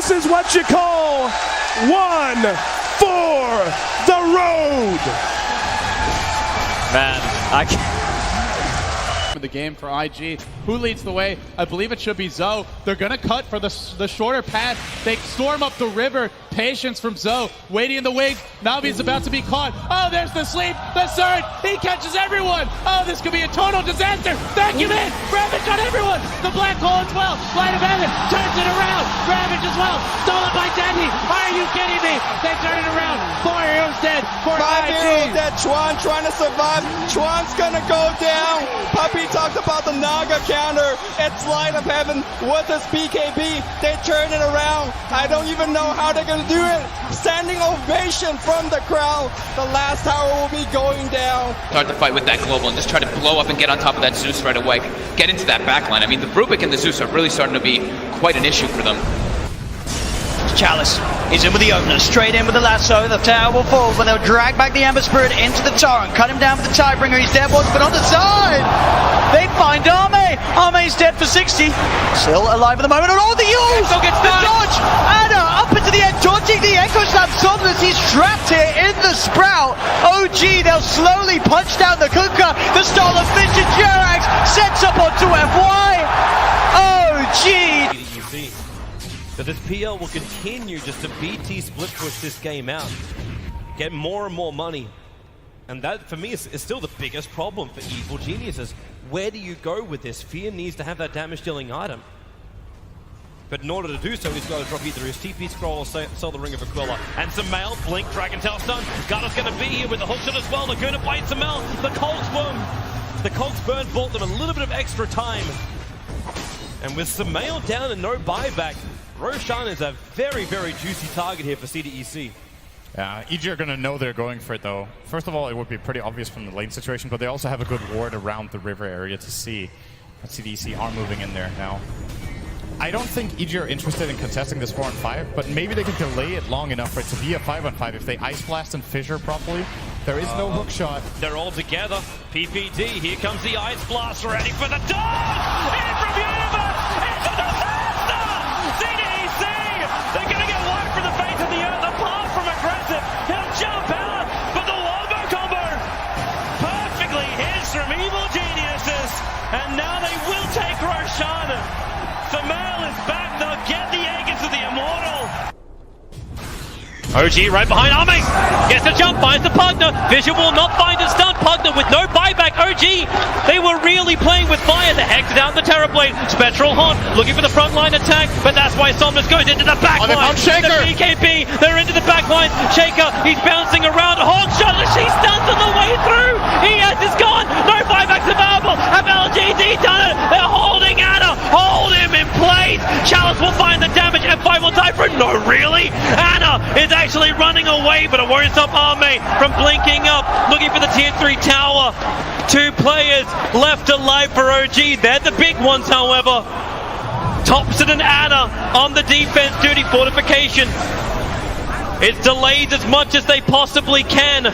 This is what you call one for the road. Man, I can't. The game for IG. Who leads the way? I believe it should be Zoe. They're gonna cut for the shorter path. They storm up the river. Patience from Zoe. Waiting in the wings. Navi's about to be caught. Oh, there's the sleep. The surge. He catches everyone. Oh, this could be a total disaster. Vacuum in. Ravage on everyone. The black hole as well. Light of heaven turns it around. Ravage as well. Stolen by Denny. Are you kidding me? They turn it around. 4 heroes dead. 5 heroes dead. Chuan trying to survive. Chuan's gonna go down. Puppy talked about the Naga counter. It's Light of Heaven with his BKB. They turn it around. I don't even know how they're gonna do it. Standing ovation from the crowd. The last tower will be going down. Start to fight with that global and just try to blow up and get on top of that Zeus right away. Get into that backline. I mean, the Rubik and the Zeus are really starting to be quite an issue for them. Chalice is in with the opener, straight in with the lasso. The tower will fall, but they'll drag back the Ember Spirit into the torrent, cut him down with the Tidebringer. He's dead, but on the side, they find Arme. Arme's dead for 60, still alive at the moment. And all the use, the dodge, Anna up into the end, dodging the Echo Slam. Somnus, he's trapped here in the Sprout. OG, they'll slowly punch down the Kuka. The Stolen Vision, Jerax sets up onto FY. OG. So this PL will continue just to BT split push this game out, get more and more money. And that, for me, is still the biggest problem for Evil Geniuses. Where do you go with this? Fear needs to have that damage-dealing item. But in order to do so, he's got to drop either his TP scroll or sell the Ring of Aquila. And Samel, blink, Dragon Tail stun. Garda's going to be here with the hookshot as well. They're going to fight Samel. The Cogs Burn bought them a little bit of extra time. And with Samel down and no buyback, Roshan is a very, very juicy target here for CDEC. Yeah, EG are going to know they're going for it though. First of all, it would be pretty obvious from the lane situation, but they also have a good ward around the river area to see. But CDEC are moving in there now. I don't think EG are interested in contesting this 4-on-5, but maybe they can delay it long enough for it to be a 5-on-5 if they Ice Blast and Fissure properly. There is no hook shot. They're all together. PPD, here comes the Ice Blast, ready for the dodge! In from Universe! It's a disaster! CDEC! They're gonna get wiped from the face of the earth, apart from aggressive. He'll jump out, but the wombo combo perfectly hits from Evil Geniuses, and now they will take Roshan. Samel is back, they'll get the egg into the Immortal. OG right behind Arme, gets a jump, finds the Pugner. Vision will not find a stun. Pugner with no buyback. OG, they were really playing with fire. They hexed out the Terrorblade. Spectral Haunt looking for the frontline attack, but that's why Somnus goes into the backline. The BKB, they're into the backline. Shaker, he's bouncing around. Hawk shot, she stuns on the way through. ES is gone, no buybacks available. Have LGD done it? They're holding Anna, hold him in place. Chalice will find the damage, F5 will die for it. No, really? Anna is actually running away, but it won't stop Arme from blinking up, looking for the tier 3 tower. 2 players left alive for OG. They're the big ones, however. Thompson and Anna on the defense duty. Fortification. It's delayed as much as they possibly can.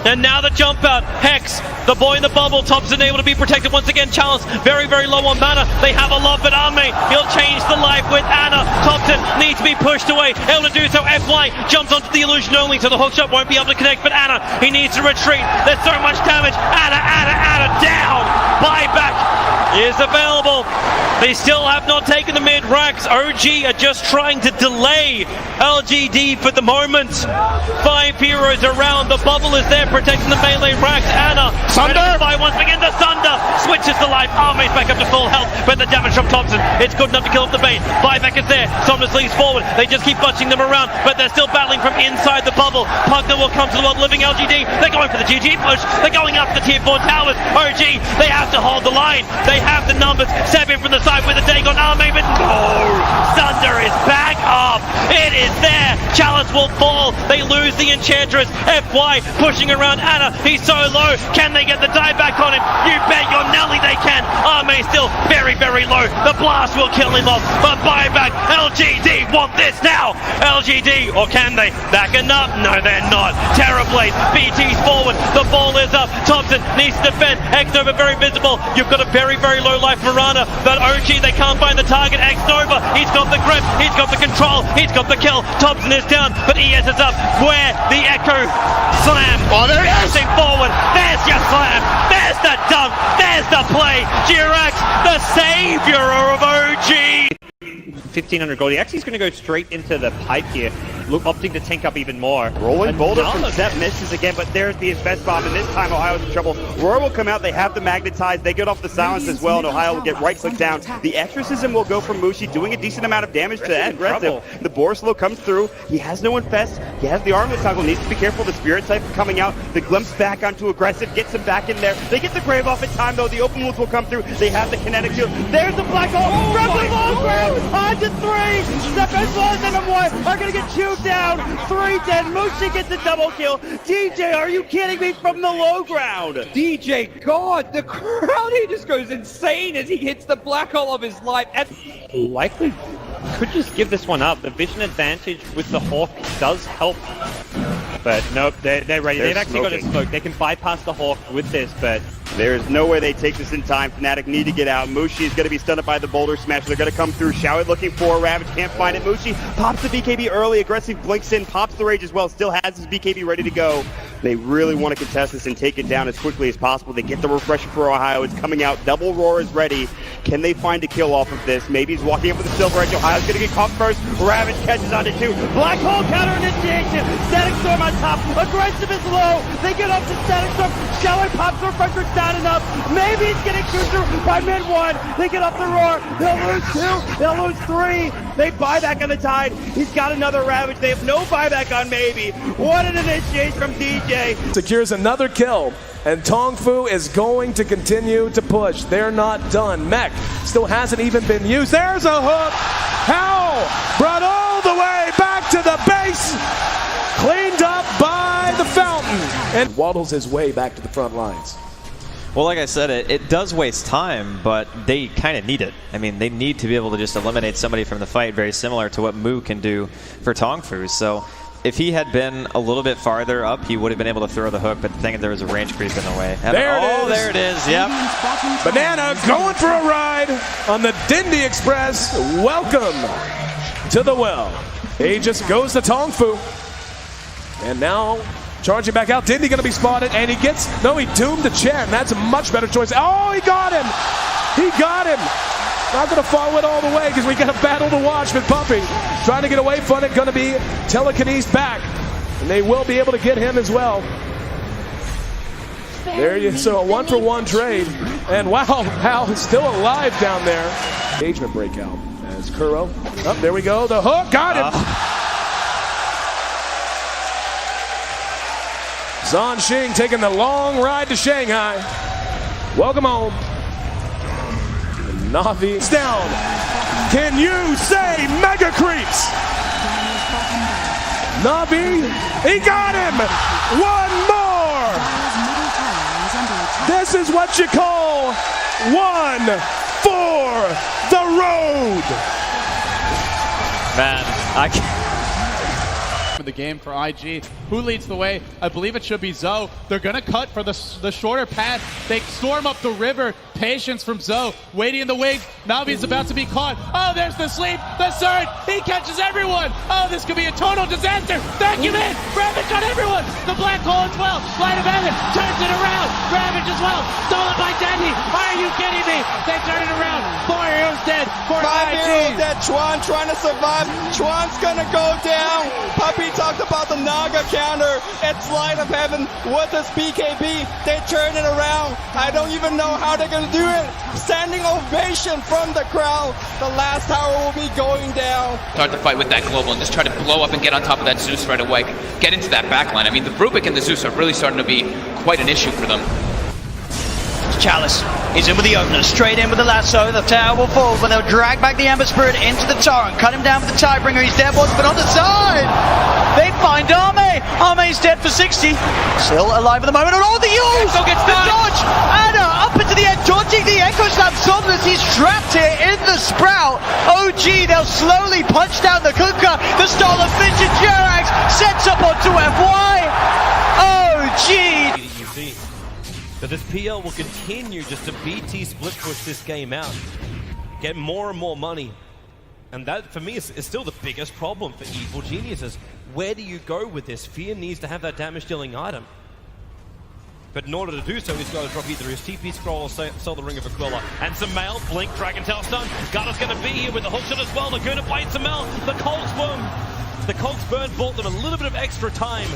And now the jump out. Hex, the boy in the bubble. Thompson able to be protected once again. Chalice very, very low on mana. They have a lot, but Arme, he'll change the life with Anna. Thompson needs to be pushed away. Able to do so. FY jumps onto the illusion only, so the hookshot won't be able to connect. But Anna, he needs to retreat. There's so much damage. Anna down. Buyback is available. They still have not taken the mid racks. OG are just trying to delay LGD for the moment. 5 heroes around. The bubble is there protecting the melee racks. Anna, Sunder! Once again, the Sunder switches to life. Arme's back up to full health, but the damage from Thompson, it's good enough to kill off the bait. Buyback is there. Somnus leads forward. They just keep bunching them around, but they're still battling from inside the bubble. Pugner will come to the world living LGD. They're going for the GG push. They're going up the tier 4 towers. OG, they have to hold the line. They have the numbers. 7 from the side with a Dagon Arme, but no! Sunder is back up. It is there. Chalice will fall. They lose the Enchantress. FY pushing around Anna. He's so low. Can they get the die back on him? You bet your Nelly they can. Arme still very, very low. The blast will kill him off. But buyback, LGD want this now. LGD, or can they? Backing up? No, they're not. Terrorblade, BT's forward. The ball is up. Thompson needs to defend. X-Nova very visible. You've got a very, very low life Mirana. But OG, they can't find the target. X-Nova, he's got the grip. He's got the control. He's got the kill. Thompson is down, but ES is up. Where the Echo slam. Oh, there it is. Forward. There's your slam. There's the dunk. There's the play. Jirax, the savior of OG. 1500 gold. He actually is going to go straight into the pipe here, opting to tank up even more. Rolling boulder from Zep misses again, but there's the invest bomb, and this time Ohio's in trouble. Roar will come out, they have the magnetize, they get off the silence as well, and Ohio will get right click down. The exorcism will go from Mushi, doing a decent amount of damage to that aggressive. The Borislow comes through, he has no infest, he has the armlet toggle, needs to be careful, the spirit type coming out, the glimpse back onto aggressive, gets him back in there. They get the grave off in time though, the open wounds will come through, they have the kinetic shield. There's the black hole, from the long ground, on to 3, Step as well as them 1 are gonna get chewed down. 3 dead. Mushi gets a double kill. DJ, are you kidding me, from the low ground? DJ, God, the crowd, he just goes insane as he hits the black hole of his life. And Likely could just give this one up. The vision advantage with the Hawk does help. But nope, they're ready. They've actually got a smoke. They can bypass the Hawk with this, but there's no way they take this in time. Fnatic need to get out. Mushi is going to be stunned by the boulder smash. They're going to come through. Showit looking for a Ravage. Can't find it. Mushi pops the BKB early. Aggressive blinks in. Pops the Rage as well. Still has his BKB ready to go. They really want to contest this and take it down as quickly as possible. They get the refresher for Ohio. It's coming out. Double Roar is ready. Can they find a kill off of this? Maybe he's walking up with the Silver Edge. Ohio's going to get caught first. Ravage catches onto 2. Black Hole counter initiation. Static Storm on top. Aggressive is low. They get up to Static Storm. Showit pops the refresher. Not enough. Maybe he's getting chewed through by mid 1. They get up the Roar. They'll lose 2. They'll lose 3. They buy back on the Tide. He's got another Ravage. They have no buyback on Maybe. What an initiation from DJ. Secures another kill, and Tongfu is going to continue to push. They're not done. Mech still hasn't even been used. There's a hook. Howell brought all the way back to the base. Cleaned up by the fountain. And waddles his way back to the front lines. Well, like I said, it does waste time, but they kind of need it. I mean, they need to be able to just eliminate somebody from the fight, very similar to what Mu can do for Tongfu. So if he had been a little bit farther up, he would have been able to throw the hook, but the thing is there was a range creep in the way. There it is, yep. Banana going for a ride on the Dindy Express. Welcome to the well. He just goes to Tongfu. And now charging back out. Dindy going to be spotted, and he doomed the Chen. That's a much better choice. Oh, he got him. He got him. Not going to follow it all the way because we got a battle to watch with Puppy. Trying to get away from it, going to be telekinesed back. And they will be able to get him as well. There you so a 1-for-1 trade. And wow, Hal is still alive down there. Engagement breakout as Kuro. Oh, there we go. The hook. Got him. Zhan Xing taking the long ride to Shanghai. Welcome home. Na'Vi is down. Can you say mega creeps? Na'Vi, he got him. One more. This is what you call one for the road. Man, I can't. The game for IG. Who leads the way? I believe it should be Zoe. They're gonna cut for the shorter path. They storm up the river. Patience from Zoe. Waiting in the wings. Navi's about to be caught. Oh, there's the sleep. The surge. He catches everyone. Oh, this could be a total disaster. Vacuum in. Ravage on everyone. The black hole as well. Light of heaven turns it around. Ravage as well. Stolen by Dandy. Are you kidding me? They turn it around. 4 heroes dead for 5 IG. heroes dead. Chuan trying to survive. Chuan's gonna go down. Puppy talked about the Naga counter. It's light of heaven with his BKB. They turn it around. I don't even know how they're gonna do it. Standing ovation from the crowd. The last tower will be going down. Start the fight with that global and just try to blow up and get on top of that Zeus right away. Get into that backline. I mean, the Rubik and the Zeus are really starting to be quite an issue for them. Chalice. He's in with the opener, straight in with the lasso. The tower will fall, but they'll drag back the Ember Spirit into the torrent, cut him down with the Tidebringer. He's dead, but on the side. They find Arme. Arme's dead for 60. Still alive at the moment. And all the use! The dodge! Anna up into the end, dodging the Echo Slam. Somnus, he's trapped here in the Sprout. OG, they'll slowly punch down the Kunkka. The Stolen Finch and Jerax sets up onto FY. OG! So this PL will continue just to BT split push this game out, get more and more money. And that, for me, is still the biggest problem for Evil Geniuses. Where do you go with this? Fear needs to have that damage-dealing item. But in order to do so, he's got to drop either his TP scroll or sell the Ring of Aquila. And Samel, Blink, Dragon Tail stun. Gutter's going to be here with the hookshot as well. They're going to bite Samel. The Colt's Burn bought them a little bit of extra time.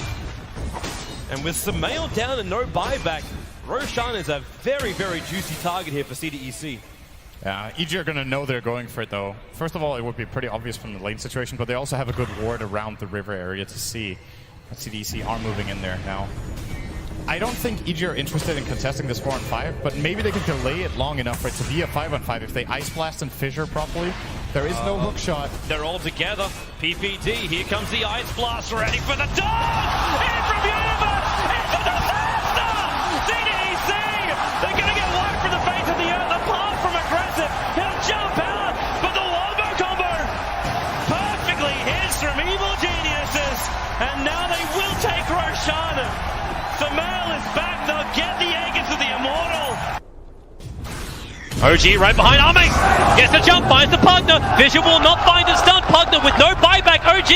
And with Samel down and no buyback, Roshan is a very, very juicy target here for CDEC. Yeah, EG are going to know they're going for it, though. First of all, it would be pretty obvious from the lane situation, but they also have a good ward around the river area to see. CDC are moving in there now. I don't think EG are interested in contesting this 4-on-5, but maybe they can delay it long enough for it to be a 5-on-5 if they Ice Blast and Fissure properly. There is no hook shot. They're all together. PPD, here comes the Ice Blast, ready for the dog! In from Universe! It's a disaster! CDEC! They're going to get wiped from the face of the earth, apart from aggressive. He'll jump out, but the wombo combo perfectly hits from Evil Geniuses. And now they will take Roshan. Samel is back, they'll get the egg into the Immortal. OG right behind Arme. Gets a jump, finds the Pugner. Vision will not find a stun. Pugner with no buyback. OG,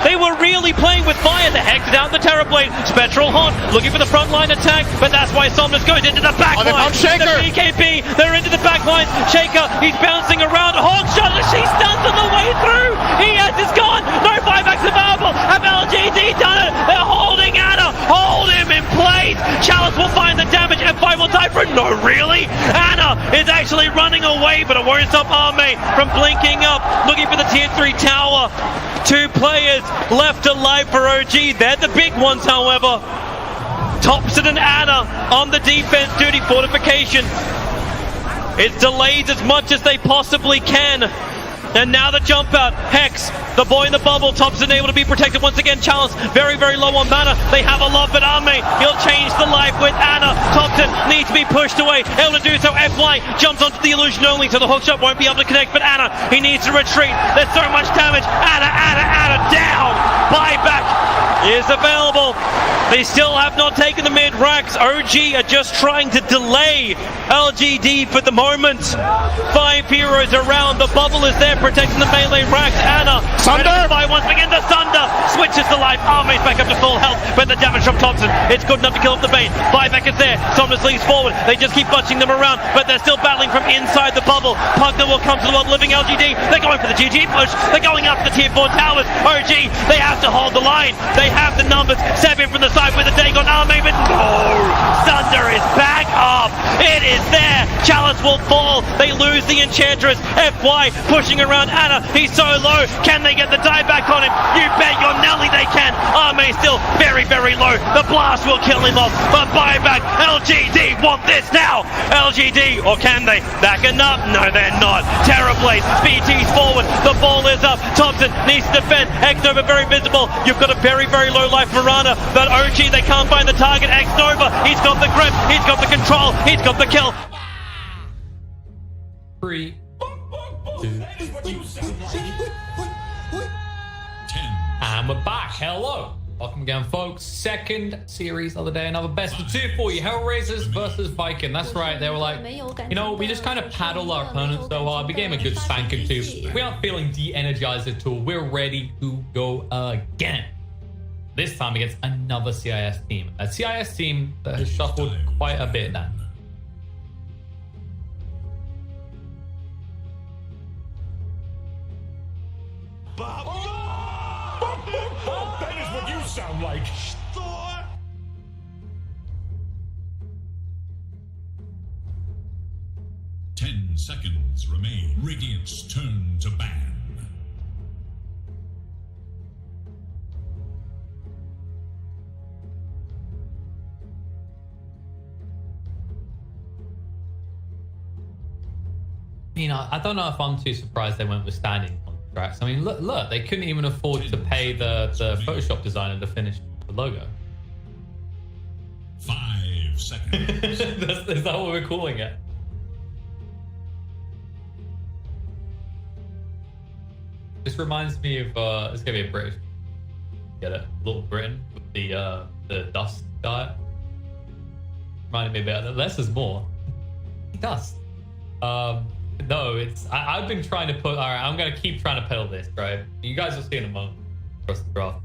they were really playing with fire. The Hex down the Terrorblade. Spectral Haunt looking for the front line attack, but that's why Somnus goes into the back line. The BKB, they're into the back line. Shaker, he's bouncing around. Hawk shot, she stuns on the way through. ES is gone. No buybacks available. Have LGD done it? They're holding Anna. Hold him in place. Chalice will find the damage. F5 will die for it. No, really? Anna is actually running away, but it won't stop Arme from blinking up, looking for the tier 3 tower. 2 players left alive for OG. They're the big ones, however. Thompson and Anna on the defense duty. Fortification. It's delayed as much as they possibly can. And now the jump out. Hex, the boy in the bubble. Thompson able to be protected once again. Chalice very, very low on mana. They have a lot, but Arme, he'll change the life with Anna. Thompson needs to be pushed away. Able to do so. FY jumps onto the illusion only, so the hookshot won't be able to connect. But Anna, he needs to retreat. There's so much damage. Anna down. Buyback is available. They still have not taken the mid racks. OG are just trying to delay LGD for the moment. 5 heroes around. The bubble is there protecting the melee racks. Anna, Sunder by once again. The Sunder switches to life. Arme's back up to full health, but the damage from Thompson, it's good enough to kill off the bait. Buyback is there. Somnus leads forward. They just keep bunching them around, but they're still battling from inside the bubble. Pugner will come to the world living LGD. They're going for the GG push. They're going up the tier 4 towers. OG, they have to hold the line. They have the numbers. 7 from the side with a Dagon Arme, but no! Thunder is back up. It is there. Chalice will fall. They lose the Enchantress. FY pushing around Anna. He's so low. Can they get the dieback on him? You bet your Nelly they can. Arme still very, very low. The blast will kill him off. But buyback. LGD want this now. LGD, or can they? Backing up? No, they're not. Terrorblade. BT's forward. The ball is up. Thompson needs to defend. X-Nova very visible. You've got a very, very low life Marana. But OG, they can't find the target. X-Nova, he's got the grip. He's got the control. He's got the kill. 3, 2, 10. And we're back. Hello. Welcome again, folks. Second series of the day. Another best of 2 for you. Hellraisers versus Viking. That's right. They were like, you know, we just kind of paddle our opponents so hard. We gave them a good spanking too. We aren't feeling de-energized at all. We're ready to go again. This time against another CIS team. A CIS team that has shuffled quite a bit now. That is what you sound like. 10 seconds remain. Radiant's turn to ban. You know, I don't know if I'm too surprised they went with standing contracts. I mean, look, they couldn't even afford to pay the Photoshop designer to finish the logo. 5 seconds. Is that what we're calling it? This reminds me of it's gonna be a British. Get it? Little Britain with the dust guy. Reminded me about that. Less is more. Dust. No, it's I've been trying to put. All right, I'm gonna keep trying to pedal this. Right, you guys will see in a moment. Across the draft.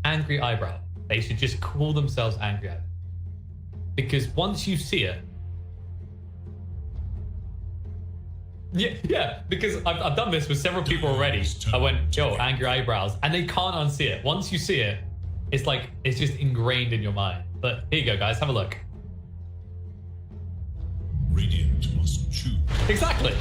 Angry eyebrow. They should just call themselves angry eyebrow. Because once you see it. Yeah, because I've done this with several people already. I went, yo, angry eyebrows, and they can't unsee it. Once you see it, it's like, it's just ingrained in your mind. But here you go, guys, have a look. Radiant must choose. Exactly.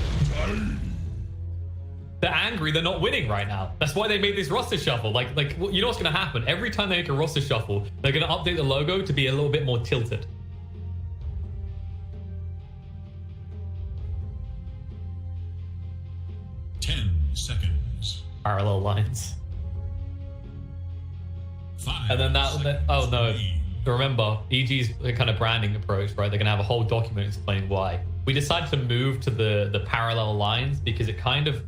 They're angry, they're not winning right now. That's why they made this roster shuffle. Like you know what's gonna happen? Every time they make a roster shuffle, they're gonna update the logo to be a little bit more tilted. Seconds. Parallel lines. 5 and then that oh no, 3. remember EG's kind of branding approach, right? They're gonna have a whole document explaining why. We decided to move to the parallel lines because it kind of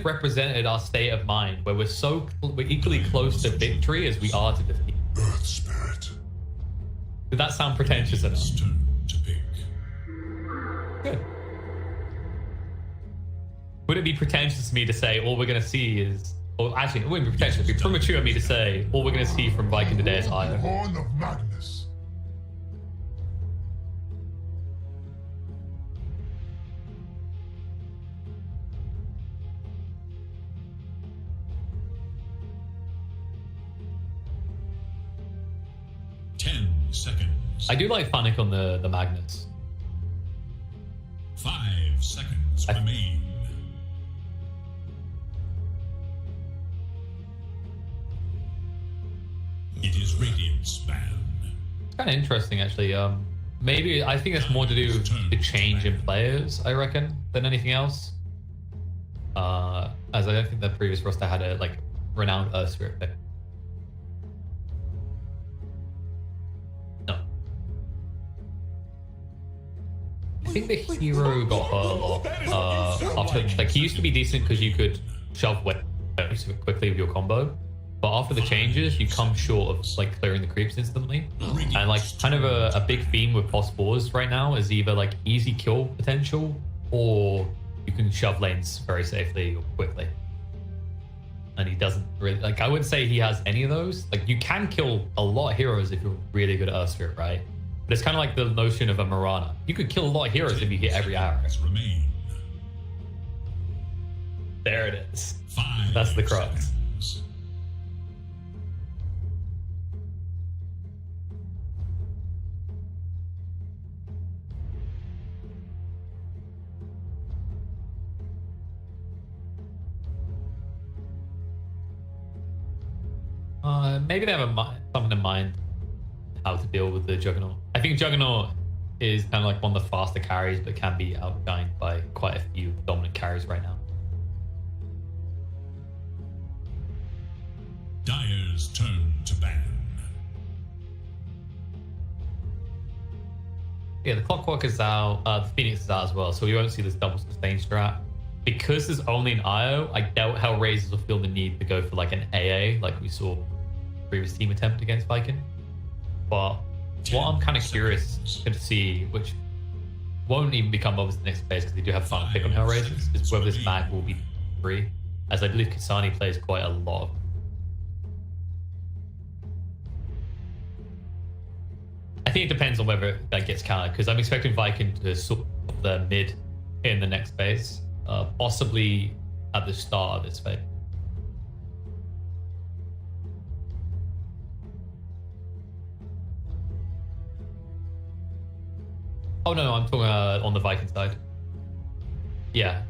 represented our state of mind where we're equally close to victory as we are to defeat. Earth Spirit. Did that sound pretentious enough? Turn to pick. Good. Would it be pretentious of me to say all we're going to see is... Or actually, it wouldn't be pretentious. It would be premature of me to say all we're going to see from Viking today is Io. Horn of Magnus. Seconds. I do like Fanic on the Magnus. 5 seconds remain. It is Radiant's ban. It's kind of interesting, actually. Maybe I think it's more to do with the change in players, I reckon, than anything else. As I don't think the previous roster had a renowned Earth Spirit pick. No. I think the hero got hurt a lot. After, he used to be decent because you could shove weapons quickly with your combo. But after the changes, you come short of clearing the creeps instantly. And kind of a big theme with boss wars right now is either easy kill potential or you can shove lanes very safely or quickly. And he doesn't really I wouldn't say he has any of those. You can kill a lot of heroes if you're really good at Earth Spirit, right? But it's kind of like the notion of a Mirana. You could kill a lot of heroes if you hit every arrow. There it is. That's the crux. Maybe they have something in mind how to deal with the Juggernaut. I think Juggernaut is kind of one of the faster carries, but can be outgunned by quite a few dominant carries right now. Dire's turn to ban. Yeah, the Clockwork is out, the Phoenix is out as well, so we won't see this double sustain strat. Because there's only an IO, I doubt Hellraisers will feel the need to go for an AA like we saw previous team attempt against Viking. But what I'm kind of curious to see, which won't even become obvious in the next phase because they do have fun pick on Hellraisers, is whether this mag will be free, as I believe Kasani plays quite a lot of. I think it depends on whether that gets countered, because I'm expecting Viking to sort the mid in the next phase, possibly at the start of this phase. Oh no, I'm talking on the Viking side. Yeah.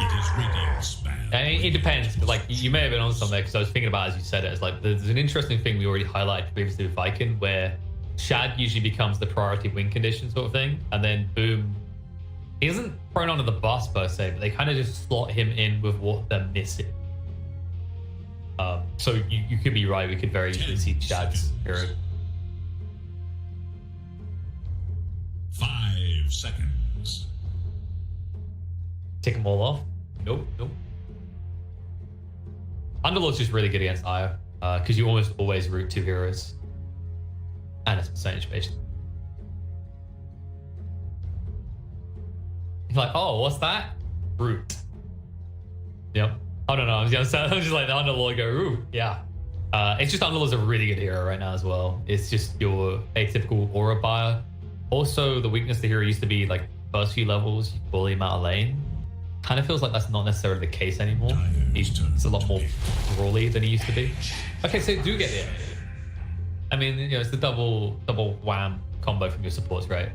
It is Radiant's ban. It depends. You may have been on something there, because I was thinking about as you said it. It's there's an interesting thing we already highlighted previously with Viking, where Shad usually becomes the priority win condition sort of thing, and then boom, He isn't thrown under the bus per se, but they kind of just slot him in with what they're missing. So you could be right. We could very easily see Chad's hero. 5 seconds. Tick them all off. Nope. Underlord's just really good against Aya, because you almost always root 2 heroes. And it's percentage based. You're like, oh, what's that? Root. Yep. I don't know. I'm just like the Underlord go, ooh, yeah. It's just Underlord's a really good hero right now as well. It's just your atypical aura buyer. Also, the weakness the hero used to be like first few levels, you bully him out of lane. Kind of feels like that's not necessarily the case anymore. He's a lot more brawly than he used to be. Okay, so do get it. I mean, you know, it's the double wham combo from your supports, right?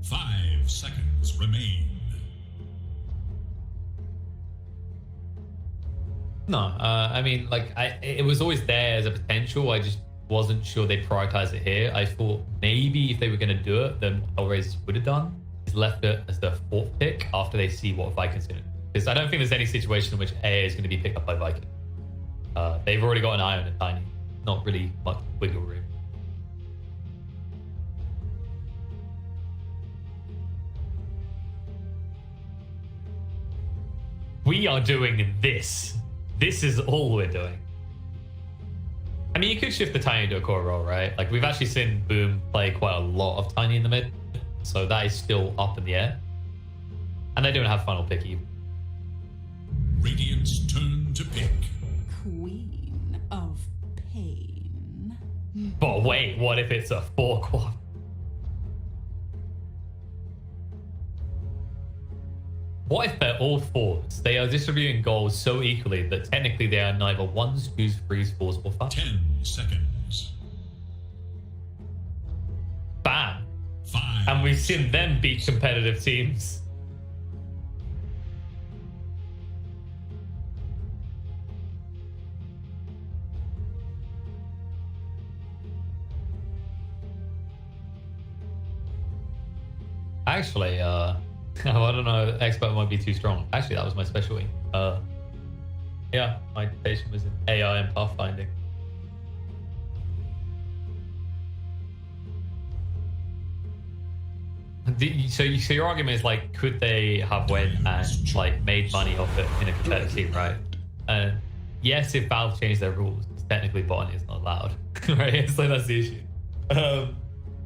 Five seconds remain. No, I mean, like, it was always there as a potential. I just wasn't sure they'd prioritize it here. I thought maybe if they were going to do it, then Hellraisers would have done. Is left it as the 4th pick after they see what Viking's going to do. Because I don't think there's any situation in which AA is going to be picked up by Viking. They've already got an eye on a Tiny. Not really much wiggle room. We are doing this. This is all we're doing. I mean, you could shift the Tiny to a core role, right? Like, we've actually seen Boom play quite a lot of Tiny in the mid. So that is still up in the air. And they don't have final pick either. Radiant's turn to pick. Queen of Pain. But wait, what if it's a 4-quad? What if they're all 4s? They are distributing goals so equally that technically they are neither 1s, 2s, 3s, 4s, or 5s. 10 seconds. Bam. 5. And we've seen them beat competitive teams. Actually, I don't know, expert might be too strong. Actually, that was my specialty. Yeah, my dissertation was in AI and pathfinding. So your argument is like, could they have went and like made money off it in a competitive team, right? And yes, if Valve changed their rules, technically botting is not allowed, right? So that's the issue.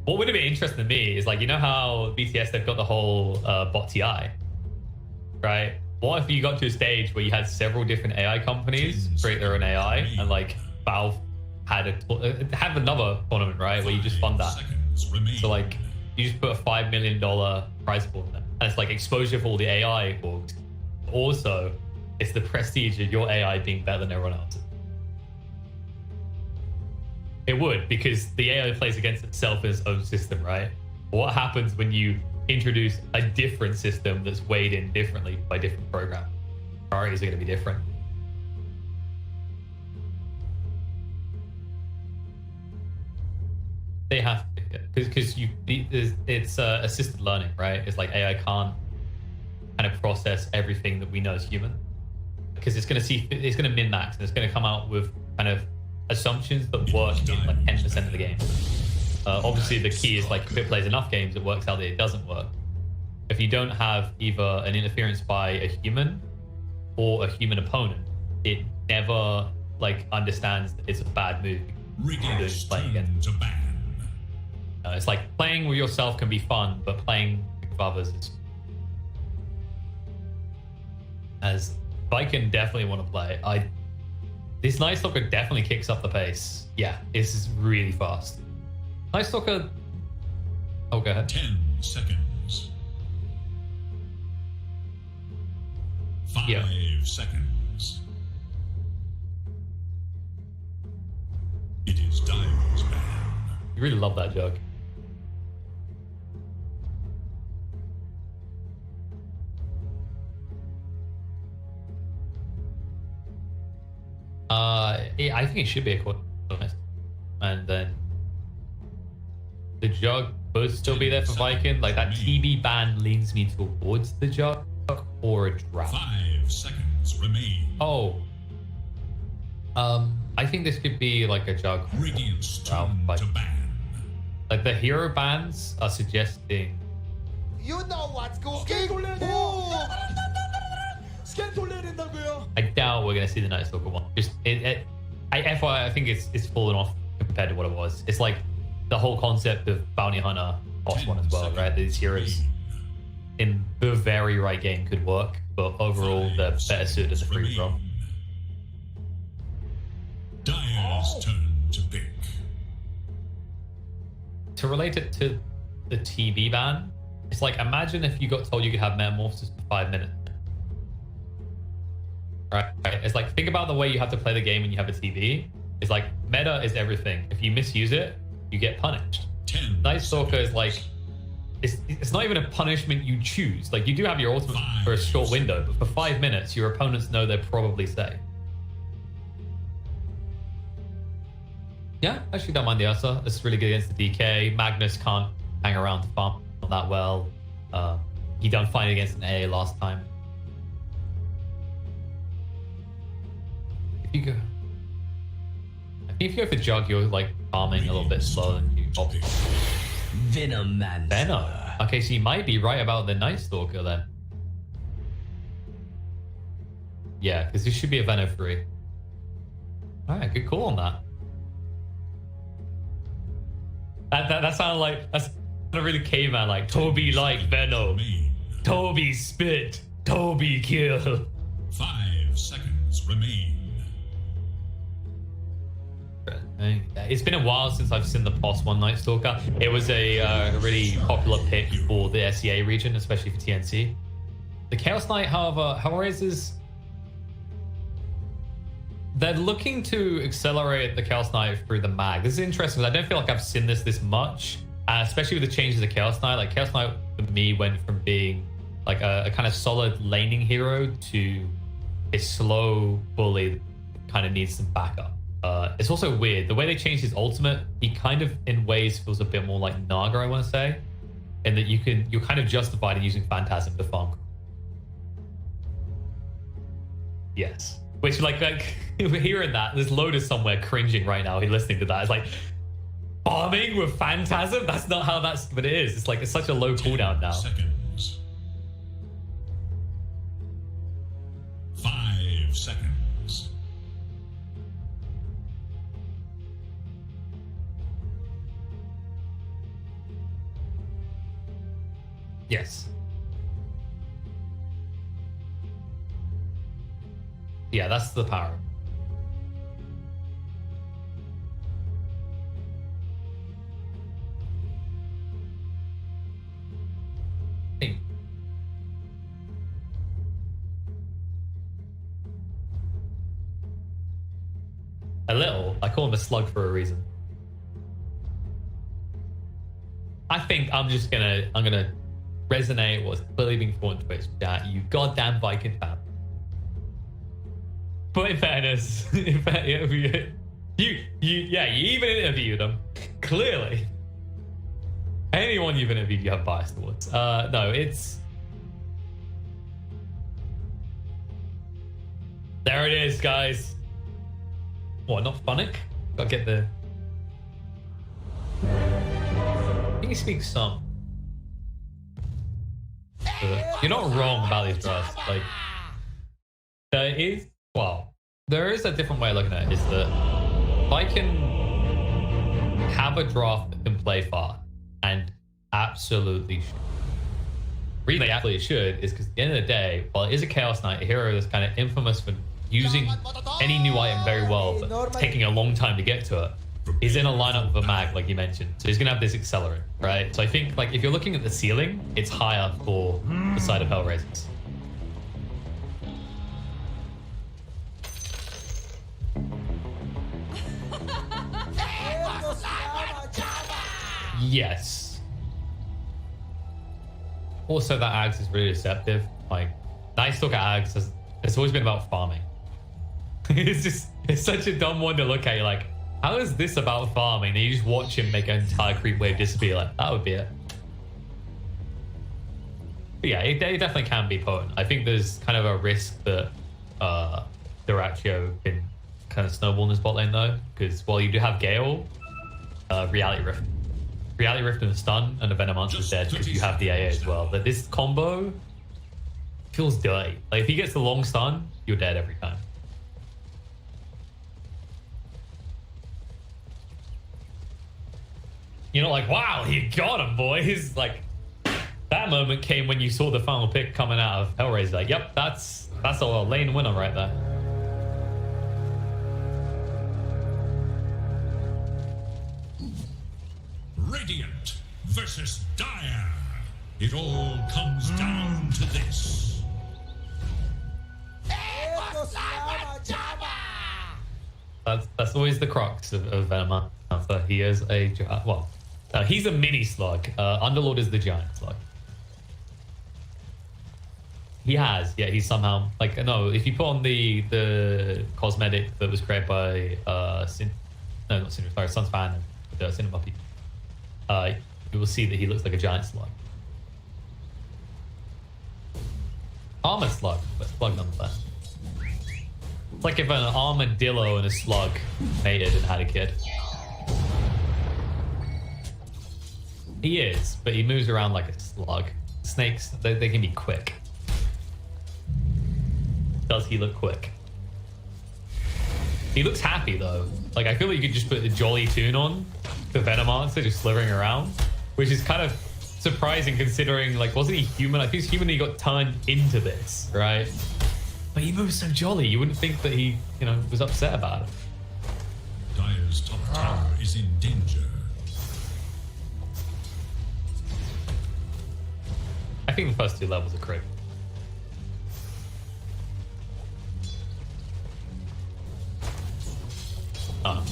What would have been interesting to me is like, you know how BTS, they've got the whole bot TI, right? What if you got to a stage where you had several different AI companies create their own AI, and like Valve had have another tournament, right, where you just fund that. So like, you just put a $5 million prize pool in there, and it's like exposure for all the AI orgs. Also, it's the prestige of your AI being better than everyone else. It would, because the AI plays against itself as its own system, right? What happens when you introduce a different system that's weighed in differently by different programs? Priorities are going to be different. They have to, because it's assisted learning, right? It's like AI can't kind of process everything that we know as human, because it's going to min-max, and it's going to come out with kind of assumptions that work in like 10% of the game. Obviously, the key is like, if it plays enough games, it works out that it doesn't work. If you don't have either an interference by a human or a human opponent, it never like understands that it's a bad move. Playing again. It's like playing with yourself can be fun, but playing with others is. As Viking definitely want to play. This Night Stalker definitely kicks up the pace. Yeah, this is really fast. Night Stalker. Oh, go ahead. 10 seconds. 5 seconds. It is Diamond's man. You really love that joke. I think it should be a quarter. And then the Jug would still be there for Viking. Like that TB ban leans me towards the Jug or a Drought. 5 seconds remain. Oh. I think this could be like a Jug. Radiant's turn to ban. Like the hero bans are suggesting. You know what's cooking? I doubt we're gonna see the Night Stalker one. Just FYI, I think it's fallen off compared to what it was. It's like the whole concept of Bounty Hunter boss one as well, right? These heroes in the very right game could work, but overall they're better suited as a free throw. Dire's turn to pick. To relate it to the TB ban, it's like imagine if you got told you could have Metamorphosis for 5 minutes. Right? It's like think about the way you have to play the game when you have a TV. It's like meta is everything. If you misuse it, you get punished. Night Stalker is like it's not even a punishment you choose. Like you do have your ultimate for a short window, but for 5 minutes, your opponents know they're probably safe. Yeah, actually don't mind the Ursa. It's really good against the DK. Magnus can't hang around to farm not that well. He done fine against an AA last time. If you go for Jug, you're like farming a little bit slower than you. Oh. Venom Man. Venom. Okay, so you might be right about the Night Stalker then. Yeah, because this should be a Venom free. Alright, good call on that. That sounded like that's a really caveman, like Toby like Venom. Toby spit. Toby kill. 5 seconds remain. It's been a while since I've seen the POS 1 Night Stalker. It was a really popular pick for the SEA region, especially for TNC. The Chaos Knight, however, Hellraisers, they're looking to accelerate the Chaos Knight through the mag. This is interesting because I don't feel like I've seen this much, especially with the changes to Chaos Knight. Like Chaos Knight for me went from being like a kind of solid laning hero to a slow bully that kind of needs some backup. It's also weird. The way they changed his ultimate, he kind of in ways feels a bit more like Naga, I want to say. And that you're kind of justified in using Phantasm to farm. Yes. Which like we're hearing that. There's Lotus somewhere cringing right now. He's listening to that. It's like farming with Phantasm? That's not how that's what it is. It's like it's such a low cooldown now. 5 seconds. Yes. Yeah, that's the power. Hey. A little. I call him a slug for a reason. I think I'm gonna resonate what's clearly being thought in Twitch chat. You goddamn Viking fan. But in fairness, you even interviewed them. Clearly. Anyone you've interviewed, you have bias towards. No, it's... There it is, guys. What, not Funnick? Gotta get the... I think he speaks some. You're not wrong about these drafts. Like, there is... Well, there is a different way of looking at it, is that I can have a draft that can play far, and absolutely should. The reason they absolutely should is because at the end of the day, while it is a Chaos Knight, a hero that's kind of infamous for using any new item very well, but taking a long time to get to it, he's in a lineup with a mag, like you mentioned. So he's going to have this accelerant, right? So I think, like, if you're looking at the ceiling, it's higher for the side of Hellraisers. Yes. Also, that Ags is really deceptive. Like, Night Stalker Ags has always been about farming. It's such a dumb one to look at. You're like, how is this about farming? And you just watch him make an entire creep wave disappear. Like, that would be it. But yeah, it definitely can be potent. I think there's kind of a risk that Duraccio can kind of snowball in this bot lane though, because while you do have Gale, Reality Rift and a stun and a Venomancer is dead because you have the AA as well. But this combo feels dirty. Like if he gets the long stun, you're dead every time. You're not like, wow, he got him, boys. Like that moment came when you saw the final pick coming out of Hellraiser. Like, yep, that's a lane winner right there. Radiant versus Dire. It all comes down to this. That's always the crux of Venomancer. He is a he's a mini slug. Underlord is the giant slug. He's somehow like if you put on the cosmetic that was created by Sunspan and Cinema people, you will see that he looks like a giant slug. Armored slug, but slug nonetheless. It's like if an armadillo and a slug mated and had a kid. He is, but he moves around like a slug. Snakes, they can be quick. Does he look quick? He looks happy though. Like I feel like you could just put the jolly tune on the Venomancer just slithering around, which is kind of surprising considering like wasn't he human? I think he's human and he got turned into this, right? But he moves so jolly, you wouldn't think that he, was upset about it. Dire's top tower is in danger. I think the first two levels are correct.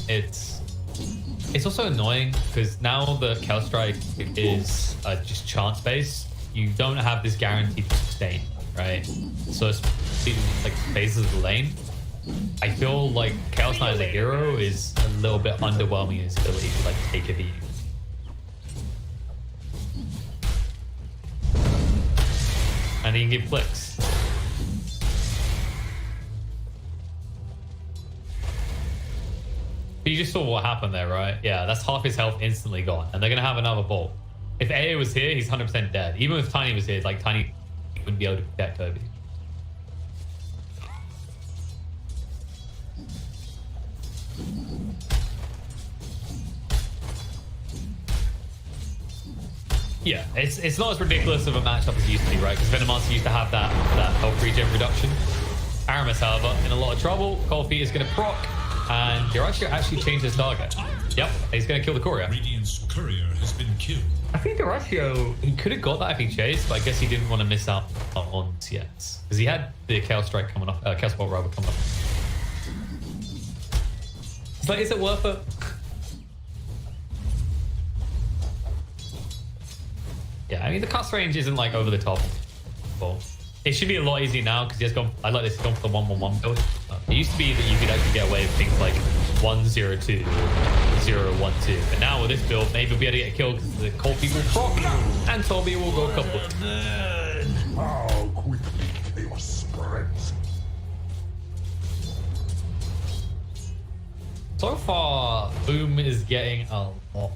It's also annoying because now the Kel Strike is just chance based. You don't have this guaranteed sustain, right? So it's like phases of the lane. I feel like Chaos Knight as a hero is a little bit underwhelming in his ability to like take a beat. And he can give flicks. But you just saw what happened there, right? Yeah, that's half his health instantly gone. And they're going to have another bolt. If AA was here, he's 100% dead. Even if Tiny was here, like Tiny wouldn't be able to protect Toby. Yeah, it's not as ridiculous of a matchup as it used to be, right? Because Venomancer used to have that health regen reduction. Aramis, however, in a lot of trouble. Cold Feet is going to proc. And Duraccio actually changed his target. Yep, he's going to kill the courier. Radiant's courier has been killed. I think Duraccio, he could have got that if he chased, but I guess he didn't want to miss out on CIS. Because he had the Chaos Strike coming off, Chaos Bolt Rubber coming off. It's like, is it worth it? Yeah, I mean, the cast range isn't like over the top. Well, it should be a lot easier now because he has gone, I like this, gone for the 1-1-1 build. It used to be that you could actually get away with things like 1-0-2, 0-1-2. But now with this build, maybe we'll be able to get a kill because the Cold Feet will proc and Toby will go couple. How quickly they will spread. So far, Boom is getting a lot,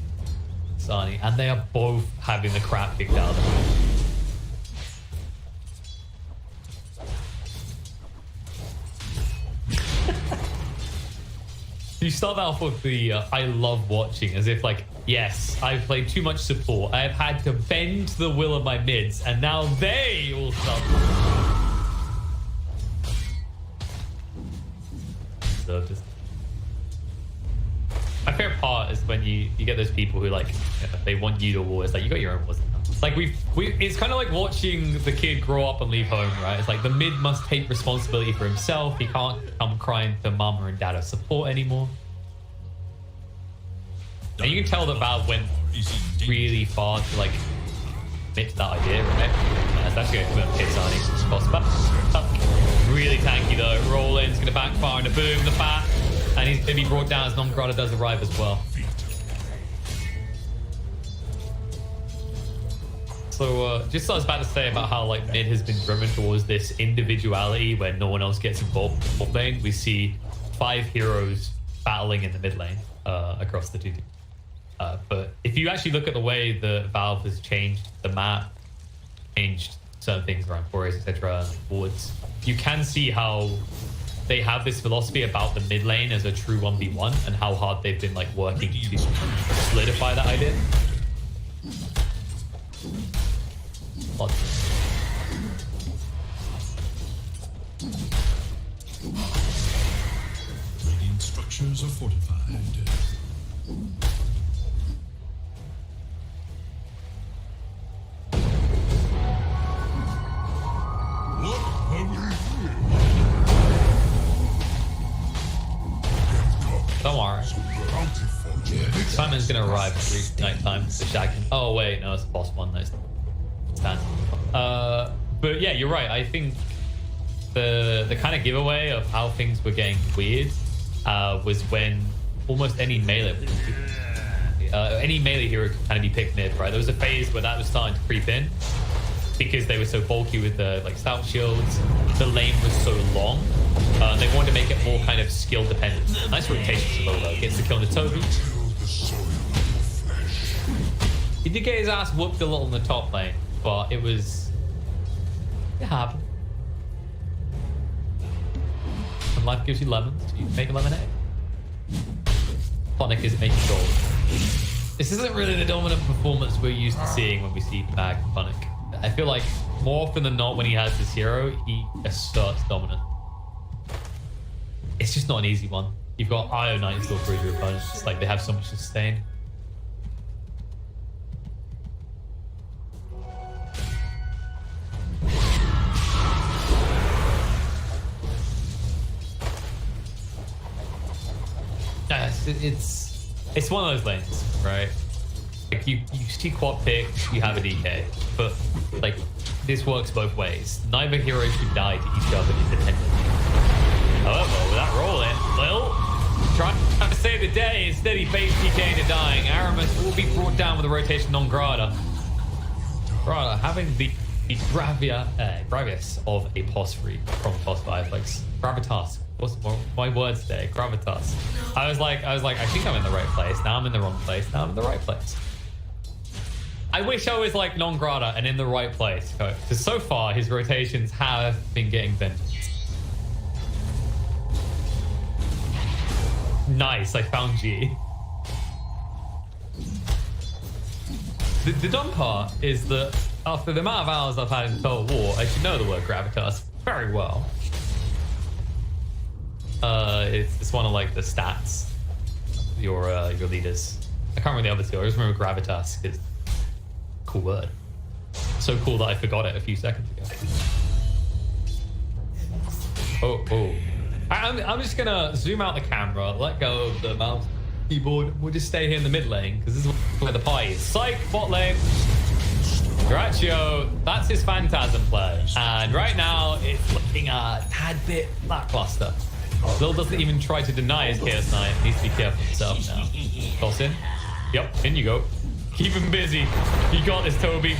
Sunny, and they are both having the crap kicked out of them. You start that off with the I love watching, as if like, yes, I've played too much support. I have had to bend the will of my mids, and now they all suffer. So just... My favorite part is when you get those people who like, they want you to war. It's like, you got your own wars. Like it's kind of like watching the kid grow up and leave home, right? It's like the mid must take responsibility for himself. He can't come crying to mama and dad of support anymore. And you can tell that Valve went really far to like admit to that idea, right? That's actually going to put Pisani cost back. really tanky though. Roll in's gonna backfire and a boom, the bat, and he's gonna be brought down as Non-Grata does arrive as well. So just what I was about to say about how like mid has been driven towards this individuality where no one else gets involved in the top lane. We see 5 heroes battling in the mid lane across the two teams. But if you actually look at the way the Valve has changed the map, changed certain things around forays, etc., boards, you can see how they have this philosophy about the mid lane as a true 1v1 and how hard they've been like working to solidify that idea. Radiant structures are fortified. Don't worry. Simon's gonna arrive at nighttime. The shagging. Oh wait, no, it's the boss one. Nice. But yeah, you're right. I think the kind of giveaway of how things were getting weird was when almost any melee hero could kind of be picked mid, right? There was a phase where that was starting to creep in because they were so bulky with the like stout shields. The lane was so long. They wanted to make it more kind of skill dependent. Nice rotation to Lola. Gets the kill on the Toby. He did get his ass whooped a little in the top lane, but it happened. When life gives you lemons, you make a lemonade. Phonic is making gold. This isn't really the dominant performance we're used to seeing when we see Mag and Phonic. I feel like more often than not when he has this hero, he asserts dominance. It's just not an easy one. You've got Io Knight still through your opponents. It's like they have so much sustain. It's one of those lanes, right? Like you see quad pick, you have a DK, but like this works both ways. Neither hero should die to each other independently. However, with that roll in, Lil trying to save the day. Instead, he baits DK into dying. Aramis will be brought down with a rotation on Grata. Grata having the Gravitas of a POS freak from POS 5, like Gravitas. What's my words today? Gravitas. I was like, I think I'm in the right place. Now I'm in the wrong place. Now I'm in the right place. I wish I was like Non-Grata and in the right place, because so far his rotations have been getting vengeance. Nice, I found G. The dumb part is that after the amount of hours I've had in Total War, I should know the word Gravitas very well. It's one of like the stats, your leaders. I can't remember the other two. I just remember Gravitas is a cool word. So cool that I forgot it a few seconds ago. Oh. I'm just gonna zoom out the camera, let go of the mouse keyboard. We'll just stay here in the mid lane because this is where the pie is. Psych, bot lane. Gratio, that's his Phantasm play. And right now, it's looking a tad bit lackluster. Lil doesn't even try to deny his Chaos Knight. He needs to be careful himself now. Toss in. Yep, in you go. Keep him busy. You got this, Toby.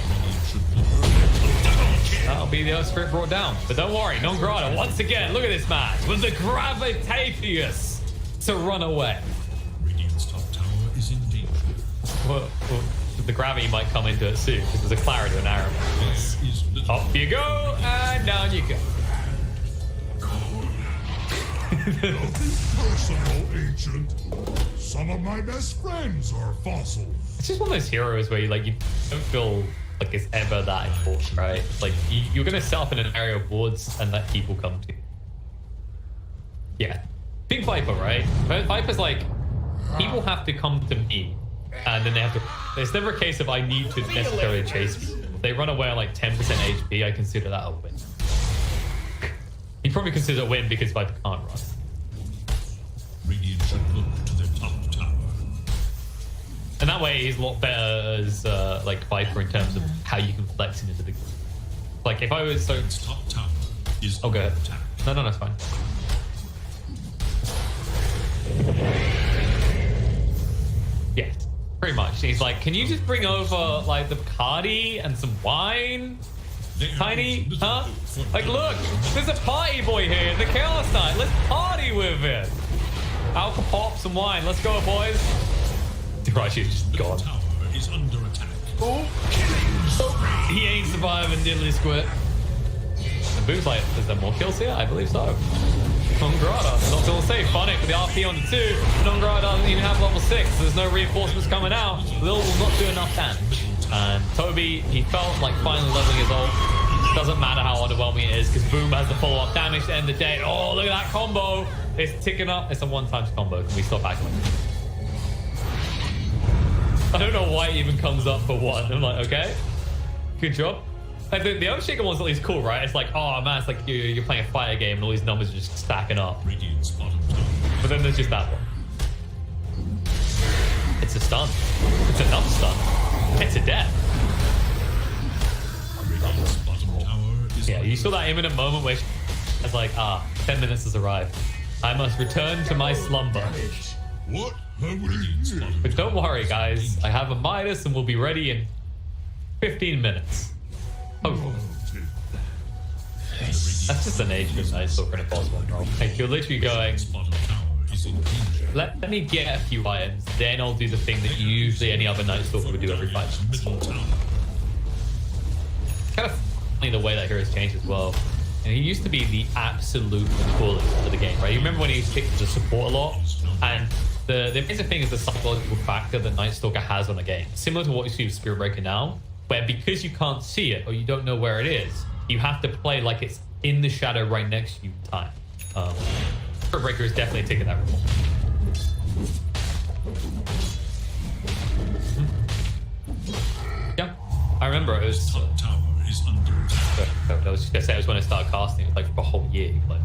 That'll be the script brought down. But don't worry, Non-Grata, once again, look at this match. With the Gravitatius to run away. Radiant's top tower is in danger. Well, the gravity might come into it soon, because there's a Clara to an arrow. Up you go, and down you go. Personal agent. Some of my best friends are fossils. It's just one of those heroes where you don't feel like it's ever that important, right? It's like you're gonna set up in an area of wards and let people come to you. Yeah, Big Viper, right? Viper's like people have to come to me, and then they have to. There's never a case of I need to necessarily chase people. If they run away on like 10% HP, I consider that a win. You probably consider a win because Viper can't run. Radiant should look to their top tower. And that way he's a lot better as like Viper in terms of how you can flex him into the. Like if I was so. Its top tower is go ahead. attack. No, it's fine. Yeah, pretty much. He's like, can you just bring over like the Bacardi and some wine? Tiny, huh? Like, look, there's a party boy here in the Chaos Knight. Let's party with it. Alka Pop, some wine. Let's go, boys. Right, she's just gone. Is under attack. He ain't surviving diddly squid. And Boo's like, is there more kills here? I believe so. Nongrata, not feeling safe. Funnick with the RP on the 2. Nongrata doesn't even have level 6. So there's no reinforcements coming out. Lil will not do enough damage. And Toby, he felt like finally leveling his ult. Doesn't matter how underwhelming it is because Boom has the follow-up damage to end the day. Oh, look at that combo. It's ticking up. It's a one-time combo. Can we stop acting? I don't know why it even comes up for one. I'm like, okay, good job. Like the Earthshaker one's at least cool, right? It's like, oh man, it's like you're playing a fighter game and all these numbers are just stacking up. But then there's just that one. It's a stun. It's another stun. It's a death. Yeah, you saw that imminent moment where it's like, 10 minutes has arrived. I must return to my slumber. What? But don't worry, guys. I have a Midas and we'll be ready in 15 minutes. Hopefully. That's just the nature of Night Stalker in a boss one, bro. Like, you're literally going, let me get a few items, then I'll do the thing that usually any other Night Stalker would do every 5 minutes. Kind of funny the way that hero's changed as well. And he used to be the absolute coolest of the game, right? You remember when he picked as a support a lot? And the amazing thing is the psychological factor that Night Stalker has on a game. Similar to what you see with Spirit Breaker now, where because you can't see it or you don't know where it is, you have to play like it's in the shadow right next to you in time. Spirit Breaker is definitely taking that role. Yeah, I remember it was... I was just gonna say it was when I started casting. It was like for a whole year. Like,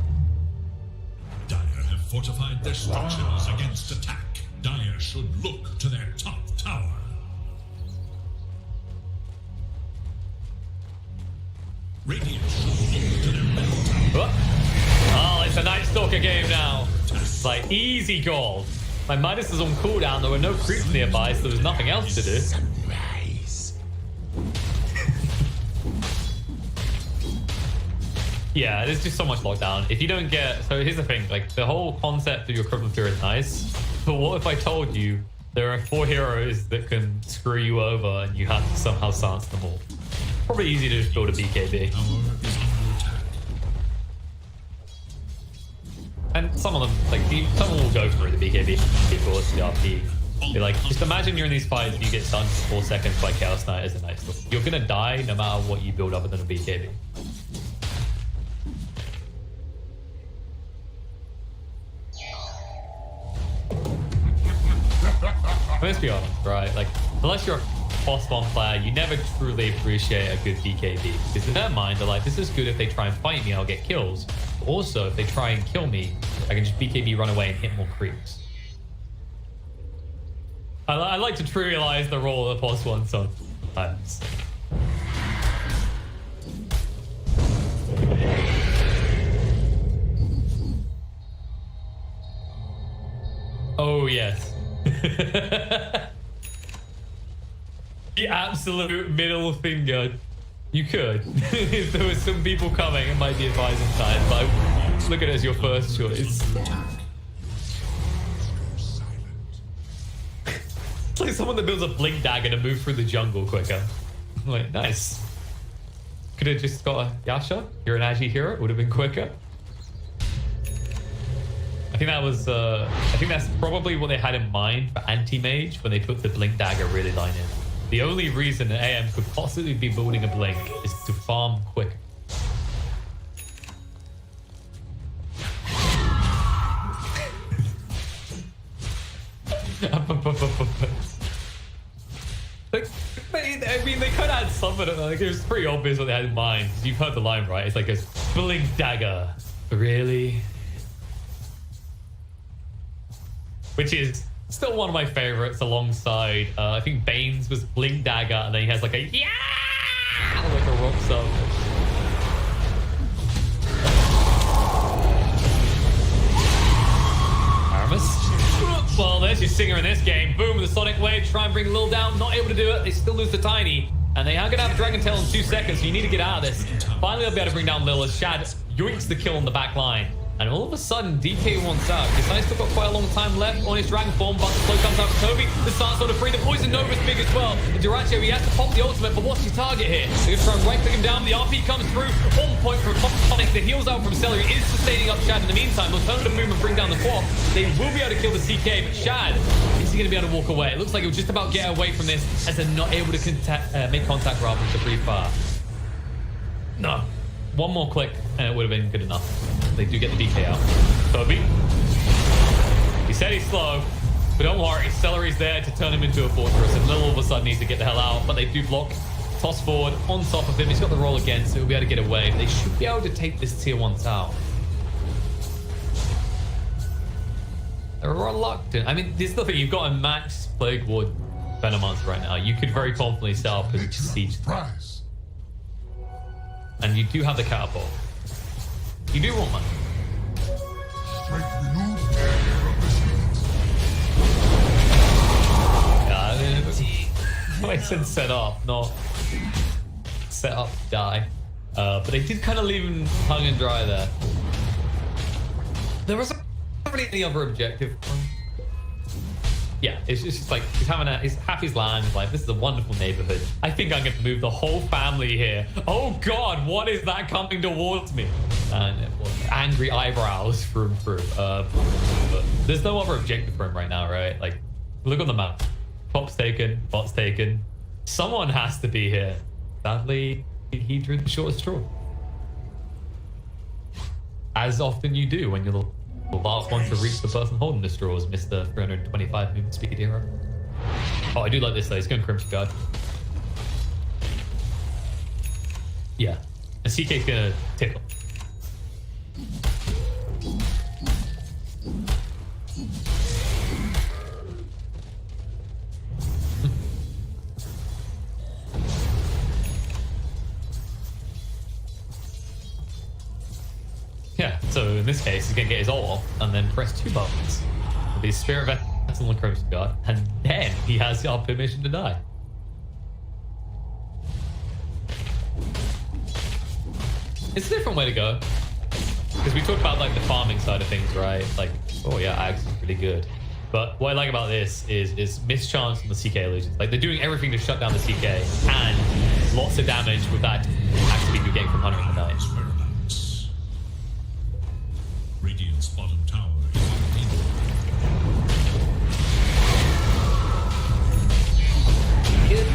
Dire have fortified their structures against attack. Dire should look to their top tower. Radiant should look to their middle tower. Oh, it's a Night Stalker game now. It's like easy gold. My Midas is on cooldown. There were no creeps nearby, so there was nothing else to do. Yeah, there's just so much lockdown. If you don't get... So here's the thing. Like, the whole concept of your equivalent fear is nice. But what if I told you there are 4 heroes that can screw you over and you have to somehow silence them all? Probably easy to just build a BKB. And some of them, like, someone will go through the BKB before the RP. Be like, just imagine you're in these fights and you get stunned for 4 seconds by Chaos Knight as a Night Stalker. You're gonna die no matter what you build other than a BKB. Let's be honest, right? Like, unless you're a boss one player, you never truly appreciate a good BKB. Because in their mind, they're like, this is good if they try and fight me, I'll get kills. But also, if they try and kill me, I can just BKB, run away, and hit more creeps. I like to trivialize the role of the boss one sometimes. Oh, yes. The absolute middle finger. You could. If there was some people coming, it might be advising time, but look at it as your first choice. It's like someone that builds a blink dagger to move through the jungle quicker. Like, nice. Could have just got a Yasha. You're an Agi hero. It would have been quicker. I think that was, I think that's probably what they had in mind for anti-mage when they put the blink dagger really line in. The only reason an AM could possibly be building a blink is to farm quicker. Like, I mean, they could add something. Like, it was pretty obvious what they had in mind. You've heard the line, right? It's like a blink dagger. Really? Which is still one of my favorites alongside, I think Bane's was blink dagger, and then he has like a yeah, like a rock song. your singer in this game. Boom with the Sonic Wave. Try and bring Lil down. Not able to do it. They still lose the Tiny. And they are going to have Dragon Tail in 2 seconds, so you need to get out of this. Finally, they'll be able to bring down Lil as Shad yoinks the kill on the back line. And all of a sudden, DK wants out. He's still got quite a long time left on his Dragon Form, but the slow comes out from Toby. The start sort of free. The Poison Nova's big as well. And Duracho, he has to pop the ultimate, but what's his target here? They're going to try and right-click him down. The RP comes through. On point for Sonic. The heals out from Celery is sustaining up Shad in the meantime. They'll turn to move and bring down the Quap. They will be able to kill the CK, but Shad, is he going to be able to walk away? It looks like he'll just about get away from this as they're not able to make contact rather than to breathe fire. No. One more click and it would have been good enough. They do get the DK out. Toby. He said he's slow, but don't worry, Celery's there to turn him into a fortress, and Lil all of a sudden needs to get the hell out, but they do block. Toss forward on top of him. He's got the roll again, so he'll be able to get away. They should be able to take this tier 1 tower. They're reluctant. I mean, this is the thing. You've got a max Plague Ward Venomancer right now. You could very confidently set up a siege. And you do have the catapult. You do want money. I said set up, not set up, die. But they did kind of leave him hung and dry there. There wasn't really any other objective. Yeah, it's just like he's half his land. Like, this is a wonderful neighborhood. I think I'm going to move the whole family here. Oh God, what is that coming towards me? And angry eyebrows through and through. But there's no other objective for him right now, right? Like, look on the map. Pop's taken, bot's taken. Someone has to be here. Sadly, he drew the shortest straw. As often you do when you're the last one to reach the person holding the straws, Mr. 325 movement speed hero. Oh, I do like this though. He's going Crimson Guard. Yeah. And CK's gonna tickle. Yeah, so in this case, he's going to get his ult off and then press 2 buttons with his Spirit Vessel and Crimson Guard, and then he has our permission to die. It's a different way to go. Because we talked about like the farming side of things, right? Like, oh yeah, Ags is really good. But what I like about this is mischance on the CK illusions. Like, they're doing everything to shut down the CK and lots of damage with that Axe speed you're getting from Hunter in the Night. Radiant's bottom tower is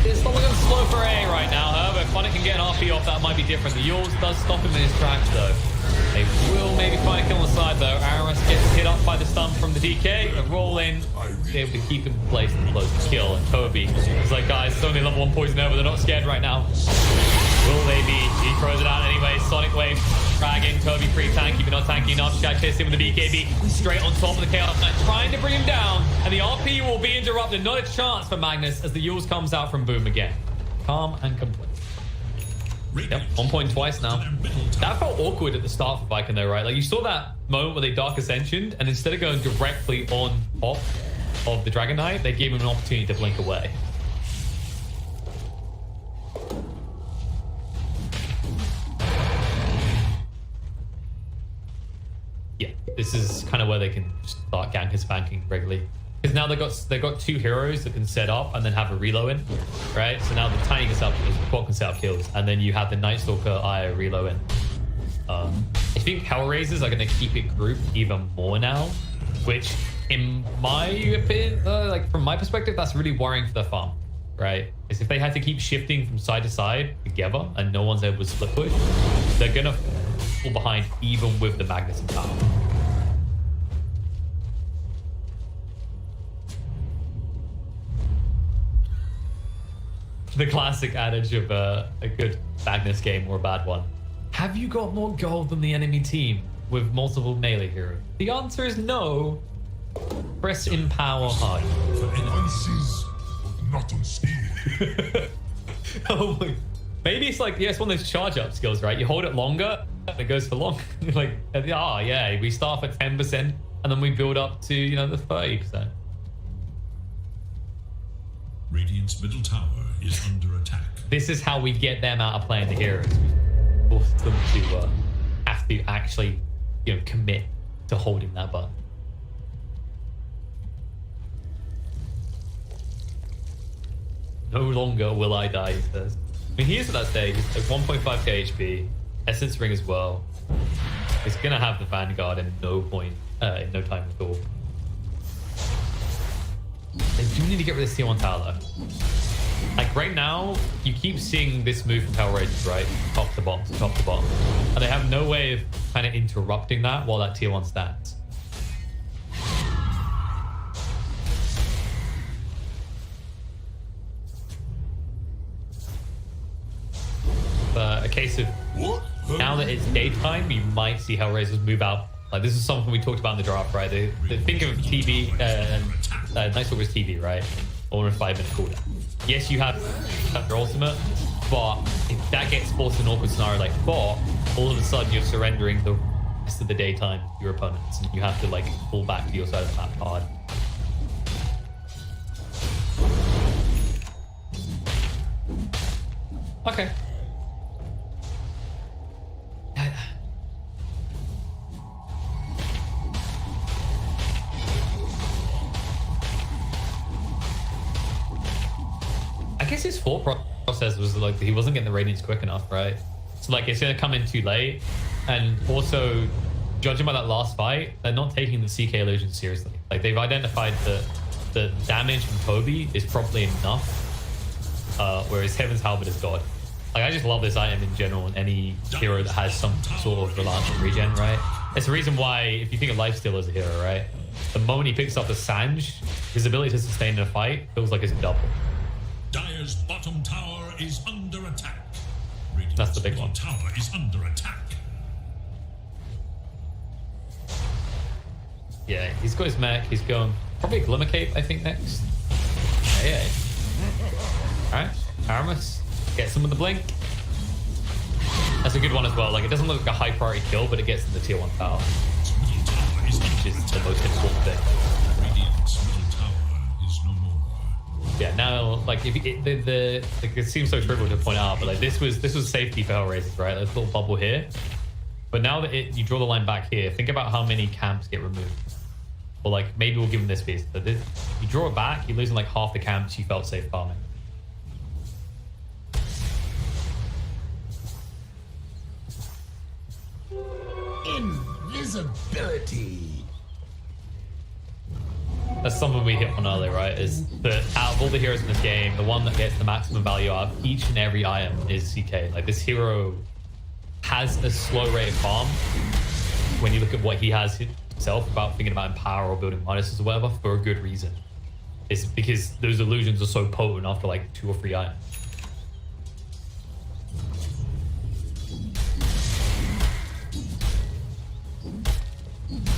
It's not looking slow for A right now. However, if Funny can get an RP off, that might be different. The Yours does stop him in his tracks, though. They will maybe find a kill on the side, though. Aris gets hit up by the stun from the DK. The roll in, be able to keep him in place and close the kill. And Toby is like, guys, it's only level 1 poison over. They're not scared right now. Will they be? He throws it out anyway. Sonic Wave, dragging Toby pretty tanky, but not tanky enough. Shad hits him with the BKB straight on top of the Chaos Knight, trying to bring him down. And the RP will be interrupted. Not a chance for Magnus as the Yules comes out from Boom again. Calm and complete. Yep, 1 point twice now. That felt awkward at the start for Viking though, right? Like, you saw that moment where they Dark Ascensioned, and instead of going directly on top of the Dragon Knight, they gave him an opportunity to blink away. Yeah, this is kind of where they can start ganking spanking regularly. Because now they've got 2 heroes that can set up and then have a reload in, right? So now the Tiny can set up kills, the Quad can set up kills, and then you have the Night Stalker IO reload in. I think Hellraisers are going to keep it grouped even more now, which, in my opinion, like from my perspective, that's really worrying for their farm, right? Is if they had to keep shifting from side to side together and no one's able to split push, they're going to fall behind even with the Magnus and power. The classic adage of a good Magnus game or a bad one. Have you got more gold than the enemy team with multiple melee heroes? The answer is no. Press in power hard. Not unscathed. Oh my. Maybe it's like, yeah, it's one of those charge up skills, right? You hold it longer, and it goes for long. Like, oh yeah, we start at 10% and then we build up to, you know, the 30%. Radiant's middle tower is under attack. This is how we get them out of playing the heroes. We force them to have to actually, commit to holding that button. No longer will I die, he says. I mean, he is at that stage. He's like 1.5k HP, Essence Ring as well. He's gonna have the Vanguard in no time at all. They do need to get rid of this tier 1 tower though. Like right now, you keep seeing this move from Hellraisers, right? Top to bottom, top to bottom. And they have no way of kind of interrupting that while that tier 1 stands. A case of now that it's daytime, you might see Hellraisers move out. Like this is something we talked about in the draft, right? They think of TV, Night Stalker's TV, right? Or a 5-minute cooldown. Yes, you have your ultimate, but if that gets forced in an awkward scenario like bot, all of a sudden you're surrendering the rest of the daytime to your opponents, and you have to like pull back to your side of the map hard. Okay. I guess his thought process was like he wasn't getting the radiance quick enough, right? So like it's gonna come in too late, and also judging by that last fight, they're not taking the CK illusion seriously. Like they've identified that the damage from Kobe is probably enough, whereas Heaven's Halberd is God. Like I just love this item in general, and any hero that has some sort of reliance on regen, right? It's the reason why if you think of Lifesteal as a hero, right? The moment he picks up the Sange, his ability to sustain in a fight feels like it's double. Dire's bottom tower is under attack. Radiant's That's the big one. tower is under attack. Yeah, he's got his mech. He's going probably a Glimmer Cape, I think, next. Yeah. Alright, Aramis. Get some of the blink. That's a good one as well. Like, it doesn't look like a high priority kill, but it gets in the tier 1 tower, which is the most important thing. Radiant's middle tower is no more. Yeah, now, like, if it seems so trivial to point out, but like this was safety for Hellraisers, right? There's a little bubble here, but now that you draw the line back here, think about how many camps get removed. Or like maybe we'll give him this piece. But this, you draw it back, you're losing like half the camps you felt safe farming. Invisibility. That's something we hit on earlier, right? Is that out of all the heroes in this game, the one that gets the maximum value out of each and every item is CK. Like this hero has a slow rate of farm when you look at what he has himself about thinking about Empower or building minuses or whatever for a good reason. It's because those illusions are so potent after like 2 or 3 items.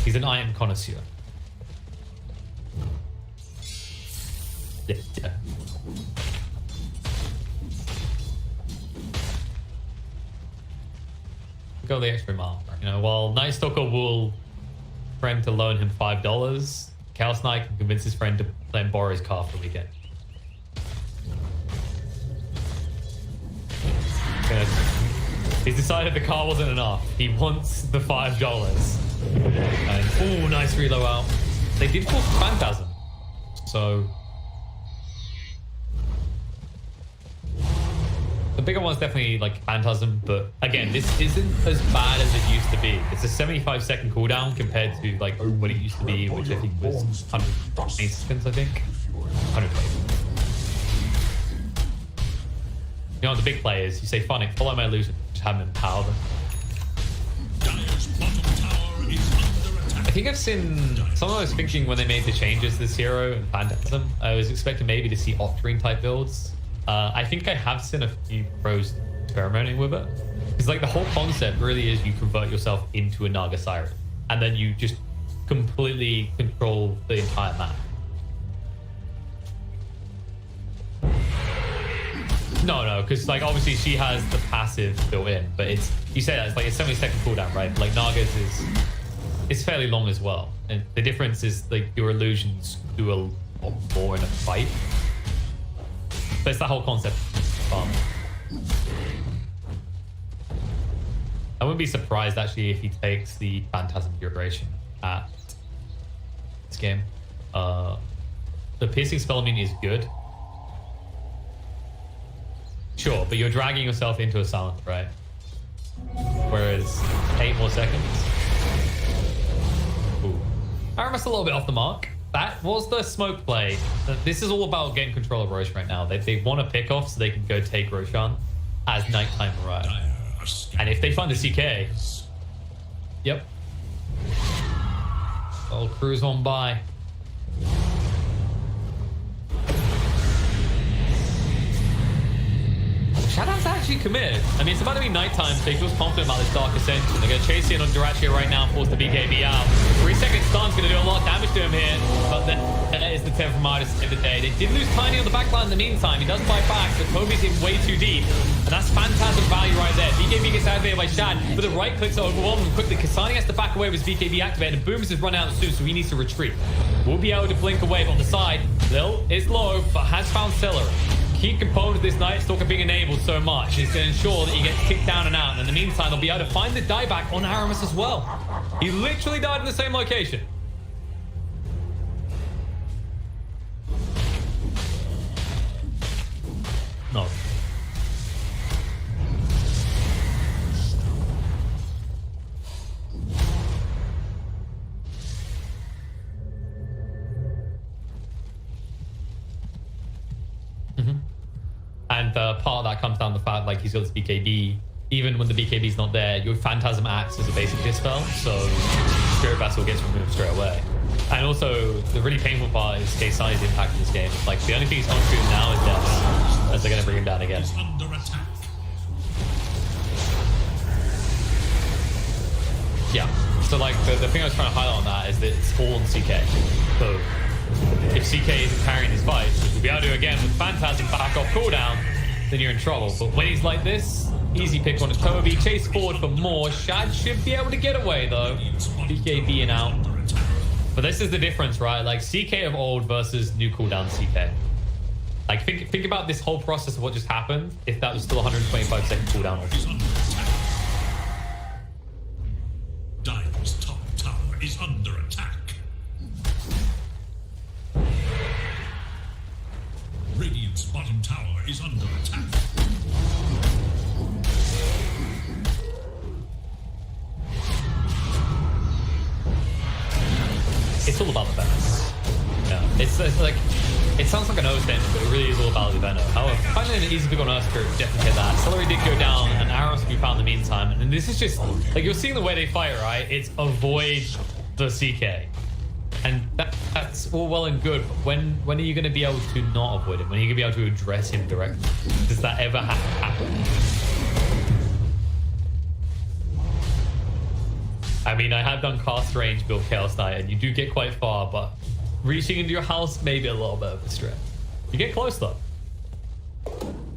He's an item connoisseur. Yeah. Go the extra mile. You know, while Night Stalker will friend to loan him $5, Chaos Knight can convince his friend to let him borrow his car for the weekend. He's decided the car wasn't enough. He wants the $5. And oh, nice reload out. They did force Phantasm, so the bigger one's definitely like Phantasm, but again, this isn't as bad as it used to be. It's a 75-second cooldown compared to like what it used to be, which I think was 120 seconds. I think 120. You know, the big players, you say, "Funny, follow my illusion," just have them empower them. I think I've seen some. I was thinking when they made the changes to this hero and Phantasm, I was expecting maybe to see Octarine type builds. I think I have seen a few pros experimenting with it. Because like the whole concept really is you convert yourself into a Naga Siren, and then you just completely control the entire map. No, because like obviously she has the passive built in, but it's, you say that it's like a 70-second cooldown, right? But like Naga's is fairly long as well, and the difference is like your illusions do a lot more in a fight. So it's that whole concept. I wouldn't be surprised actually if he takes the Phantasm duration at this game. The piercing spell immunity is good. Sure, but you're dragging yourself into a silence, right? Whereas 8 more seconds. Ooh. Aramis a little bit off the mark. That was the smoke play. This is all about getting control of Roche right now. They want to pick off so they can go take Roshan as nighttime arrives. And if they find the CK, yep, I'll cruise on by. Shadow's actually committed. I mean, it's about to be nighttime, so he feels confident about this Dark Ascension. They're going to chase in on Durachia right now and force the BKB out. 3-second stun's going to do a lot of damage to him here, but then that is the 10 from Midas of the day. They did lose Tiny on the back line in the meantime. He does fight back, but Toby's in way too deep, and that's Phantasm value right there. BKB gets activated by Shad, but the right clicks are overwhelmed him quickly. Kasani has to back away with his BKB activated, and Booms has run out soon, so he needs to retreat. We'll be able to blink away, but on the side, Lil is low, but has found Celery. Key component of this Night Stalker being enabled so much is to ensure that he gets kicked down and out. And in the meantime, they'll be able to find the dieback on Aramis as well. He literally died in the same location. No. And part of that comes down to the fact, like, he's got this BKB. Even when the BKB's not there, your Phantasm acts as a basic dispel, so Spirit Vessel gets removed straight away. And also, the really painful part is K-Si's impact in this game. Like, the only thing he's contributing now is deaths, as they're going to bring him down again. Yeah, so like, the thing I was trying to highlight on that is that it's all on CK. So if CK isn't carrying his fight, which we'll be able to do again with Phantasm back off cooldown, then you're in trouble. But when he's like this, easy pick on a Toby, chase forward for more. Shad should be able to get away though. BKB in out. But this is the difference, right? Like CK of old versus new cooldown CK. Like think about this whole process of what just happened if that was still 125-second cooldown. Dive's top tower is under attack. Radiant's bottom tower is under attack. It's all about the balance. Yeah, it's like, it sounds like an O statement, but it really is all about the Venom. However, finding an easy pick on Earth Spirit, definitely get that. Celery did go down, and Arrows can be found in the meantime. And this is just, like, you're seeing the way they fight, right? It's avoid the CK. And that's all well and good, but when are you going to be able to not avoid him? When are you going to be able to address him directly? Does that ever happen? I mean, I have done cast range build Chaos Knight, and you do get quite far, but reaching into your house may be a little bit of a stretch. You get close though.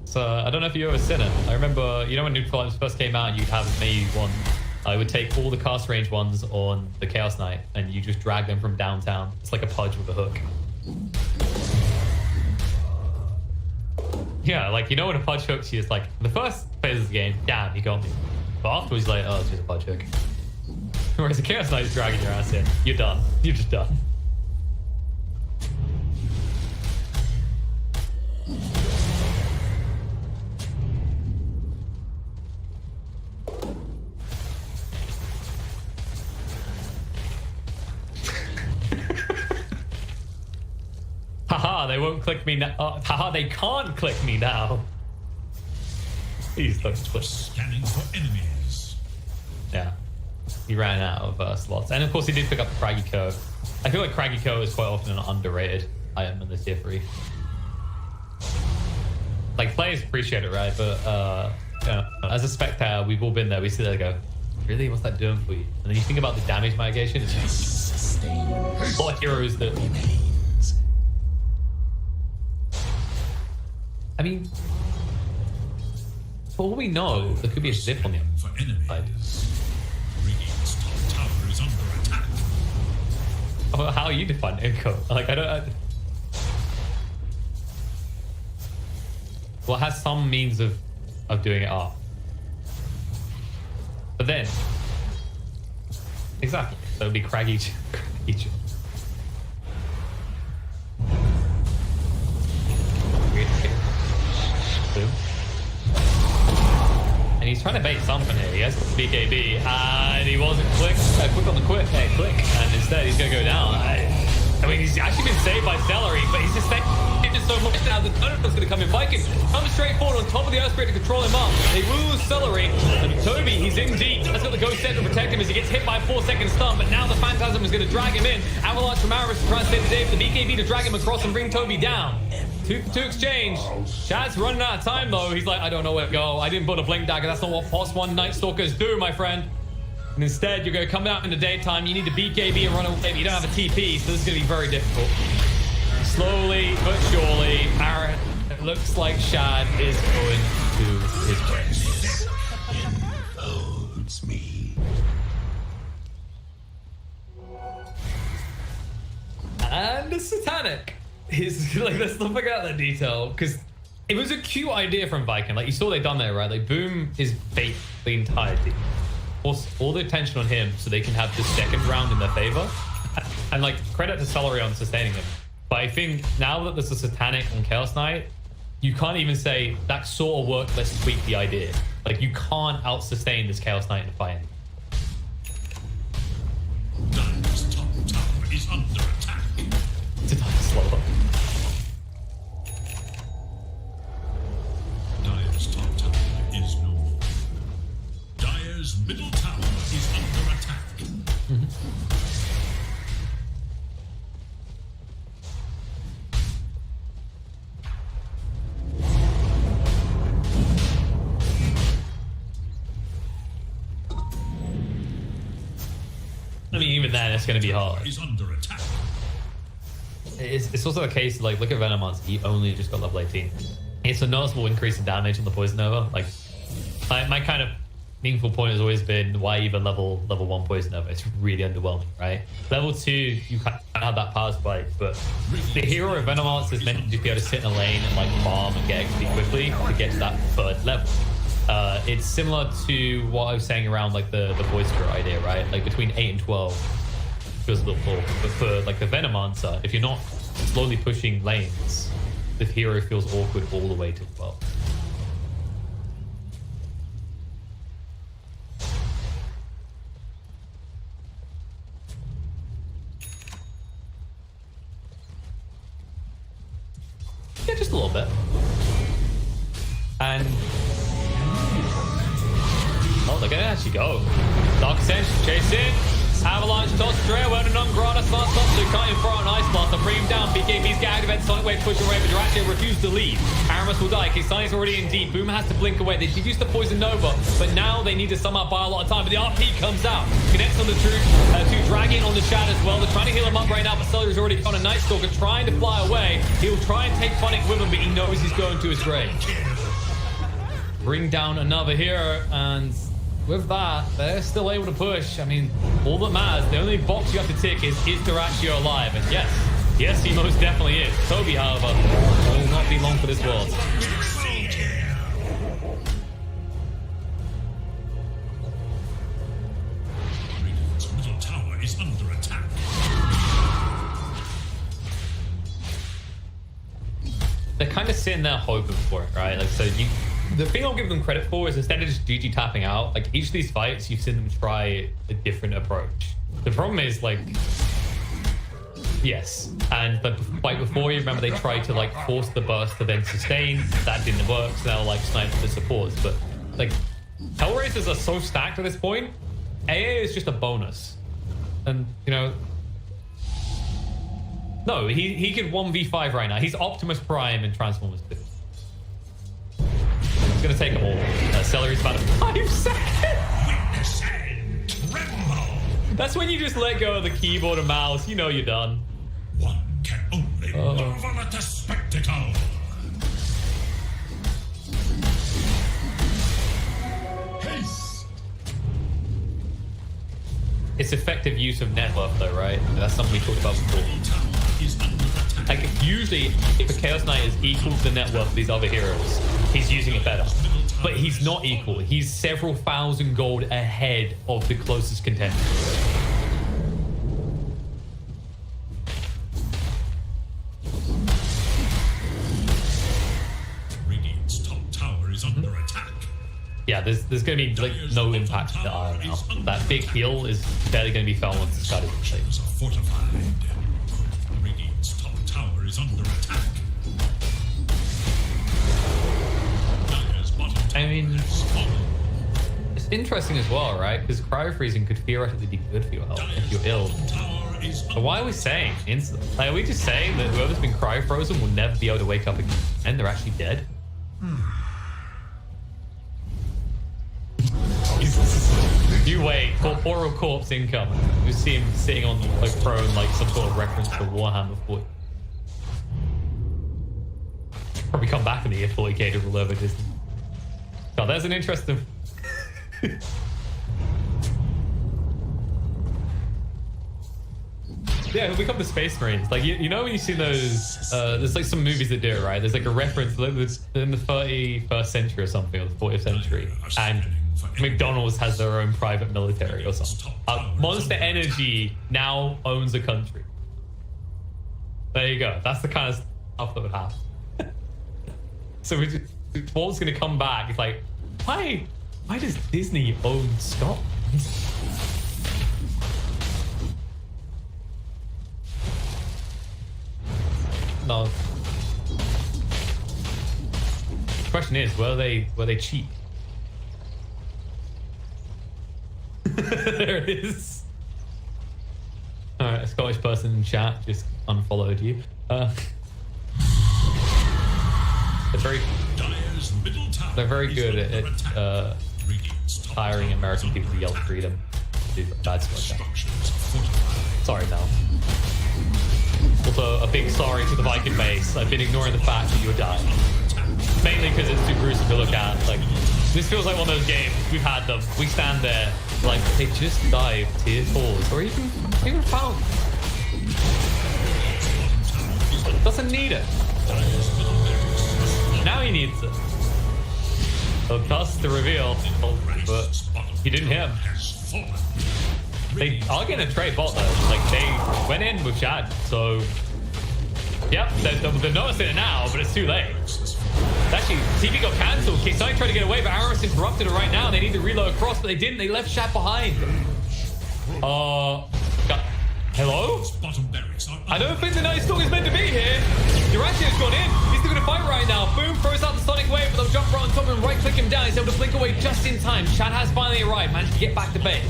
So I don't know if you ever seen it. I remember, you know, when Nuke Collapse first came out, you'd have maybe one. I would take all the cast range ones on the Chaos Knight, and you just drag them from downtown. It's like a pudge with a hook. Yeah, like, you know when a pudge hooks you, it's like, the first phase of the game, damn, he got me. But afterwards, you're like, oh, it's just a pudge hook. Whereas a Chaos Knight is dragging your ass in. You're done. You're just done. Haha, they won't click me now. Haha, they can't click me now. Please don't click. Scanning for enemies. Yeah. He ran out of slots. And of course he did pick up the Craggy Co. I feel like Craggy Co is quite often an underrated item in this tier 3. Like, players appreciate it, right? But you know, as a spectator, we've all been there. We sit there and go, really? What's that doing for you? And then you think about the damage mitigation. It's just a lot of heroes that... I mean, for all we know, there could be a zip on the side. Radiant's top tower is under attack. Oh, how are you defining Echo? Like, I don't... Well, it has some means of doing it up. But then, exactly. So it would be craggy. Boom. And he's trying to bait something here. He has BKB, and he wasn't quick on the click, and instead he's gonna go down. I mean, he's actually been saved by Celery, but he's just taking so much now. The Toby's gonna come in. Viking comes straight forward on top of the Earthquake to control him up. They lose Celery, and Toby, he's in deep. That's got the Ghost Set to protect him as he gets hit by a 4-second stun, but now the Phantasm is gonna drag him in. Avalanche from Aramis to try and save the day for the BKB to drag him across and bring Toby down. Two exchange. Chad's running out of time though. He's like, I don't know where to go. I didn't put a blink dagger. That's not what +1 Night Stalkers do, my friend. And instead, you're going to come out in the daytime. You need to BKB and run away. But you don't have a TP, so this is going to be very difficult. Slowly but surely, it looks like Shad is going to his grave. Holds me. And the Satanic. He's like, let's not figure out that detail, because it was a cute idea from Viking. Like, you saw they done there, right? Like, Boom is bait the entire team. Force all the attention on him so they can have the second round in their favor. And like, credit to Celery on sustaining him. But I think now that there's a Satanic on Chaos Knight, you can't even say that sort of worked, let's tweak the idea. Like, you can't out-sustain this Chaos Knight in the fight. Dire's top tower is under attack. To die slower. Dire's top tower is no more. Dire's middle tower is under attack. I mean, even then, it's going to be hard. Is under attack. It's also the case, like, look at Venomance. He only just got level 18. It's a noticeable increase in damage on the Poison Nova. Like, my kind of meaningful point has always been, why even level 1 Poison Nova? It's really underwhelming, right? Level 2, you kind of have that power spike, but the hero of Venomance is meant to just be able to sit in a lane and like farm and get XP quickly to get to that third level. It's similar to what I was saying around like the Voiceker idea, right? Like between 8 and 12 feels a little full, but for like the Venomancer, if you're not slowly pushing lanes, the hero feels awkward all the way to 12. Yeah, just a little bit. And oh, they're gonna actually go. Dark Ascension, chase in. Avalanche, toss, Drea, where the non-grana starts up, so can't even throw an Ice Blast and bring him down. BKB's get activated, Sonic Wave pushing away, but Duraccio refused to leave. Aramis will die, Kisani's already in deep. Boom has to blink away. They did use the Poison Nova, but now they need to somehow buy a lot of time. But the RP comes out, connects on the truth, to Dragon on the Shad as well. They're trying to heal him up right now, but Celery's already on a Night Stalker trying to fly away. He'll try and take Phonic with him, but he knows he's going to his grave. Bring down another hero, and with that, they're still able to push. I mean, all that matters, the only box you have to tick is Duraccio alive? And yes, he most definitely is. Toby, however, will not be long for this world. Radiant's middle tower is under attack. They're kind of sitting there hoping for it, right? Like, so the thing I'll give them credit for is instead of just GG tapping out, like each of these fights, you've seen them try a different approach. The problem is, like, yes, and the fight before, you remember they tried to like force the burst to then sustain. That didn't work, so now like snipe the supports. But like, Hellraisers are so stacked at this point. AA is just a bonus, and you know. No, he could 1v5 right now. He's Optimus Prime in Transformers 2. It's gonna take them all. Celery's about 5 seconds. That's when you just let go of the keyboard and mouse. You know you're done. One can only marvel at the spectacle. Haste. It's effective use of net buff though, right? That's something we talked about before. Is under attack. Like, usually, if a Chaos Knight is equal to the net worth of these other heroes, he's using it better. But he's not equal. He's several thousand gold ahead of the closest contender. Radiant's top tower is under attack. Yeah, there's going to be like no impact to the Iron now. That big heal is barely going to be felt once the Scud is in place. Fortified. Radiant's top tower is under attack. I mean, it's interesting as well, right? Because cryo freezing could theoretically be good for your health if you're ill. But why are we saying instantly? Like, are we just saying that whoever's been cryo frozen will never be able to wake up again and they're actually dead? You wait, corporeal corpse incoming. You see him sitting on like prone, like some sort of reference to Warhammer 40. Probably come back in the year 40k to rule over Disney. God, there's an interesting. Yeah, he'll become the Space Marines. Like, you know when you see those, there's like some movies that do it, right? There's like a reference like in the 31st century or something, or the 40th century. And McDonald's has their own private military or something. Monster Energy now owns a country. There you go. That's the kind of stuff that would happen. So Walt's gonna come back. It's like, why does Disney own Scotland? No. The question is, were they cheap? There it is. All right, a Scottish person in chat just unfollowed you. They're very good at hiring American people to yell freedom. Do bad stuff like that. Sorry, Mel. Also, a big sorry to the Viking base. I've been ignoring the fact that you're dying. Mainly because it's too gruesome to look at. Like, this feels like one of those games. We've had them. We stand there, like, they just dive tier 4s, or even found. Doesn't need it. Now he needs it. So thus the reveal, but he didn't hit him. They are getting a trade bot though. Like, they went in with Shad, so yep, they're noticing it now, but it's too late. Actually, TV got cancelled. Kisai tried to get away, but Aramis interrupted it right now. They need to reload across, but they didn't. They left Shad behind. Hello? I don't think the Night Stalk is meant to be here. Durantio's gone in. He's still going to fight right now. Boom throws out the Sonic Wave, but they'll jump right on top and right-click him down. He's able to blink away just in time. Shad has finally arrived, managed to get back to base.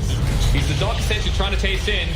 He's the Dark Ascension trying to chase in.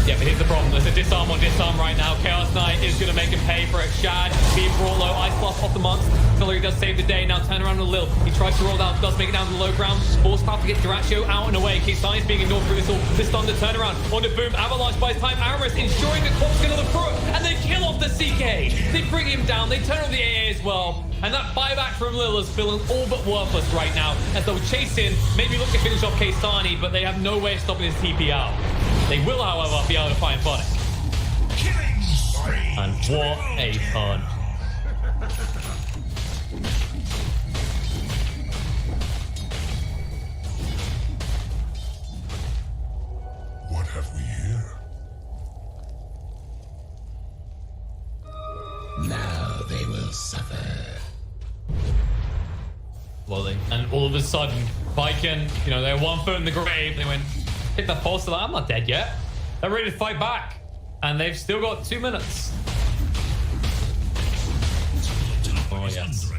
Yeah, but here's the problem. There's a disarm on disarm right now. Chaos Knight is going to make him pay for it. Shad being brought low. Ice Blast off the monster. Hillary does save the day. Now turn around to Lil. He tries to roll down. Does make it down to the low ground. Force path to get Durantio out and away. Kisai is being ignored through this all. This thunder turn around. On the boom. Avalanche buys time. Aramis ensuring the Corpse get on the front. And they kill off the CK. They bring him down. They turn on the AA as well. And that buyback from Lil is feeling all but worthless right now. As they'll chase in. Maybe look to finish off Kaysani, but they have no way of stopping his TP out. They will, however, be able to find Phonic. And what a punch. What have we here? Now they will suffer. Well, and all of a sudden, Viking, you know, they're 1 foot in the grave. They went, hit that pulse, like, I'm not dead yet. They're ready to fight back. And they've still got 2 minutes. Oh, yes.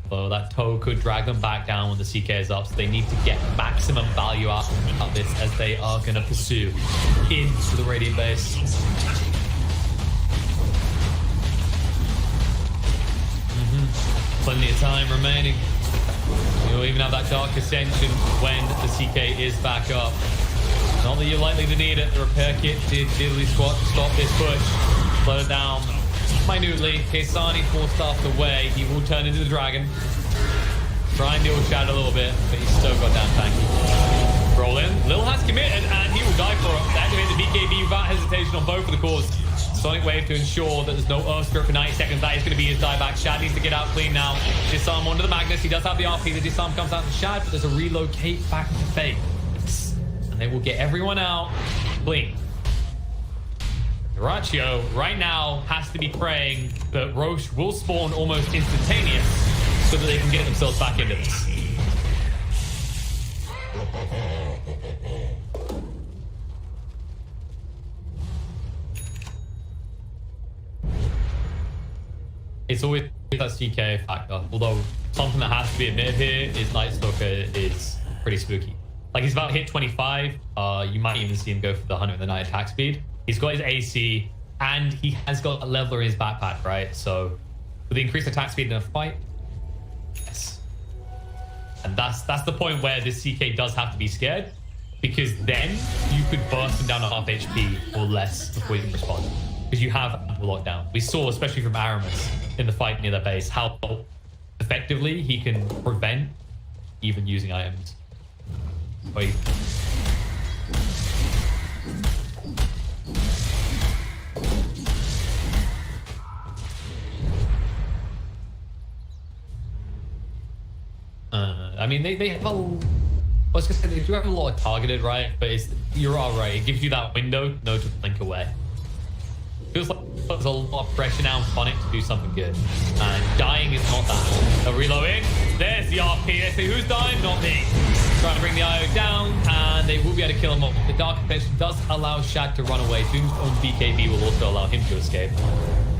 So that toe could drag them back down when the CK is up. So they need to get maximum value out of this as they are going to pursue into the Radiant base. Plenty of time remaining. You'll even have that Dark Ascension when the CK is back up. Not that you're likely to need it. The repair kit did diddly squat to stop this push. Slow it down minutely. Kaysani forced off the way. He will turn into the dragon. Try and deal with Shad a little bit, but he's still got down tanky. Roll in. Lil has committed, and he will die for it. Activate the BKB without hesitation on both of the cores. Sonic Wave to ensure that there's no Earthstroke for 90 seconds. That is going to be his dieback. Shad needs to get out clean now. Disarm onto the Magnus. He does have the RP. The disarm comes out to Shad, but there's a relocate back to Fate. And they will get everyone out clean. Ratio right now has to be praying that Roche will spawn almost instantaneous so that they can get themselves back into this. It's always that CK factor, although something that has to be admitted here is Night Stalker is pretty spooky. Like, he's about to hit 25. You might even see him go for the 100 in the night attack speed. He's got his AC, and he has got a leveler in his backpack, right? So, with the increased attack speed in a fight, yes. And that's the point where this CK does have to be scared, because then you could burst him down to half HP or less before you can respond. Because you have a lockdown. We saw, especially from Aramis in the fight near their base, how effectively he can prevent even using items. Wait. I mean, they have a... I was gonna say, they do have a lot of targeted, right? But you're all right. It gives you that window, to blink away. Feels like there's a lot of pressure now on it to do something good. And dying is not that. They'll reload in. There's the RP. They say, who's dying? Not me. Trying to bring the IO down, and they will be able to kill him off. The Dark Infection does allow Shad to run away. Doom's own BKB will also allow him to escape.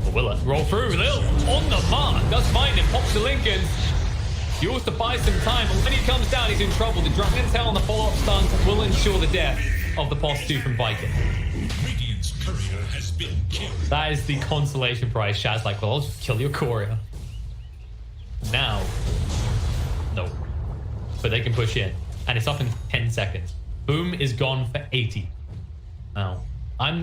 Or will it? Roll through. Lil on the mark. Does find him. Pops the Lincoln. He wants to buy some time, but when he comes down, he's in trouble. The Dragon's Tail on the follow-up stun will ensure the death of the Post-2 from Viking. Radiant's courier has been killed. That is the consolation prize. Shad's like, well, I'll just kill your courier. Now, no. But they can push in. And it's up in 10 seconds. Boom is gone for 80. Now, I haven't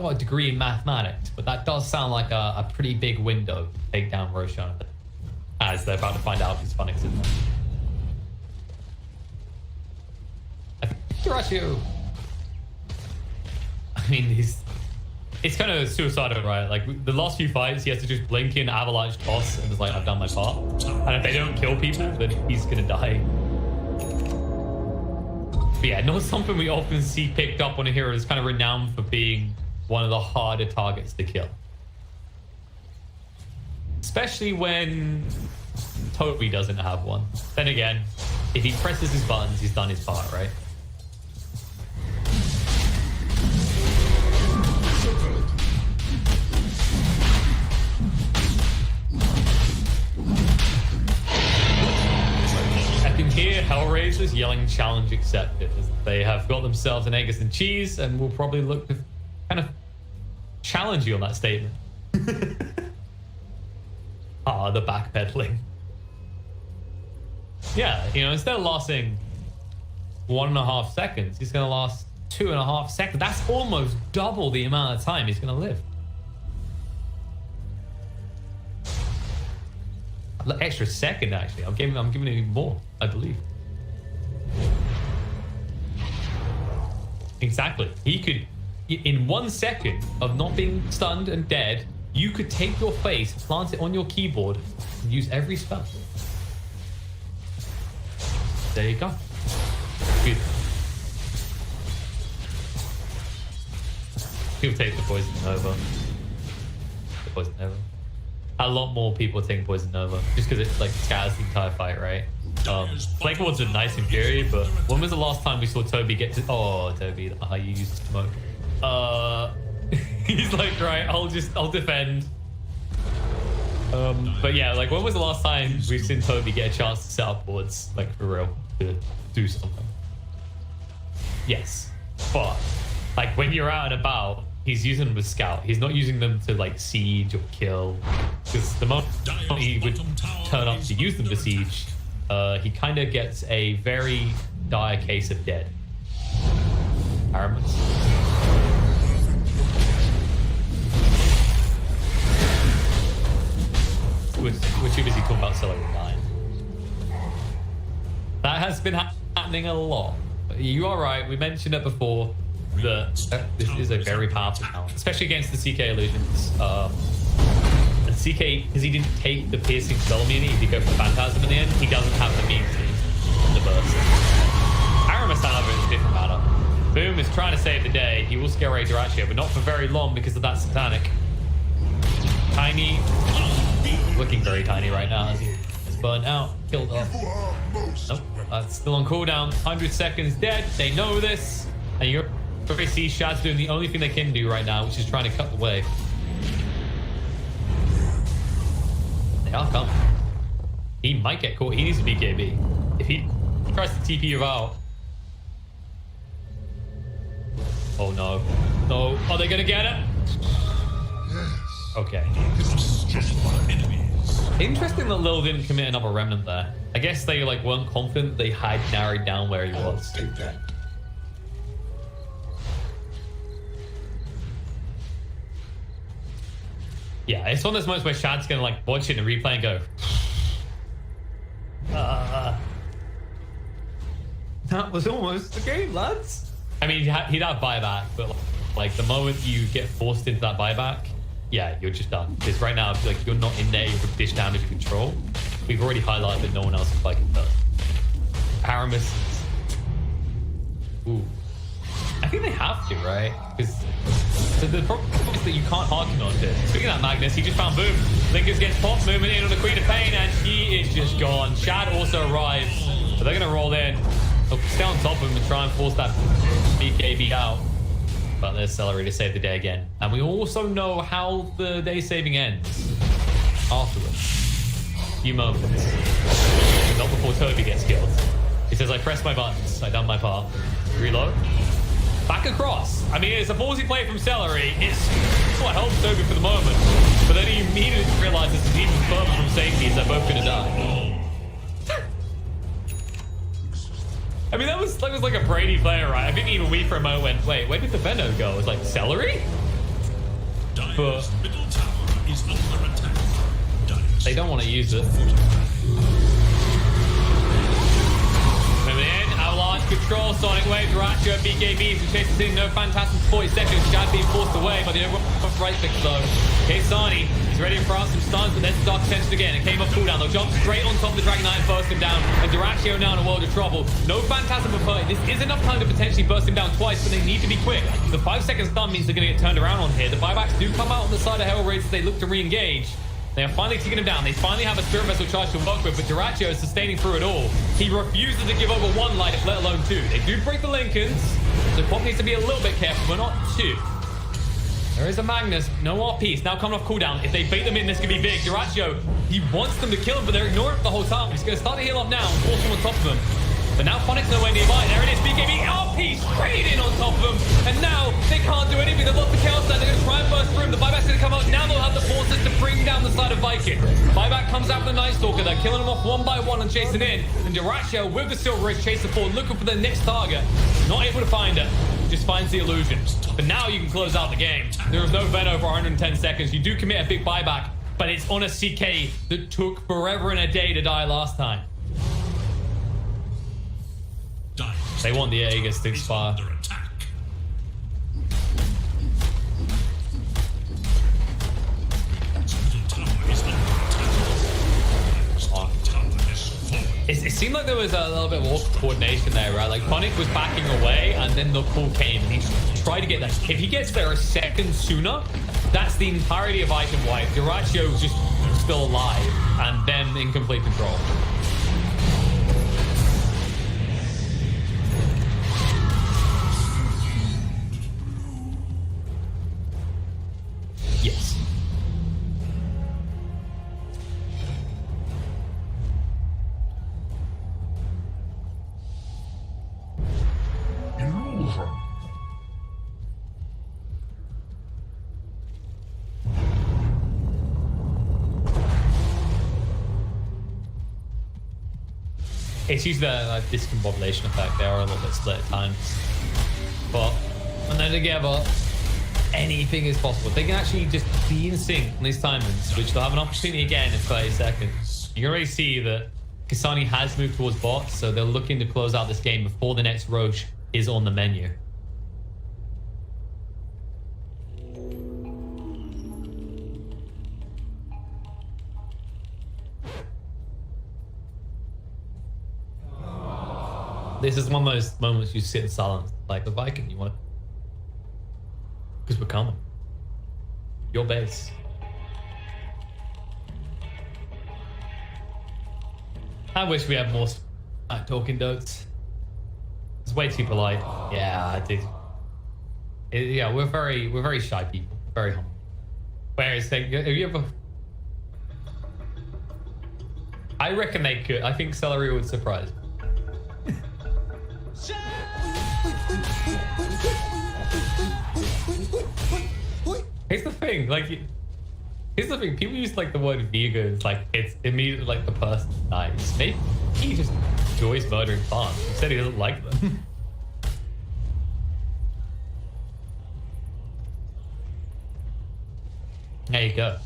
got a degree in mathematics, but that does sound like a pretty big window to take down Roshan, as they're about to find out his Phonics in there. I mean, it's kind of suicidal, right? Like, the last few fights, he has to just blink in, avalanche, toss, and it's like, I've done my part. And if they don't kill people, then he's gonna die. But yeah, not something we often see picked up on a hero that's kind of renowned for being one of the harder targets to kill. Especially when Toby doesn't have one. Then again, if he presses his buttons, he's done his part, right? I can hear Hellraisers yelling challenge accepted, as they have got themselves an Angus and cheese and will probably look to kind of challenge you on that statement. The backpedaling. Yeah, you know, instead of lasting 1.5 seconds, he's going to last 2.5 seconds. That's almost double the amount of time he's going to live. Extra second, actually. I'm giving him more, I believe. Exactly. He could, in 1 second of not being stunned and dead, you could take your face, plant it on your keyboard, and use every spell. There you go. Good. People take the Poison Nova. The Poison Nova. A lot more people take Poison Nova, just because it like scatters the entire fight, right? Flake Wards are nice in theory, but when was the last time we saw Toby get to... Oh, Toby, how you use smoke. He's like, right, I'll defend. But yeah, like, when was the last time we've seen Toby get a chance to set up boards, like, for real, to do something? Yes, but like, when you're out and about, he's using them with scout. He's not using them to like siege or kill, because the moment he would turn up to use them to siege, he kind of gets a very dire case of dead. Aramis. We're too busy talking about Celery 9. That has been happening a lot. You are right, we mentioned it before. that this is a very powerful talent, especially against the CK illusions. And CK, because he didn't take the piercing spell immunity, he did go for the Phantasm in the end, he doesn't have the means to the burst. Aramis, however, is a different matter. Boom is trying to save the day. He will scare away Duraccio, but not for very long because of that Satanic. Tiny, looking very tiny right now as he is burnt out, killed off. Nope, that's still on cooldown. 100 seconds dead. They know this, and you're going to see Shad's doing the only thing they can do right now, which is trying to cut the wave. They are coming. He might get caught. He needs to be KB. If he tries to TP you out. Oh no. No. Are they gonna get it? Okay. Interesting that Lil didn't commit another remnant there. I guess they like weren't confident they had narrowed down where he was. Yeah, it's one of those moments where Shad's gonna like watch it in replay and go, that was almost the game, lads. I mean, he'd have buyback, but like the moment you get forced into that buyback, yeah, you're just done. Because right now, like you're not in there with dish damage control. We've already highlighted that no one else is fighting first. Aramis. Ooh. I think they have to, right? Because the problem is that you can't harken on it. Speaking of that, Magnus, he just found Boom. Linkers gets popped, moving in on the Queen of Pain, and he is just gone. Shad also arrives, but they're going to roll in. They'll stay on top of him and try and force that BKB out. But there's Celery to save the day again. And we also know how the day saving ends afterwards. Few moments. Not before Toby gets killed. He says, I pressed my buttons. I done my part. Reload. Back across. I mean, it's a ballsy play from Celery. It's what helps Toby for the moment. But then he immediately realizes it's even further from safety as they're both going to die. I mean, that was like a Brady player, right? I think even we for a moment went, wait, where did the Venom go? It was like Celery? But they don't want to use it. Moving in, Avalanche control, Sonic Wave, Duraccio, BKBs, and chases in, no Phantasm for 40 seconds. Shad being forced away by the overall right pick though. Kasani is ready for some stuns, but there's Dark Attention again. It came up cooldown. They'll jump straight on top of the Dragon Knight and burst him down. And Duraccio now in a world of trouble. No Phantasm for 30. This is enough time to potentially burst him down twice, but they need to be quick. The 5 seconds stun means they're going to get turned around on here. The buybacks do come out on the side of Hellraisers. They look to re-engage. They are finally taking him down. They finally have a Spirit Vessel charge to work with, but Duraccio is sustaining through it all. He refuses to give over one life, let alone two. They do break the Lincolns, so Pop needs to be a little bit careful, but not two. There is a Magnus, no RPs, now coming off cooldown. If they bait them in, this could be big. Duraccio, he wants them to kill him, but they're ignoring it the whole time. He's going to start to heal up now and force him on top of them. But now Phonic's nowhere nearby. There it is, BKB, RP straight in on top of them. And now they can't do anything. They've lost the Chaos Stand. They're going to try and burst through him. The buyback's going to come out. Now they'll have the forces to bring down the side of Viking. Buyback comes out with the Night Stalker. They're killing them off one by one and chasing in. And Duraccio with the Silver Ridge chasing forward, looking for the next target. Not able to find it. Just finds the illusion. But now you can close out the game. There is no Venom for 110 seconds. You do commit a big buyback, but it's on a CK that took forever and a day to die last time. They want the Aegis to expire. It seemed like there was a little bit more coordination there, right? Like Phonic was backing away and then the pull came and he tried to get that. If he gets there a second sooner, that's the entirety of Item Wipe. Duraccio was just still alive and then in complete control. Yes. Illusion. It's usually the discombobulation effect. They are a little bit split at times. But when they're together, anything is possible. They can actually just be in sync on these timings, which they'll have an opportunity again in 30 seconds. You can already see that Kasani has moved towards bot, so they're looking to close out this game before the next Roche is on the menu. This is one of those moments you sit in silence, like the Viking. You want, because we're coming. Your base. I wish we had more talking notes. It's way too polite. Yeah, I do. Yeah, we're very shy people. Very humble. Whereas, have you ever? I reckon they could. I think Celery would surprise. Here's the thing, like, here's the thing. People use like the word vegans, like it's immediately like the person dies. Maybe he just enjoys murdering farms. He said he doesn't like them. There you go.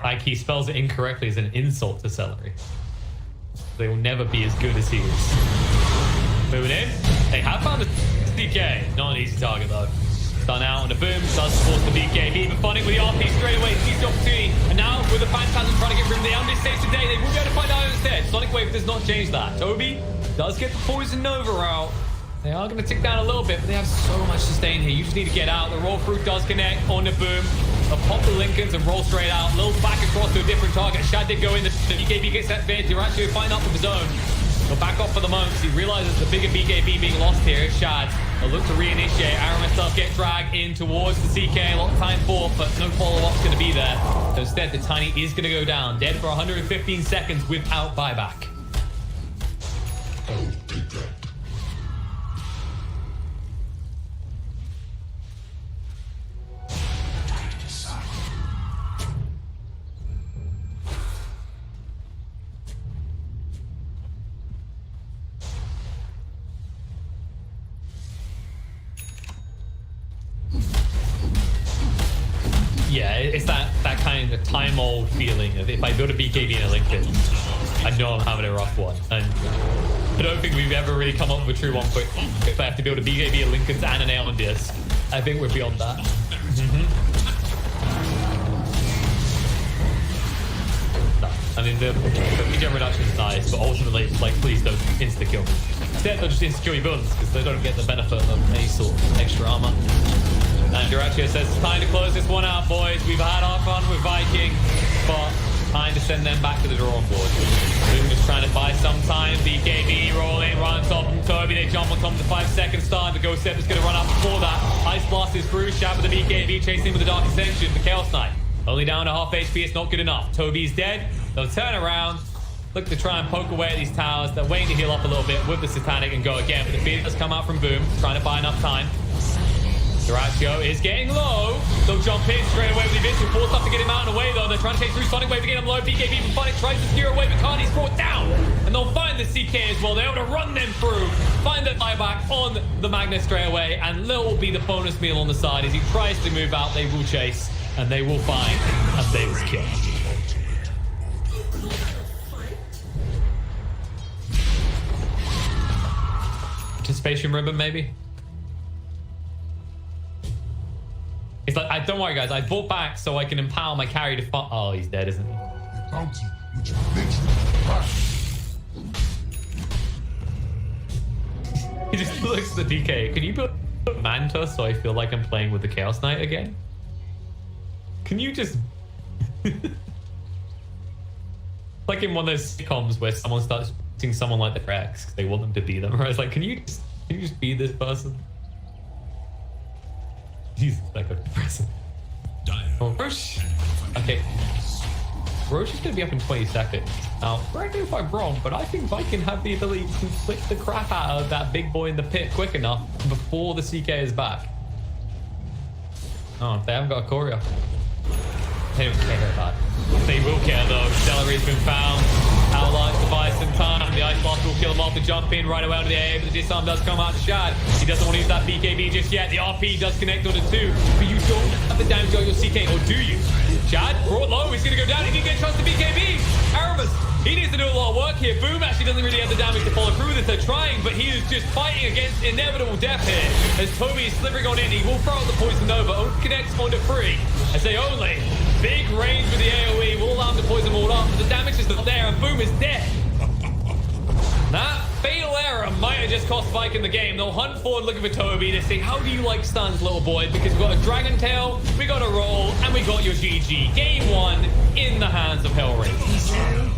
Like he spells it incorrectly as an insult to Celery. They will never be as good as he is. Moving in. They have found the DK. Not an easy target though. Done out on the boom. Does force the BKB. But Funny with the RP straight away. Sees the opportunity. And now with the Phantasm trying to get rid of the on this stage today, they will be able to find out instead. Sonic Wave does not change that. Toby does get the Poison Nova out. They are going to tick down a little bit, but they have so much sustain here. You just need to get out. The roll through does connect on the boom. They'll pop the Lincolns and roll straight out. Little back across to a different target. Shad did go in. The BKB gets that bid. You're actually find up with his own. He'll back off for the moment because he realizes the bigger BKB being lost here is Shad. They'll look to reinitiate. Aramis does get dragged in towards the CK. A lot of time for, but no follow-up's going to be there. So instead, the Tiny is going to go down. Dead for 115 seconds without buyback. Yeah, it's that kind of time-old feeling of if I build a BKB in a Lincoln, I know I'm having a rough one. And I don't think we've ever really come up with a true one quick. If I have to build a BKB, a Lincolns, and an Aeon disc, I think we're beyond that. No, I mean, the regen reduction is nice, but ultimately, like, please don't insta-kill me. Instead, they'll just insta-kill your buildings because they don't get the benefit of any sort of extra armor. And Duraccio says, it's time to close this one out, boys. We've had our fun with Viking, but time to send them back to the drawing board. Boom just trying to buy some time. BKB rolling, right on top of Toby. They jump on top of the 5-second start. The Ghost Step is going to run out before that. Ice Blast is through. Shad with the BKB, chasing with the Dark Ascension. The Chaos Knight only down to half HP. It's not good enough. Toby's dead. They'll turn around, look to try and poke away at these towers. They're waiting to heal up a little bit with the Satanic and go again. But the feed does come out from Boom, trying to buy enough time. Duraccio is getting low. They'll jump in straight away with the Eviction. Forced up to get him out and away, though. They're trying to take through Sonic Wave to get him low. BKB from Funny tries to steer away, but can't. He's brought down. And they'll find the CK as well. They're able to run them through. Find the buyback on the Magnet straight away. And Lil will be the bonus meal on the side. As he tries to move out, they will chase. And they will find. And they will kill. Participation ribbon, maybe? It's like, don't worry, guys. I bought back so I can empower my carry to fight. Oh, he's dead, isn't he? The bounty which makes you He just looks at the DK. Can you put Manta so I feel like I'm playing with the Chaos Knight again? Can you just... like in one of those sitcoms where someone starts seeing someone like the Rex because they want them to be them. Right? It's like, can you just be this person? Jesus, that got depressing. Oh, Roche. Okay. Roche is going to be up in 20 seconds. Now, correct me if I'm wrong, but I think Viking have the ability to flick the crap out of that big boy in the pit quick enough before the CK is back. Oh, they haven't got a choreo. They don't care about it. They will care though. Celery's been found. Outlines to buy some time. The Ice Blast will kill him off to jump in right away onto the A, but the disarm does come out to Shad. He doesn't want to use that BKB just yet. The RP does connect onto 2, but you don't have the damage on your CK, or do you? Shad brought low. He's going to go down. He didn't get a chance to BKB. Aramis, he needs to do a lot of work here. Boom actually doesn't really have the damage to follow through this. They're trying, but he is just fighting against inevitable death here. As Toby is slithering on in, he will throw out the Poison Nova. Only connects onto 3. I say only. Big range with the AoE will allow him to poison them all up, but the damage is not there, and Boom is dead. That fatal error might have just cost Viking the game. They'll hunt forward looking for Toby to see how do you like stuns, little boy, because we've got a Dragon Tail, we got a roll, and we got your GG. Game 1 in the hands of Hellraisers.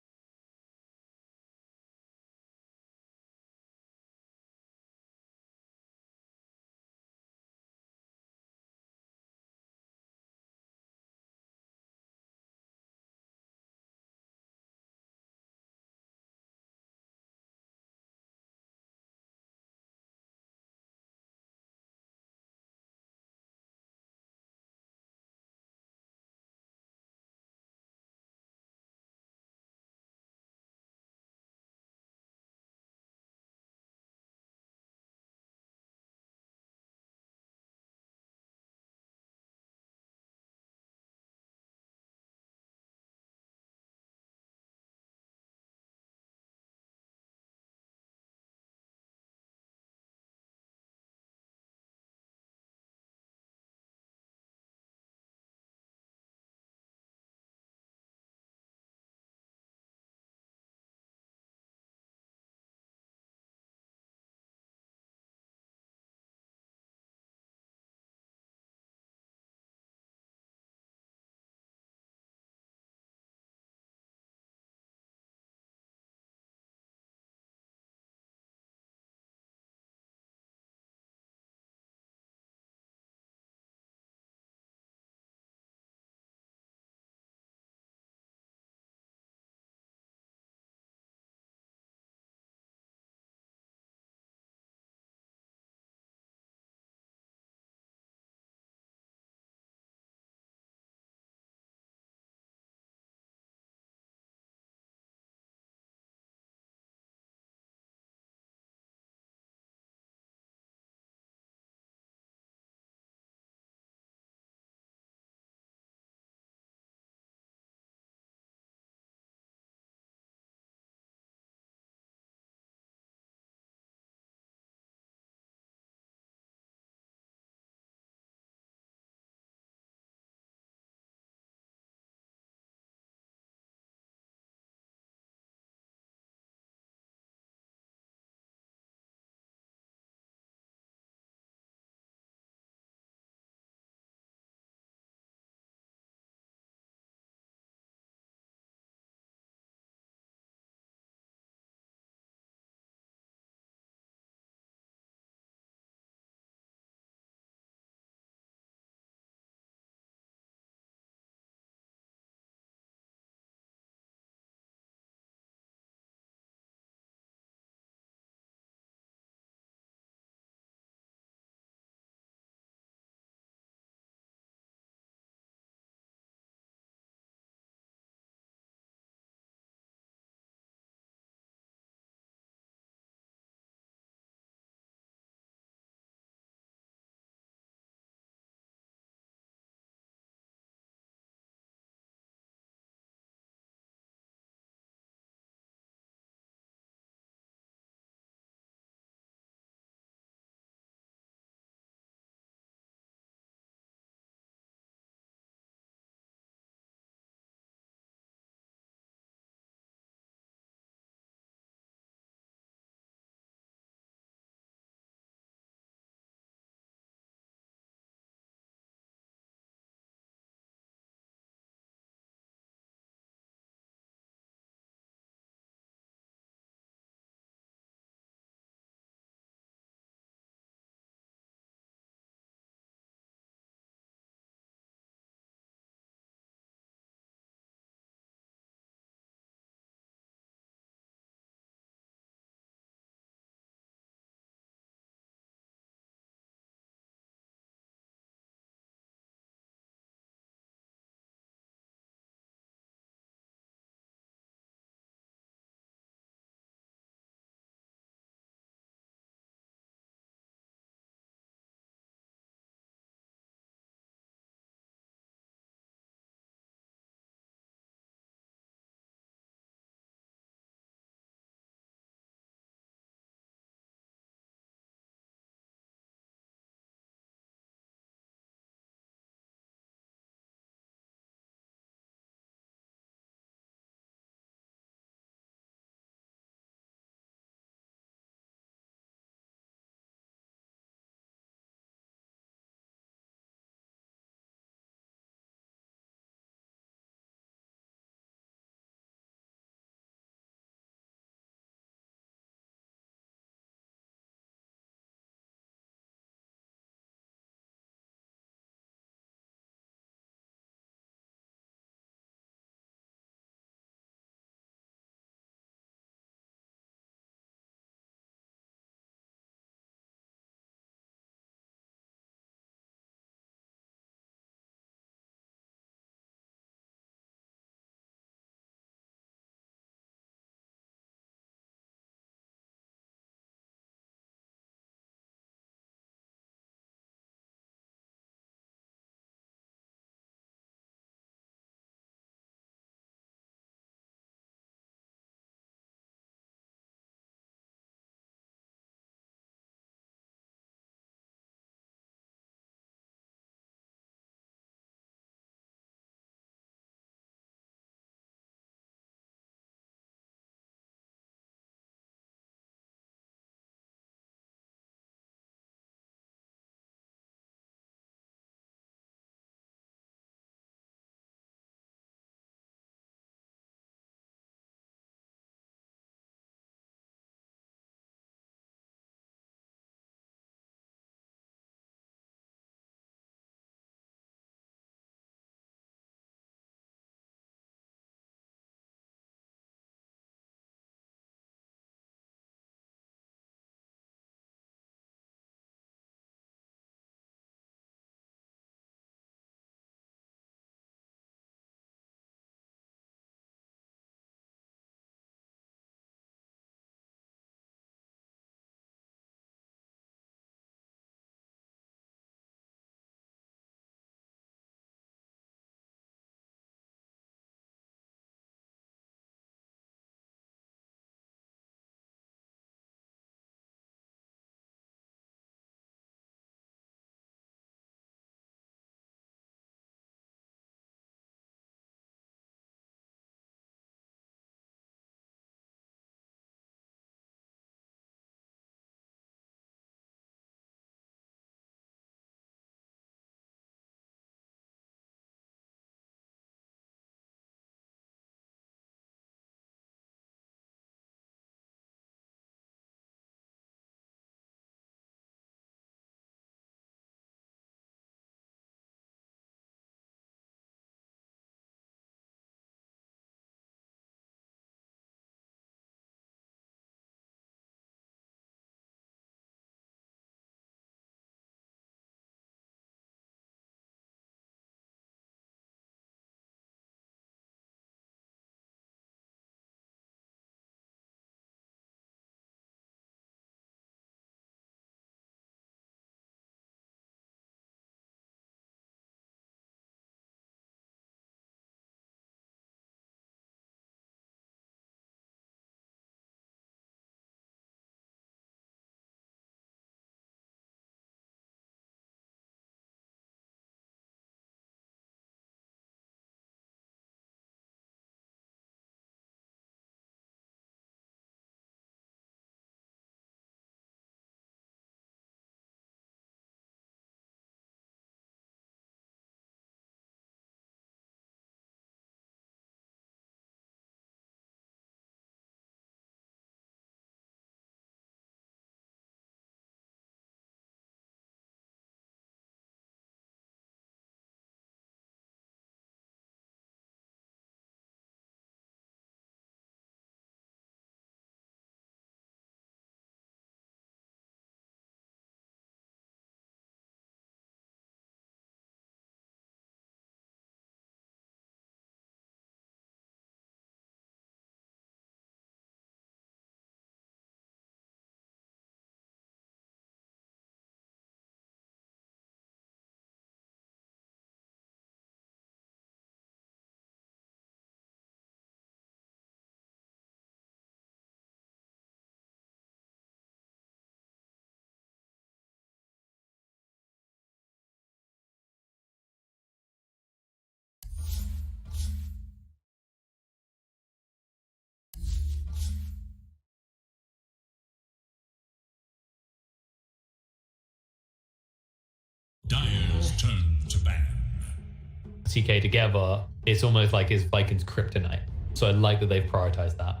CK together, it's almost like it's Viking's kryptonite. So I like that they've prioritized that.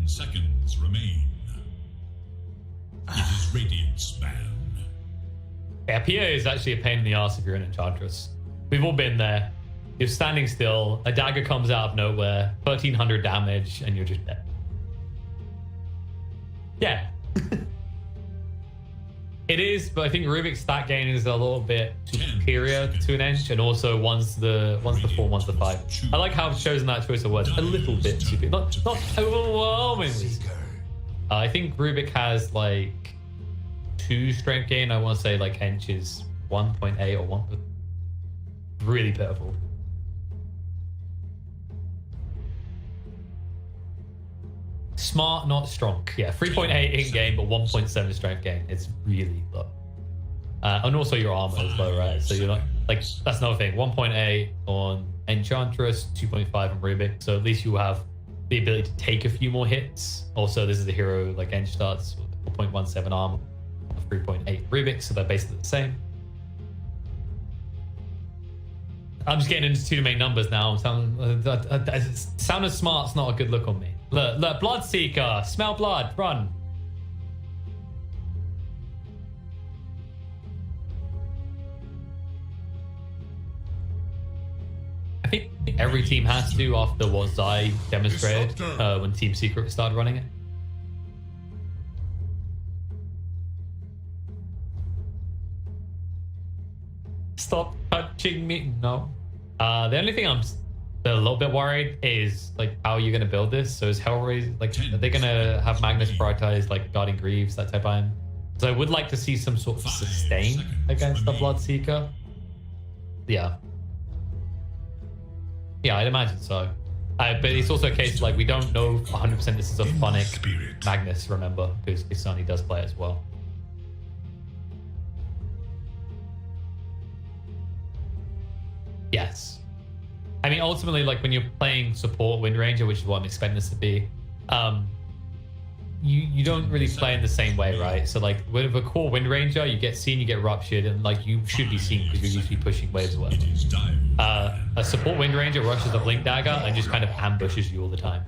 Seconds remain. It is Radiant's ban. Yeah, PA is actually a pain in the ass if you're an Enchantress. We've all been there. You're standing still, a dagger comes out of nowhere, 1300 damage, and you're just dead. Yeah. It is, but I think Rubik's stat gain is a little bit superior to an Ench, and also one's the 4, one's the 5. I like how I've chosen that choice of words. A little bit superior, not overwhelmingly. I think Rubik has like 2 strength gain. I want to say like Ench is 1.8 or 1. Really pitiful. Smart, not strong. Yeah, 3.8 in game, but 1.7 strength gain. It's really low. And also your armor is low, right? So you're not like, that's another thing. 1.8 on Enchantress, 2.5 on Rubik. So at least you have the ability to take a few more hits. Also, this is a hero like Ench starts with 4.17 armor, 3.8 Rubik, so they're basically the same. I'm just getting into 2 domain numbers now. I'm sounding smart's not a good look on me. Look, Bloodseeker, smell blood, run. I think every team has to after what Zai demonstrated when Team Secret started running it. Stop touching me. No. The only thing I'm a little bit worried is like how are you going to build this? So is Hellraiser like are they going to have Magnus prioritize like Guarding Greaves, that type of item? So I would like to see some sort of sustain against the Bloodseeker. Yeah. Yeah, I'd imagine so. But it's also a case like we don't know 100% this is a Phonic Magnus, remember, because Sonny does play as well. Yes. I mean, ultimately, like when you're playing support Wind Ranger, which is what I'm expecting this to be, you don't really play in the same way, right? So like with a core Wind Ranger, you get seen, you get ruptured, and like you should be seen because you're usually pushing waves well. A support Wind Ranger rushes a Blink Dagger and just kind of ambushes you all the time.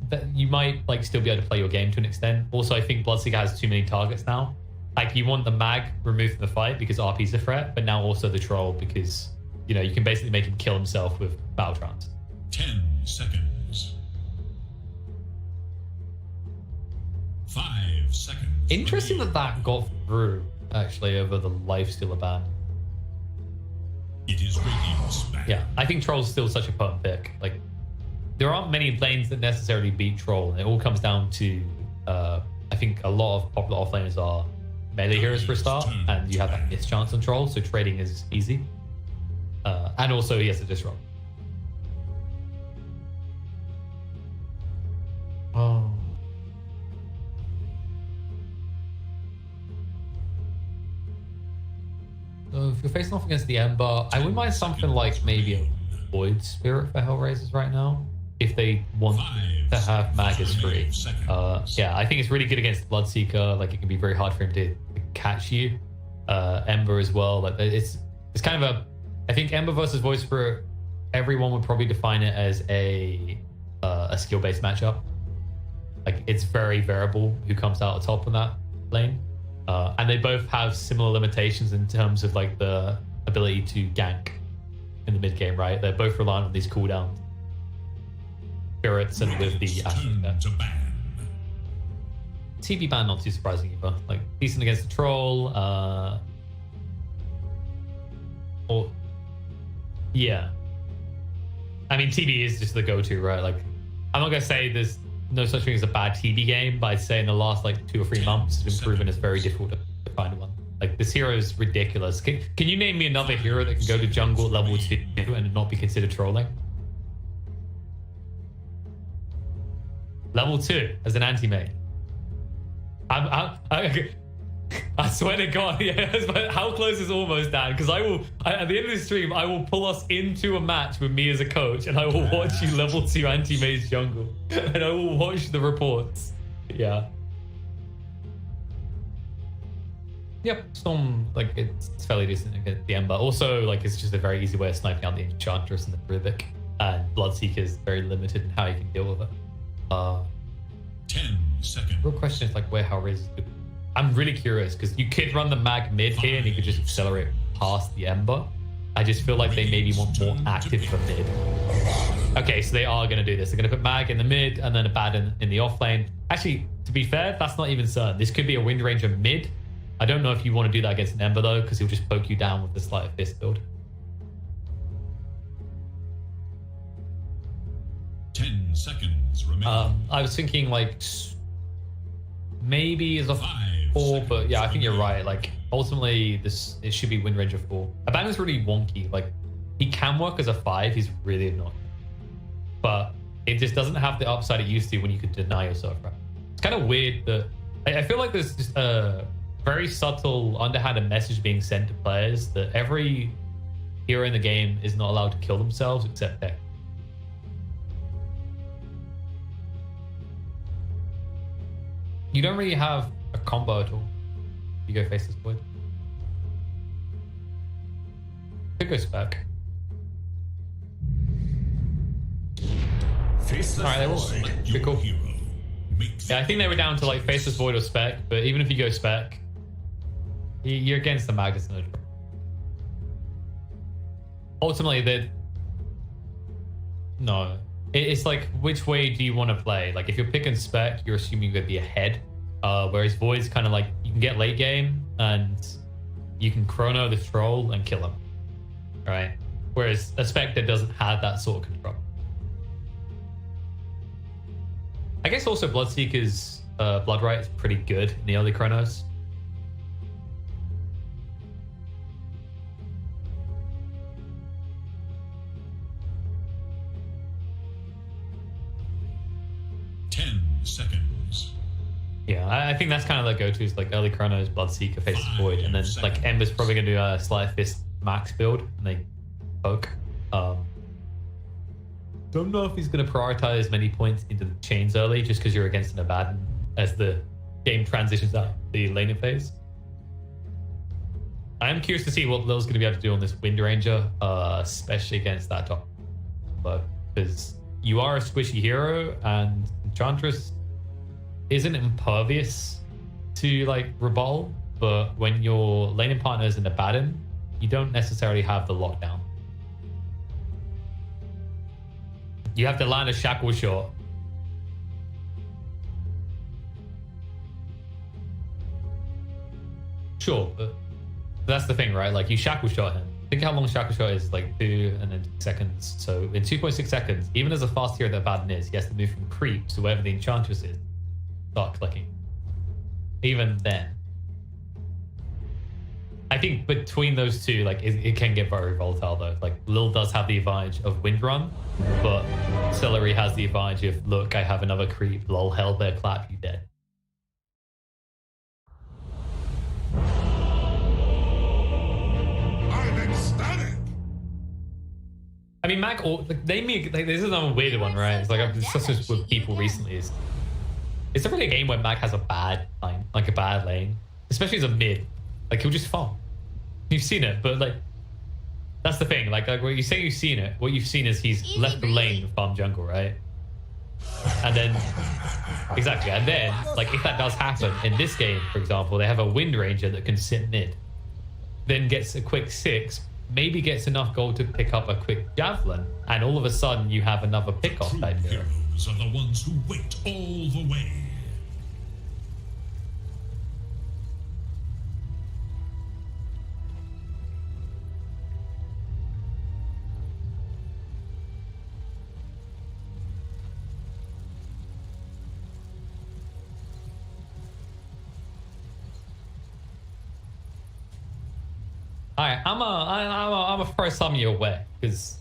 That you might like still be able to play your game to an extent. Also, I think Bloodseeker has too many targets now. Like you want the mag removed from the fight because RP's a threat, but now also the troll because you know you can basically make him kill himself with Battle Trance. 10 seconds. 5 seconds. Interesting that got through actually over the lifestealer ban. It is Radiant's ban. Yeah, I think Troll's still such a potent pick. Like there aren't many lanes that necessarily beat Troll, and it all comes down to I think a lot of popular offlaners are melee heroes for a start, and you have that miss chance on Troll, so trading is easy. And also he has a disrupt. Oh. So if you're facing off against the Ember, I wouldn't mind something like maybe a Void Spirit for Hellraisers right now, if they want to have Magus free. Yeah, I think it's really good against Bloodseeker. Like it can be very hard for him to catch you. Ember as well. Like it's kind of a. I think Ember versus Void Spirit, everyone would probably define it as a skill-based matchup. Like it's very variable who comes out on top in that lane. And they both have similar limitations in terms of like the ability to gank in the mid game, right? They're both reliant on these cooldowns. Spirits and with the TB ban, not too surprising either. Like decent against the troll. Or yeah, I mean TB is just the go-to, right? Like I'm not gonna say there's no such thing as a bad TB game, but I'd say in the last like 2 or 3 months it's been proven it's very difficult to find one. Like this hero is ridiculous. Can you name me another hero that can go to jungle level 2 and not be considered trolling? Level 2 as an anti-mage. I swear to God, yes, but how close is almost, Dan? Because at the end of the stream, I will pull us into a match with me as a coach, and I will watch you level 2 anti-mage jungle, and I will watch the reports. Yeah. Yep, Storm, like, it's fairly decent against the Ember. Also, like, it's just a very easy way of sniping out the Enchantress and the Rubik, and Bloodseeker is very limited in how you can deal with it. 10 seconds. Real question is, like, where Hellraisers do. I'm really curious because you could run the mag mid here and you could just accelerate past the Ember. I just feel like they maybe want more active for mid. Okay, so they are going to do this. They're going to put mag in the mid and then a bad in the off lane. Actually, to be fair, that's not even certain. This could be a Wind Ranger mid. I don't know if you want to do that against an Ember though, because he'll just poke you down with the Sleight of Fist build. 10 seconds remaining. I was thinking like maybe as a 4, but yeah, I think you're right. Like ultimately, it should be Wind Ranger 4. Abandon's really wonky. Like he can work as a 5. He's really annoying, but it just doesn't have the upside it used to when you could deny yourself. Right? It's kind of weird that I feel like there's just a very subtle, underhanded message being sent to players that every hero in the game is not allowed to kill themselves except Deck. You don't really have a combo at all. You go face this void. Could go spec. Alright, they will. Be cool. Yeah, I think they were down to like faceless void or spec, but even if you go spec, you're against the Magus. Ultimately, no. It's like, which way do you want to play? Like, if you're picking spec, you're assuming you're going to be ahead. Whereas Void's kind of like, you can get late game and you can chrono the troll and kill him. Right? Whereas a spec that doesn't have that sort of control. I guess also Bloodseeker's Bloodright is pretty good in the early chronos. Seconds. Yeah, I think that's kind of like go-tos, like early chronos, Bloodseeker, Faceless Void, and then like Ember's probably gonna do a Sleight of Fist max build and they poke. Don't know if he's gonna prioritize many points into the chains early just because you're against an Abaddon as the game transitions out the laning phase. I am curious to see what Lil's gonna be able to do on this Wind Ranger, especially against that top combo, because you are a squishy hero and Enchantress isn't impervious to like rebuttal, but when your laning partner is in Abaddon, you don't necessarily have the lockdown. You have to land a shackle shot. Sure, but that's the thing, right? Like you shackle shot him. Think how long shackle shot is, like 2 and then 2 seconds. So in 2.6 seconds, even as a fast hero that Abaddon is, he has to move from creep to wherever the Enchantress is. Start clicking. Even then. I think between those two, like it can get very volatile though. Like Lil does have the advantage of Wind Run, but Celery has the advantage of, look, I have another creep, lol, hell bear clap, you dead. I mean, Mac, this is another weird one, right? It's like I've discussed this with people recently. It's definitely a game where Mac has a bad line, like a bad lane, especially as a mid. Like he'll just farm. You've seen it, but like that's the thing. Like when you say you've seen it, what you've seen is he's left the lane and farm jungle, right? And then exactly, and then like if that does happen in this game, for example, they have a Wind Ranger that can sit mid, then gets a quick 6. Maybe gets enough gold to pick up a quick javelin, and all of a sudden you have another pick-off type hero. Heroes are the ones who wait all the way. Alright, I'm a throw some your way because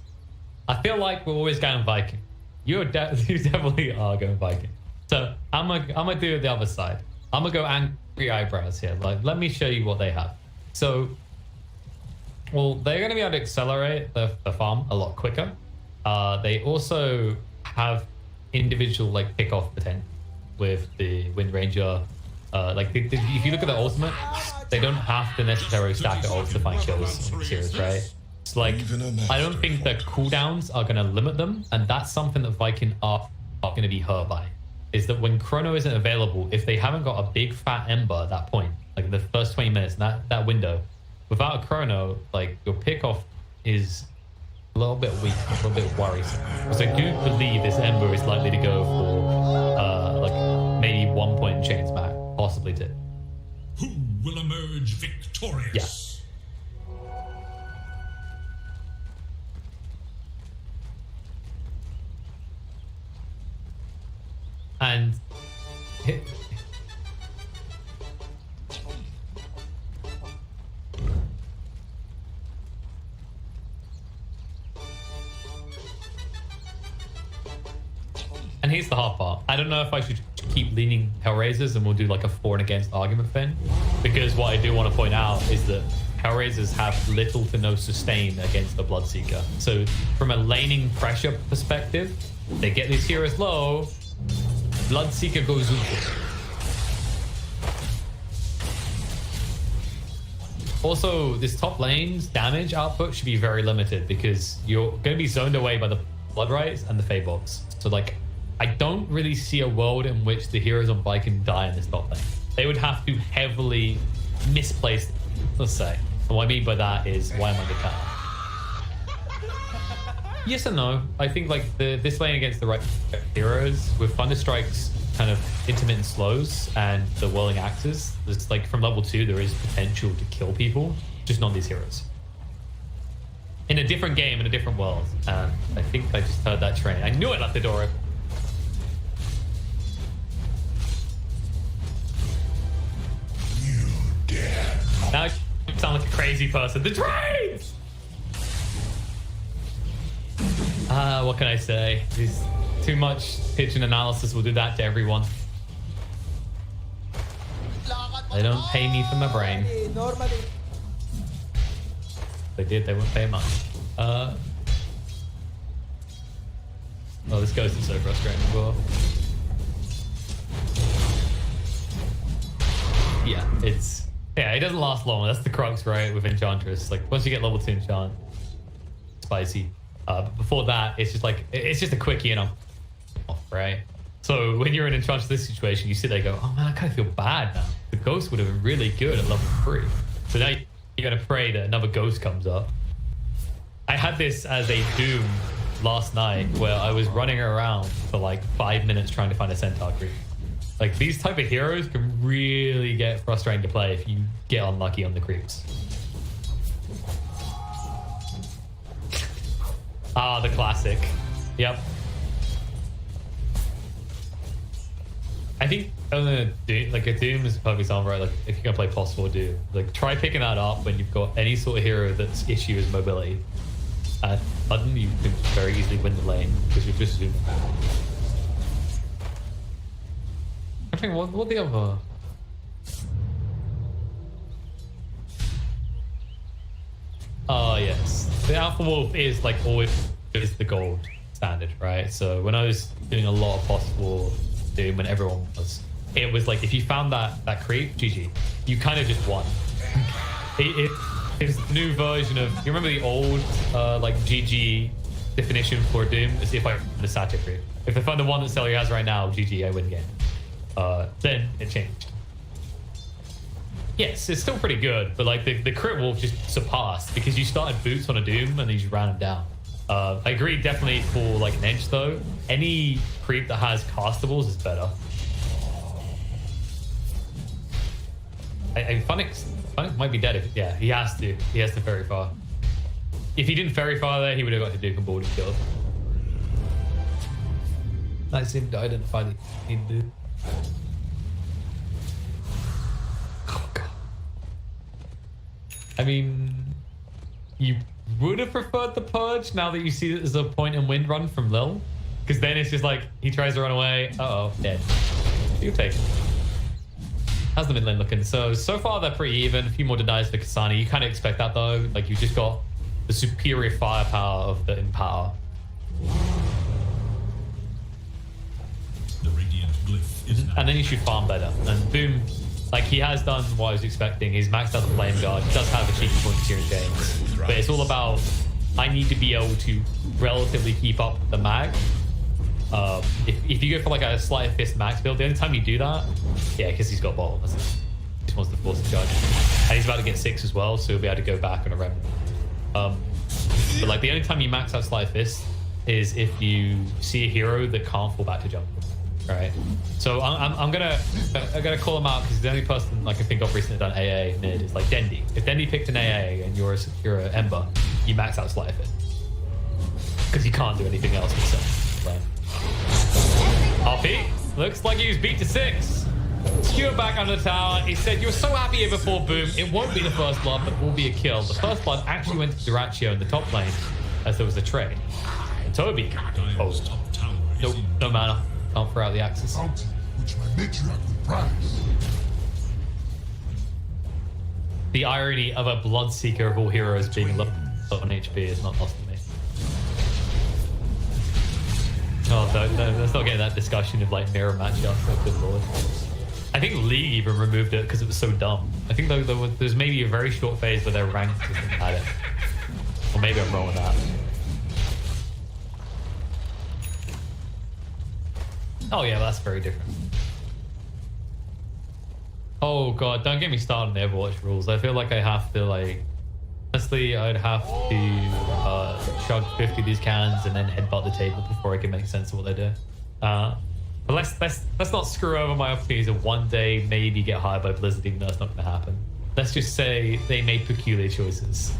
I feel like we're always going Viking. You definitely are going Viking. So I'm gonna do it the other side. I'm gonna go three eyebrows here. Like, let me show you what they have. So, well, they're going to be able to accelerate the farm a lot quicker. They also have individual like pick-off potential with the Wind Ranger. If you look at the ultimate, they don't have to necessarily stack the ults to find kills in the series, right? It's like, I don't think the cooldowns are going to limit them, and that's something that Viking are going to be hurt by. Is that when Chrono isn't available, if they haven't got a big fat Ember at that point, like the first 20 minutes, that window, without a Chrono, like your pick-off is a little bit weak, a little bit worrisome. Because I do believe this Ember is likely to go for like maybe 1 point in chains back, possibly 2. Who will emerge victorious? Yeah. And here's the hard part. I don't know if I should keep leaning Hellraisers and we'll do like a for and against argument thing, because what I do want to point out is that Hellraisers have little to no sustain against the Bloodseeker. So from a laning pressure perspective, they get these heroes low, Bloodseeker goes over. Also, this top lane's damage output should be very limited because you're going to be zoned away by the Blood Rites and the Feybox. So like, I don't really see a world in which the heroes on bike can die in this top lane. They would have to heavily misplace, let's say. And what I mean by that is, why am I the counter? Yes and no. I think like this lane against the right heroes with Thunderstrike's kind of intermittent slows and the whirling axes, it's like from level 2 there is potential to kill people, just not these heroes. In a different game, in a different world. And I think I just heard that train. I knew it left the door open. Now I sound like a crazy person. The train! What can I say? There's too much pitch and analysis will do that to everyone. They don't pay me for my brain. If they did, they wouldn't pay much. Oh, this ghost is so frustrating as well. Yeah, it doesn't last long. That's the crux, right, with Enchantress. Like, once you get level 2 enchant, spicy. But before that, it's just like, it's just a quickie and I'm off, right? So when you're in Enchantress this situation, you sit there and go, oh man, I kind of feel bad now. The ghost would have been really good at level 3. So now you're going to pray that another ghost comes up. I had this as a Doom last night where I was running around for like 5 minutes trying to find a Centaur creep. Like, these type of heroes can really get frustrating to play if you get unlucky on the creeps. Ah, the classic. Yep. I think like a Doom is a perfect example, right? Like, if you're gonna play possible Doom, like try picking that up when you've got any sort of hero that's issue is mobility. And suddenly you can very easily win the lane because you're just zooming. I think what the other? Oh yes, the Alpha Wolf is like always is the gold standard, right? So when I was doing a lot of possible Doom, when everyone was, it was like if you found that creep, GG, you kind of just won. It's a new version of, you remember the old like GG definition for Doom? Is if I found a Satyr creep. If I find the one that Celery has right now, GG, I win game. Then it changed. Yes, it's still pretty good, but like the crit wolf just surpassed because you started boots on a Doom and then you just ran him down. I agree definitely for like an edge though. Any creep that has castables is better. Funix might be dead if, yeah, he has to ferry far. If he didn't ferry far there, he would have got to Duke and board and killed. That seemed to identify the need to do. Oh god. I mean, you would have preferred the purge now that you see that there's a point in wind run from Lil, because then it's just like he tries to run away. Uh oh, dead. You take it. How's the mid lane looking? So far they're pretty even. A few more denies to Kasani. You kind of expect that though. Like you just got the superior firepower of the Empower. The radiant glyph is now. And then you should farm better. And boom, like he has done what I was expecting. He's maxed out the flame guard. He does have a cheeky point here in games. But it's all about, I need to be able to relatively keep up with the mag. If you go for like a sleight of fist max build, the only time you do that, yeah, because he's got bottle. He just wants to force the charge. And he's about to get 6 as well, so he'll be able to go back on a remnant. But like the only time you max out sleight of fist is if you see a hero that can't fall back to jump. All right. So I'm gonna call him out because the only person I can think of recently done AA mid is like Dendi. If Dendi picked an AA and you're an Ember, you max out sleight of fist because you can't do anything else with right? RP looks like he was beat to 6. Skewer back under the tower. He said, "You were so happy here before boom. It won't be the first blood, but it will be a kill." The first blood actually went to Duraccio in the top lane as there was a trade. And Toby, no mana. Can't throw out the axes. The irony of a Bloodseeker of all heroes being low on HP is not lost to me. Oh, no, let's not get that discussion of like mirror matchup. Oh, good lord. I think League even removed it because it was so dumb. I think there's maybe a very short phase where their ranked system had it. Or maybe I'm wrong with that. Oh yeah, that's very different. Oh god, don't get me started on the Overwatch rules. I feel like I have to like... Honestly, I'd have to chug 50 of these cans and then headbutt the table before I can make sense of what they do. But let's not screw over my opportunities of one day maybe get hired by Blizzard, even though it's not going to happen. Let's just say they made peculiar choices.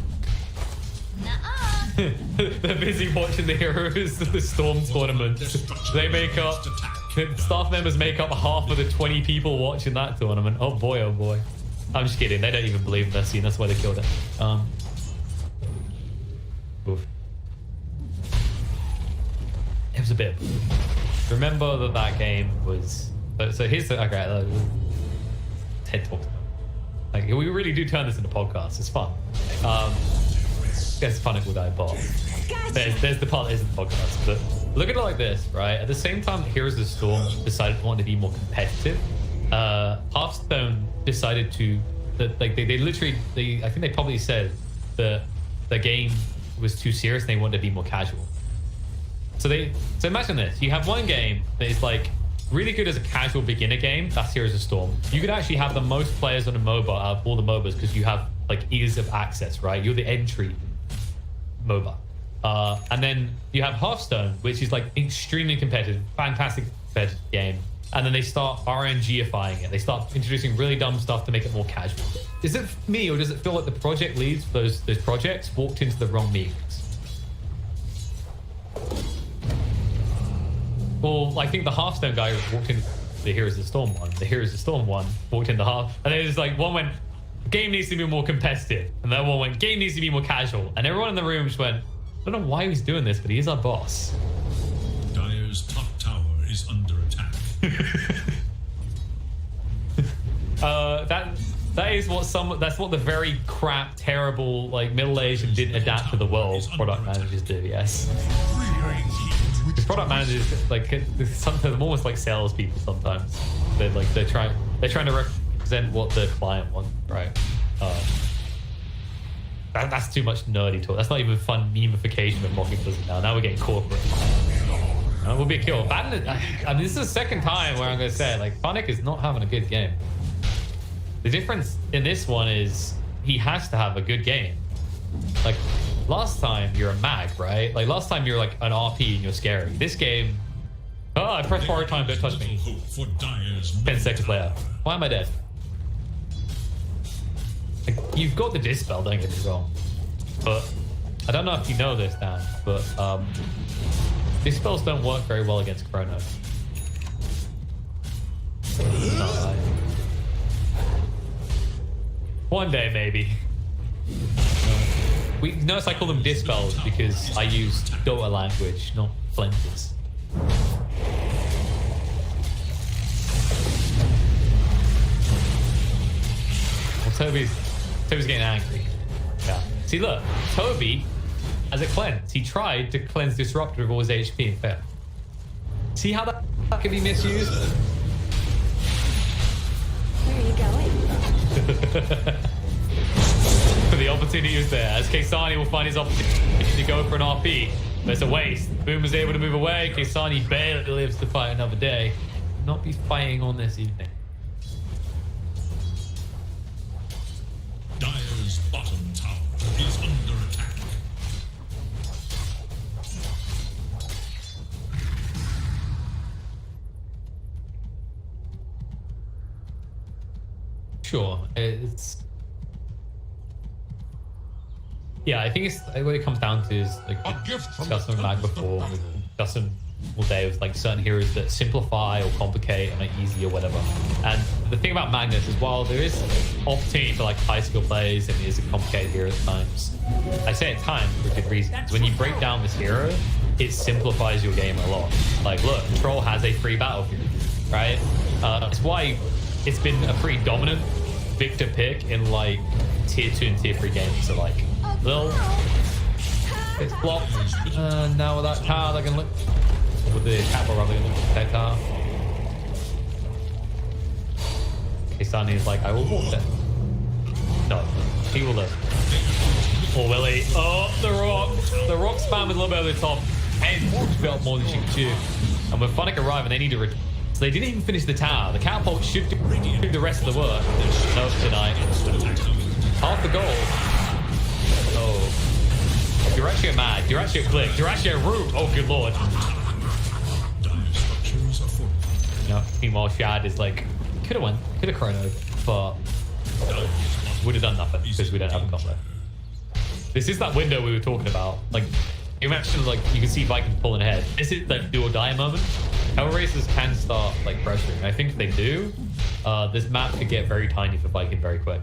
They're busy watching the Heroes of the Storm tournament. They make up... Staff members make up half of the 20 people watching that tournament. Oh boy, oh boy. I'm just kidding. They don't even believe in their scene. That's why they killed it. Oof. It was a bit... Remember that game was... So here's the... Okay, TED Talk. Like, we really do turn this into podcasts. It's fun. It's fun with that, but there's the part that isn't podcast. But look at it like this, right? At the same time that Heroes of the Storm decided to want to be more competitive, Hearthstone decided to... Like they literally... I think they probably said that the game was too serious and they wanted to be more casual. So imagine this. You have one game that is like really good as a casual beginner game. That's Heroes of Storm. You could actually have the most players on a MOBA out of all the MOBAs because you have like ease of access, right? You're the entry MOBA. And then you have Hearthstone, which is like extremely competitive, fantastic competitive game. And then they start RNGifying it. They start introducing really dumb stuff to make it more casual. Is it me, or does it feel like the project leads for those projects walked into the wrong meetings? Well, I think the Hearthstone guy walked in the Heroes of the Storm one. The Heroes of the Storm one walked into Hearth, and it was like one went, game needs to be more competitive, and the other one went, game needs to be more casual. And everyone in the room just went, I don't know why he's doing this, but he is our boss. Dire's top tower is under attack. That's what the very crap, terrible, like middle-aged and didn't adapt to the world product managers do. Yes. The product managers, like, sometimes they're almost like salespeople. Sometimes they're trying to represent what the client wants, right? That's too much nerdy talk. That's not even fun memification of mocking Blizzard now. Now we're getting corporate. We'll be a kill. I mean, this is the second time where I'm going to say it. Like, Funnick is not having a good game. The difference in this one is he has to have a good game. Like, last time you're a mag, right? Like, last time you're like an RP and you're scary. This game... Oh, I pressed forward time, don't touch me. 10 seconds later. Why am I dead? Like, you've got the Dispel, don't get me wrong. But I don't know if you know this, Dan, but Dispels don't work very well against Chronos. No, one day, maybe. Notice I call them Dispels because I use Dota language, not Flinters. Toby's getting angry. Yeah. See, look, Toby has a cleanse. He tried to cleanse Disruptor of all his HP and failed. See how that can be misused? Where are you going? The opportunity is there, as Keisani will find his opportunity to go for an RP. But it's a waste. Boom is able to move away. Keisani barely lives to fight another day. Not be fighting on this evening. Dire's bottom tower is under attack. Sure, it's... Yeah, I think it's what it comes down to is like discussing Mag before, discussing all day with like certain heroes that simplify or complicate and make easy or whatever. And the thing about Magnus is while there is opportunity for like high skill plays and it is a complicated hero at times, I say at times for good reasons. When you break down this hero, it simplifies your game a lot. Like look, Troll has a free battlefield, right? That's why it's been a pretty dominant Victor pick in like tier 2 and tier 3 games. So like Lil gets blocked. Now with that tower, they're gonna look with the capital rather than that tower. Keisani is like, I will walk there. No, he will live. Or will he? Oh, the rock spam with a little bit over the top. And built more than she could chew. And when Funnick arrive and they need to so they didn't even finish the tower. The catapult should do the rest of the work. No, tonight. Half the goal. Oh. You're actually a mag. You're actually a click. You're actually a root. Oh, good lord. No, meanwhile, Shad is like, could have chronoed, but would have done nothing because we don't have a combo. This is that window we were talking about. Like, you mentioned, like, you can see Viking pulling ahead. This is the do or die moment. Hellraisers can start, like, pressuring. I think if they do, this map could get very tiny for Viking very quick.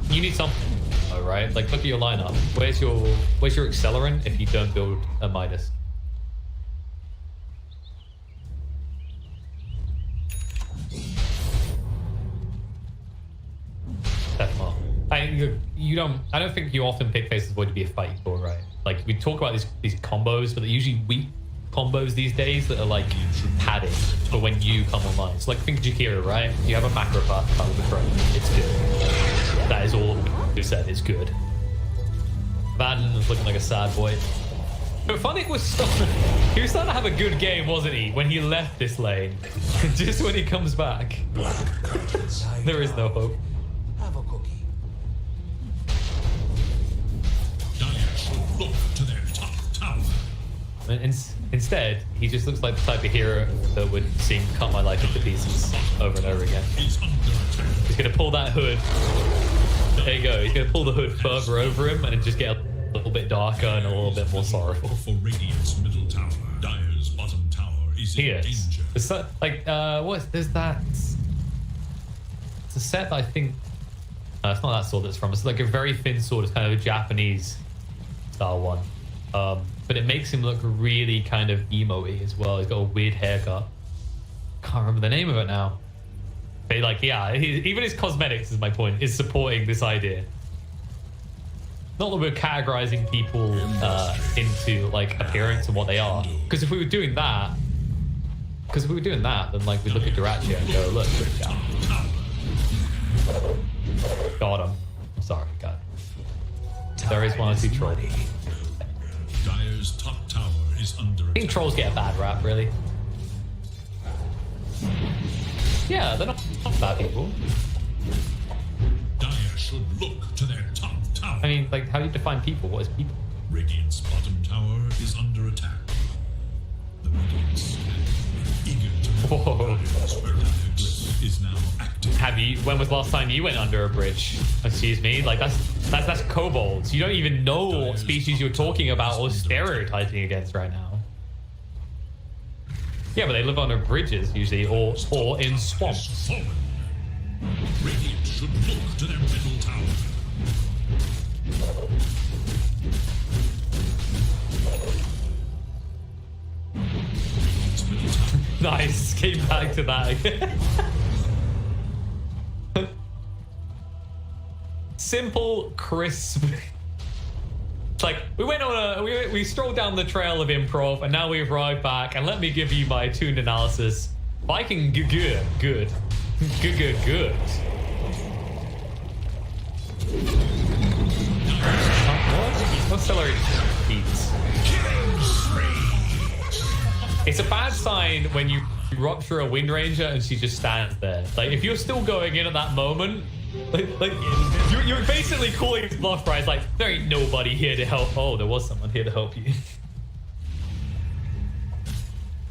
You need something, right? Like, look at your lineup. Where's your accelerant if you don't build a Midas? I don't think you often pick Faces Void to be a fighting core, right? Like we talk about these combos, but they're usually weak combos these days that are like padded for when you come online. So like think Jakira, right? You have a macro path to cover the throne. It's good. That is all you said. It's good. Vaden is looking like a sad boy. But Funnick was starting to have a good game, wasn't he? When he left this lane, just when he comes back, there is no hope. Have a cookie. Look to their top tower. And instead, he just looks like the type of hero that would sing "Cut My Life into Pieces" over and over again. He's gonna pull that hood. There you go. He's gonna pull the hood further over him and just get a little bit darker and a little bit more sorrowful. For Radiant's middle tower, Dire's bottom tower is in danger. It's like there's that. It's a set that I think. It's not that sword that's from. It's like a very thin sword. It's kind of a Japanese style one. But it makes him look really kind of emo-y as well. He's got a weird haircut. Can't remember the name of it now. But like, yeah, even his cosmetics, is my point, is supporting this idea. Not that we're categorizing people into like appearance and what they are. Because if we were doing that, then like we look at Durachia and go, look, good job. Got him. I'm sorry, God. There is one or two trolls. Dire's top tower is under I think trolls get a bad rap, really. Yeah, they're not bad people. Dire should look to their top tower. I mean, like, how do you define people? What is people? Radiant's bottom tower is under attack. The Radiants eager to Whoa. is now active. When was the last time you went under a bridge? Excuse me? Like, that's kobolds. You don't even know what species you're talking about or stereotyping against right now. Yeah, but they live under bridges usually, or in swamps. Radiant should look to their middle tower. Radiant's middle Nice. Came back to that again. Simple, crisp. It's like we went on we strolled down the trail of improv, and now we've arrived back. And let me give you my tuned analysis. Viking good. What celery eats? It's a bad sign when you rupture a Wind Ranger and she just stands there. Like, if you're still going in at that moment, like you're basically calling his bluff, right? It's like, there ain't nobody here to help. Oh, there was someone here to help you.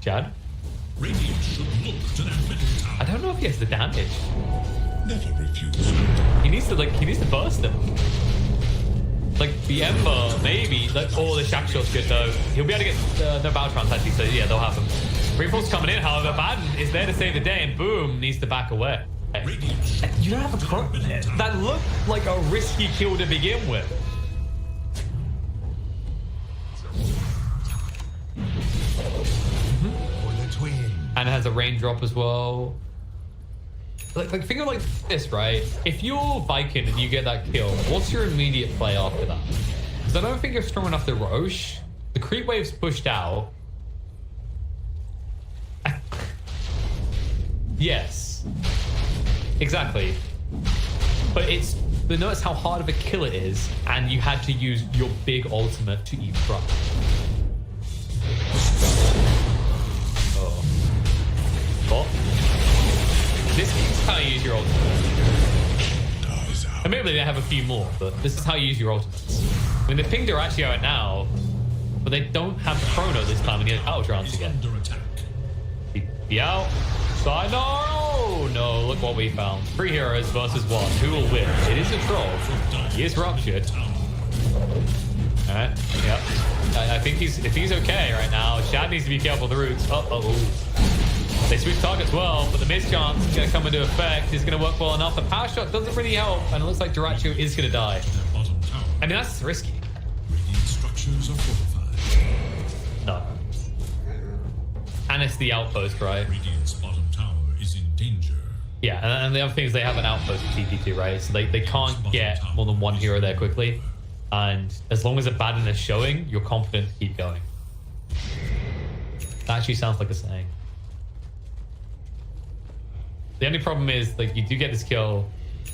Chad? I don't know if he has the damage. Never refuse. He needs to burst them. Like the Ember, maybe. Like, oh, the Shack Shot's good though. He'll be able to get no battle trans actually, so yeah, they'll have him. Reinforce coming in, however, Baden is there to save the day, and boom, needs to back away. You don't have a crop that looked like a risky kill to begin with. And it has a raindrop as well. Like think of like this, right? If you're Viking and you get that kill, what's your immediate play after that? Because I don't think you're strong enough to Roche. The creep wave's pushed out. Yes. Exactly. But notice how hard of a kill it is, and you had to use your big ultimate to eavesdrop. Oh. This is how you use your ultimates. And maybe they have a few more, but this is how you use your ultimates. I mean, they pinged Horatio out now, but they don't have the chrono this time, and he has battle trance again. Be out. No, look what we found. 3 heroes versus 1. Who will win? It is a troll. He is ruptured. Alright, yep. I think if he's okay right now, Shad needs to be careful of the roots. They switch targets well, but the mischance is going to come into effect. It's going to work well enough. The power shot doesn't really help, and it looks like Dyrachyo is going to die. I mean, that's risky. Structures are fortified. No. And it's the outpost, right? Radiant's bottom tower is in danger. Yeah, and the other thing is they have an outpost with TP2, right? So they can't get more than 1 hero there quickly. And as long as a Baden is showing, you're confident to keep going. That actually sounds like a saying. The only problem is, like, you do get this kill.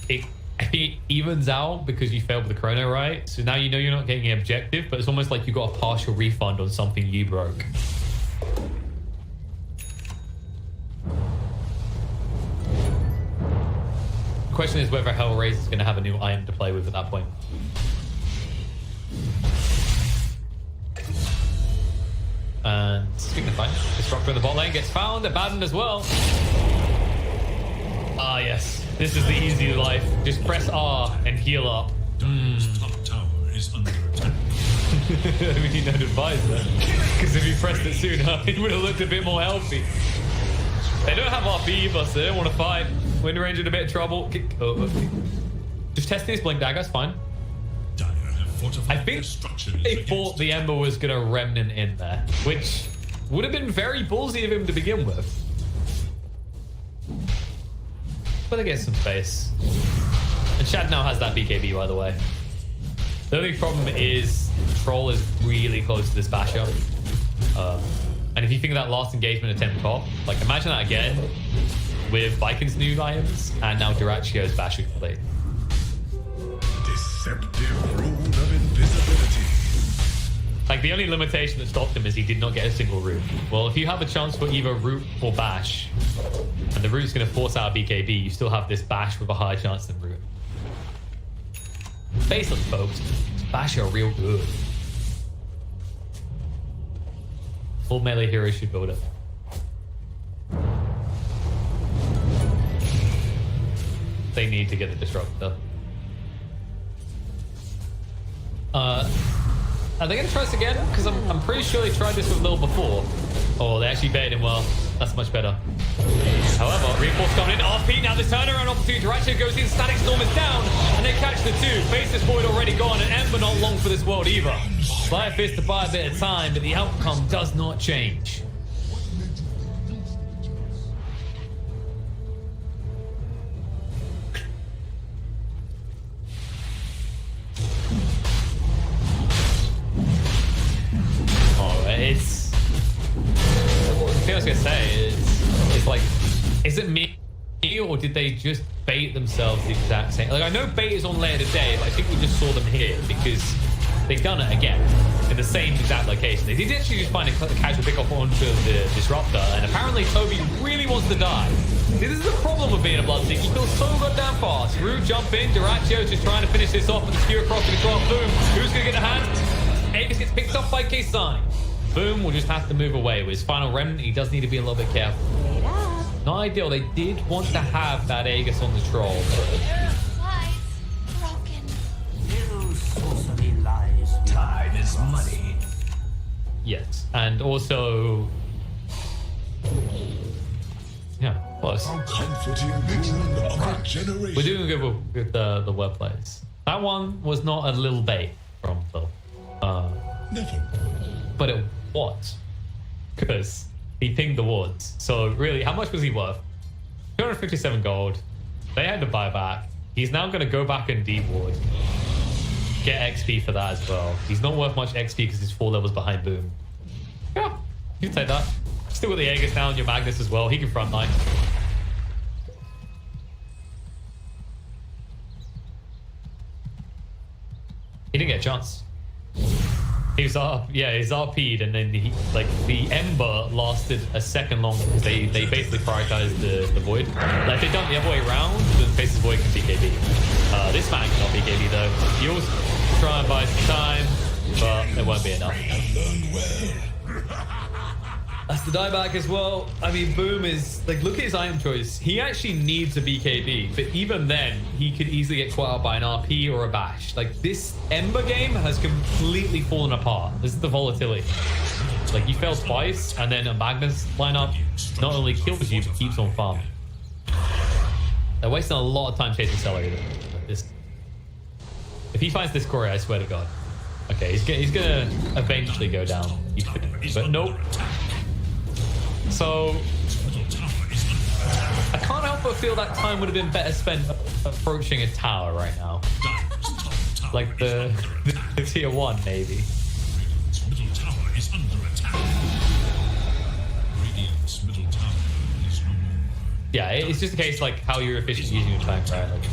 I think it evens out because you failed with the chrono, right? So now you know you're not getting an objective, but it's almost like you got a partial refund on something you broke. The question is whether Hellraisers is going to have a new item to play with at that point. And speaking of fine, Disruptor in the bot lane gets found, abandoned as well. Ah, yes. This is the easy life. Just press R and heal up. Top tower is under attack. I mean, you don't advise that. Because if you pressed it sooner, it would have looked a bit more healthy. They don't have RP either, so they don't want to fight. Wind Ranger in a bit of trouble. Just testing his Blink Dagger, it's fine. I think they thought the Ember was going to remnant in there, which would have been very ballsy of him to begin with. But they get some space. And Shad now has that BKB, by the way. The only problem is Troll is really close to this Basher. And if you think of that last engagement attempt top, like imagine that again with Viking's new items and now Dyrachyo's Basher complete. Deceptive rune of invisibility. Like the only limitation that stopped him is he did not get a single root. Well, if you have a chance for either root or bash, and the root's going to force out a BKB, you still have this bash with a higher chance than root. Face it, folks. Bash are real good. All melee heroes should build it. They need to get the Disruptor. Are they going to try this again? Because I'm pretty sure they tried this with Lil before. Oh, they actually baited him well. That's much better. However, Reinforce coming in. RP now, this turnaround opportunity. Dyrachyo goes in, Static Storm is down, and they catch the 2. Basis Void already gone, and Ember not long for this world either. Fire Fist to buy a bit of time, but the outcome does not change. or did they just bait themselves the exact same? Like, I know bait is on later today, but I think we just saw them here because they've done it again in the same exact location. They did actually just find a casual pickup onto the Disruptor, and apparently Toby really wants to die. This is the problem with being a Blood Seeker. You feel so goddamn fast. Rue jump in, Duracio's just trying to finish this off with the skewer across the control. Boom. Who's going to get the hand? Aegis gets picked up by Keisani. Boom will just have to move away with his final remnant. He does need to be a little bit careful. Not ideal. They did want to have that Aegis on the troll. Time is money. Yes, and also, yeah, close. We're doing good with the web plays. That one was not a little bait from Phil, but it was because he pinged the wards. So really, how much was he worth? 257 gold. They had to buy back. He's now going to go back and de-ward. Get XP for that as well. He's not worth much XP because he's 4 levels behind Boom. Yeah, you can take that. Still with the Aegis now and your Magnus as well. He can frontline. He didn't get a chance. He was he's RP'd, and then the Ember lasted a second longer because they basically prioritized the Void. Like if they'd done the other way around, then Faces Void can BKB. This man cannot BKB though. He'll try and buy some time, but it won't be enough. That's the dieback as well. I mean, Boom is like, look at his item choice. He actually needs a BKB, but even then, he could easily get caught out by an RP or a bash. Like, this Ember game has completely fallen apart. This is the volatility. Like, you fail twice, and then a Magnus lineup not only kills you, but keeps on farming. They're wasting a lot of time chasing Accelerator. If he finds this Corey, I swear to God. Okay, he's gonna eventually go down. But nope. So I can't help but feel that time would have been better spent approaching a tower right now. Like the tier 1 maybe. Middle tower is under attack. Radiant's middle tower is no more. Yeah, it's just a case like how you're efficient using your time, right? Like,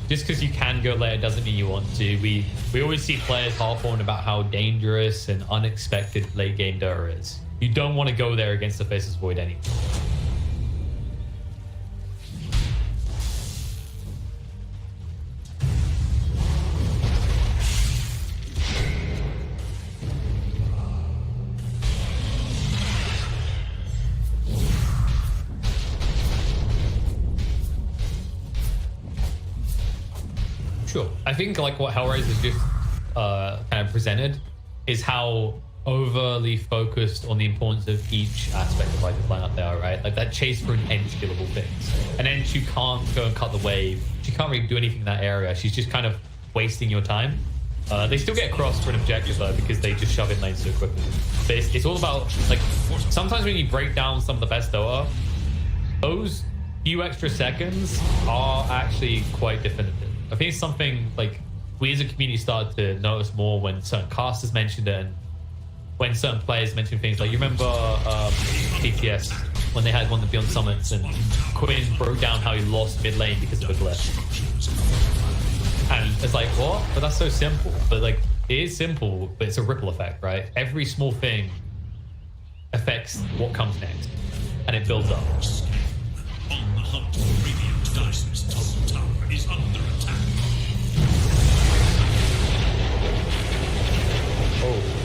just because you can go later doesn't mean you want to. We always see players harp on about how dangerous and unexpected late game Dota is. You don't want to go there against the Faceless Void anyway. Sure. I think like what Hellraisers just kind of presented is how overly focused on the importance of each aspect of like the lineup they are, right? Like that chase for an end killable things. An end you can't go and cut the wave. She can't really do anything in that area. She's just kind of wasting your time. They still get crossed for an objective though because they just shove in lanes so quickly. But it's all about like sometimes when you break down some of the best Dota, those few extra seconds are actually quite definitive. I think it's something like we as a community started to notice more when certain casters mentioned it and when certain players mention things like, you remember BTS when they had one of the Beyond Summits and Quinn broke down how he lost mid lane because of a glitch. And it's like, what? But that's so simple. But like, it is simple, but it's a ripple effect, right? Every small thing affects what comes next, and it builds up. On the hunt for Radiant Dynasty tower is under attack. Oh.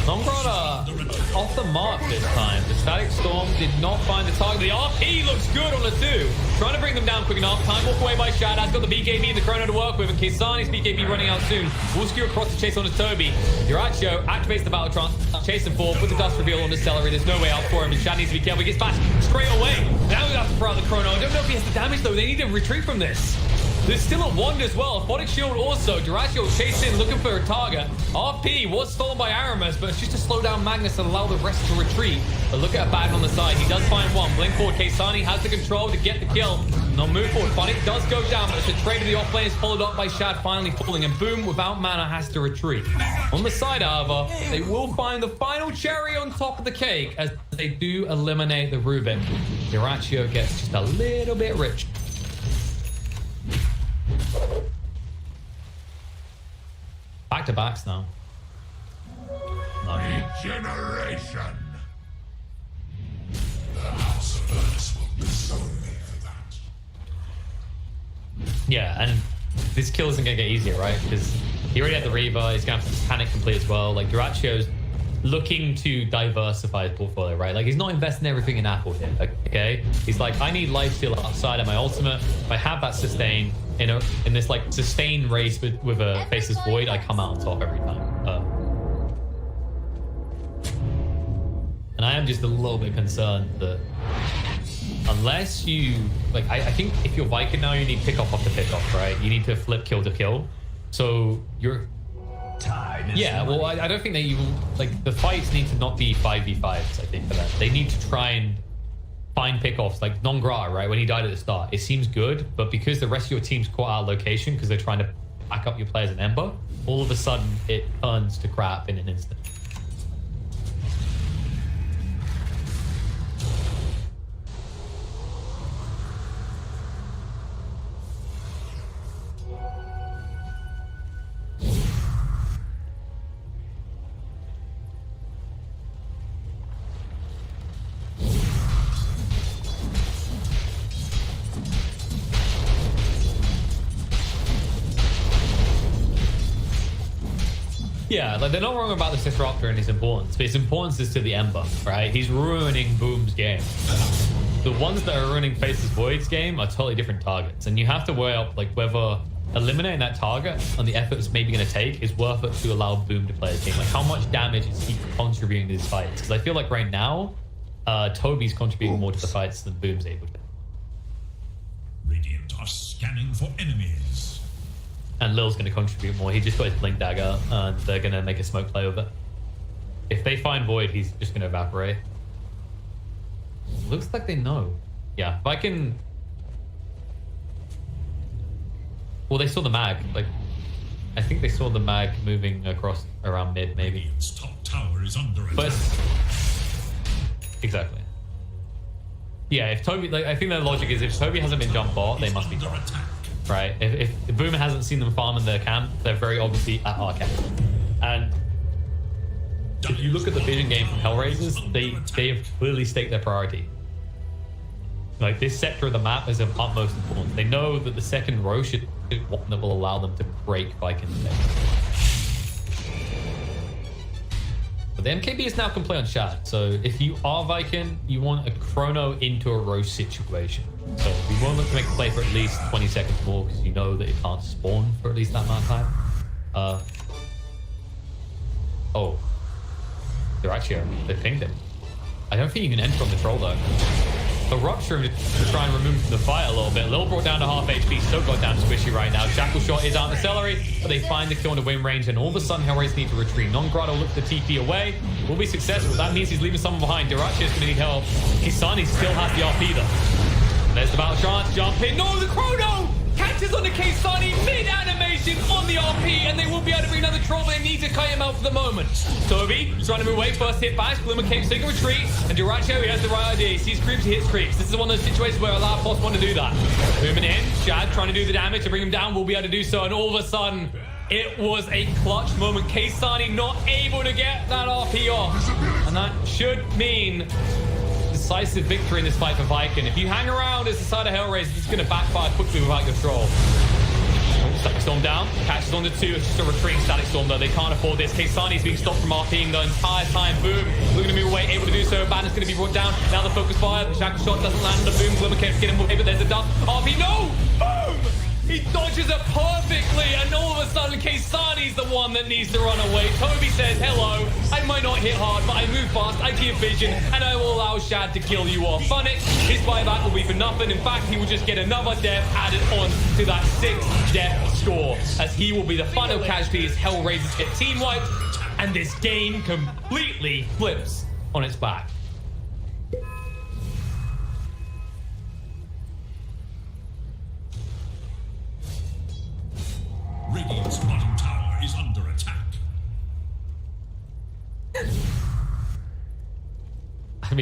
Longbrother off the mark this time. The Static Storm did not find the target. The RP looks good on the 2. Trying to bring them down quick enough. Time walk away by Shad. Has got the BKB and the Chrono to work with. And Kisani's BKB running out soon. Will skew across the chase on his Toby. Uracho activates the Battle Trance. Chase him forward. Put the Dust Reveal on the Celery. There's no way out for him. And Shad needs to be careful. He gets bashed straight away. Now we have to throw out the Chrono. I don't know if he has the damage though. They need to retreat from this. There's still a wand as well. Aquatic Shield also. Duraccio chasing, looking for a target. RP was stolen by Aramis, but it's just to slow down Magnus and allow the rest to retreat. But look at Abaddon on the side. He does find one. Blink forward. Keisani has the control to get the kill. not move forward. Phonic does go down, but the trade of the off lane is followed up by Shad finally falling, and Boom, without mana, has to retreat. On the side, however, they will find the final cherry on top of the cake as they do eliminate the Rubik. Dyrachyo gets just a little bit rich. Back to backs now. Regeneration. The House of Ernest will disown me for that. Yeah, and this kill isn't gonna get easier, right? Because he already had the Reaver, he's gonna have to panic complete as well. Like, Dyrachyo's looking to diversify his portfolio, right? Like, he's not investing everything in Apple here, okay? He's like, I need lifesteal outside of my ultimate. If I have that sustain in this like sustained race with a Faceless Void, I come out on top every time. And I am just a little bit concerned that unless you like, I think if you're Viking now, you need pick off after pick off, right? You need to flip kill to kill. So you're well, I don't think that you like the fights need to not be 5v5s. I think for that they need to try and find pickoffs like non-grata, right? When he died at the start, it seems good, but because the rest of your team's caught out of location because they're trying to back up your players in Ember, all of a sudden it turns to crap in an instant. Yeah, like they're not wrong about the Disruptor and his importance, but his importance is to the Ember, right? He's ruining Boom's game. The ones that are ruining Faceless Void's game are totally different targets, and you have to weigh up like whether eliminating that target and the effort it's maybe going to take is worth it to allow Boom to play his game. Like, how much damage is he contributing to these fights? Because I feel like right now, Toby's contributing more to the fights than Boom's able to. Radiant are scanning for enemies. And Lil's going to contribute more. He just got his Blink Dagger, and they're going to make a smoke play with it. If they find Void, he's just going to evaporate. Looks like they know. Yeah, if I can... Well, they saw the mag. Like, I think they saw the mag moving across around mid, maybe. Radiant's top tower is under attack. But exactly. Yeah, if Toby... Like, I think their logic is if Toby hasn't been jump bot, they must be top. Right, if Boomer hasn't seen them farm in their camp, they're very obviously at our camp. And if you look at the vision game from Hellraisers, they have clearly staked their priority. Like, this sector of the map is of utmost importance. They know that the second row should be one that will allow them to break Viking's base. But the MKB is now complete on Shad. So if you are Viking, you want a chrono into a roast situation. So we won't look to make a play for at least 20 seconds more because you know that it can't spawn for at least that amount of time. Oh. They're actually, they pinged him. I don't think you can enter on the troll though. The Rupture to try and remove him from the fight a little bit. Lil brought down to half HP, still got down squishy right now. Shackle Shot is out in the celery, but they find the kill in the win range, and all of a sudden Hellraisers need to retreat. Non-Grotto looks to TP away, will be successful. That means he's leaving someone behind. Dyrachyo is going to need help. Kisani still has the RP though. There's the battle chance, jump in. No, the chrono catches on the Kisani mid-animation on the RP, and they will be able to bring another troll, but they need to kite him out for the moment. Toby trying to move away, first hit back, Glimmer Cape, taking a retreat, and Dyrachyo, he has the right idea. He sees creeps, he hits creeps. This is one of those situations where a lot of bots want to do that. Moving in, Shad trying to do the damage to bring him down, will be able to do so, and all of a sudden, it was a clutch moment. Kisani not able to get that RP off, and that should mean decisive victory in this fight for Viking. If you hang around as the side of Hellraisers, it's going to backfire quickly without your troll. Static Storm down, catches on to 2, it's just a retreating Static Storm though, they can't afford this. Kisani's being stopped from RPing the entire time. Boom, looking to move away, able to do so. Bandit's going to be brought down, now the focus fire, the Shackle Shot doesn't land on the Boom, Glimmer can't get him away, but there's a dump. RP, no! Boom! He dodges it perfectly, and all of a sudden, Kisani's the one that needs to run away. Toby says, hello, I might not hit hard, but I move fast, I give vision, and I will allow Shad to kill you off. Phonic, his buyback will be for nothing. In fact, he will just get another death added on to that 6th death score, as he will be the final casualty as Hellraisers get team wiped, and this game completely flips on its back.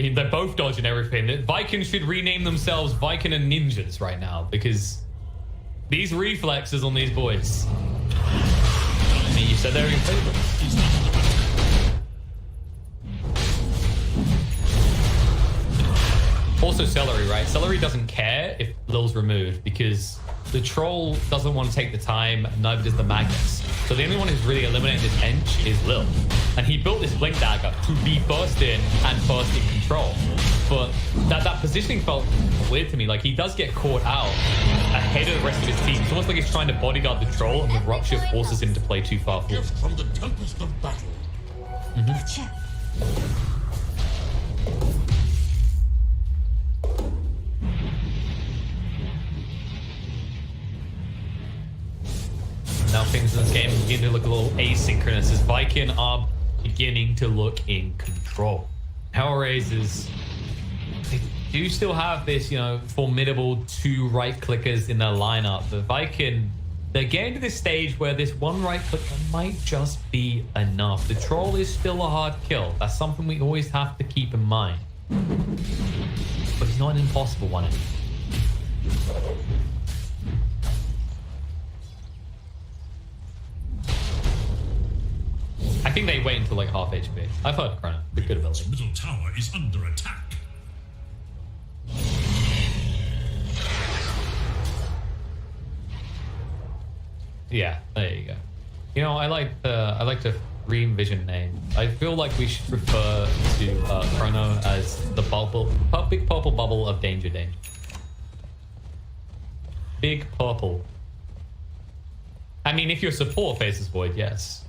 mean, they're both dodging everything. Vikings should rename themselves Viking and Ninjas right now, because these reflexes on these boys. I mean, you said they were in favor. Also Celery, right? Celery doesn't care if Lil's removed because the troll doesn't want to take the time, neither does the Magnus. So the only one who's really eliminating this Ench is Lil. And he built this Blink Dagger to be burst in and burst in control. But that positioning felt weird to me. Like, he does get caught out ahead of the rest of his team. It's almost like he's trying to bodyguard the troll and the Rupture forces him to play too far forward. From the tempest of battle. Now things in this game begin to look a little asynchronous as Viking are beginning to look in control. Hellraisers, they do still have this, you know, formidable 2 right clickers in their lineup. But Viking, they're getting to this stage where this 1 right clicker might just be enough. The troll is still a hard kill. That's something we always have to keep in mind. But it's not an impossible one anymore. I think they wait until like half HP. I've heard Chrono. The good ability. Middle tower is under attack. Yeah, there you go. You know, I like to re-envision names. I feel like we should refer to Chrono as the big purple bubble of Danger. Big purple. I mean, if your support faces Void, yes.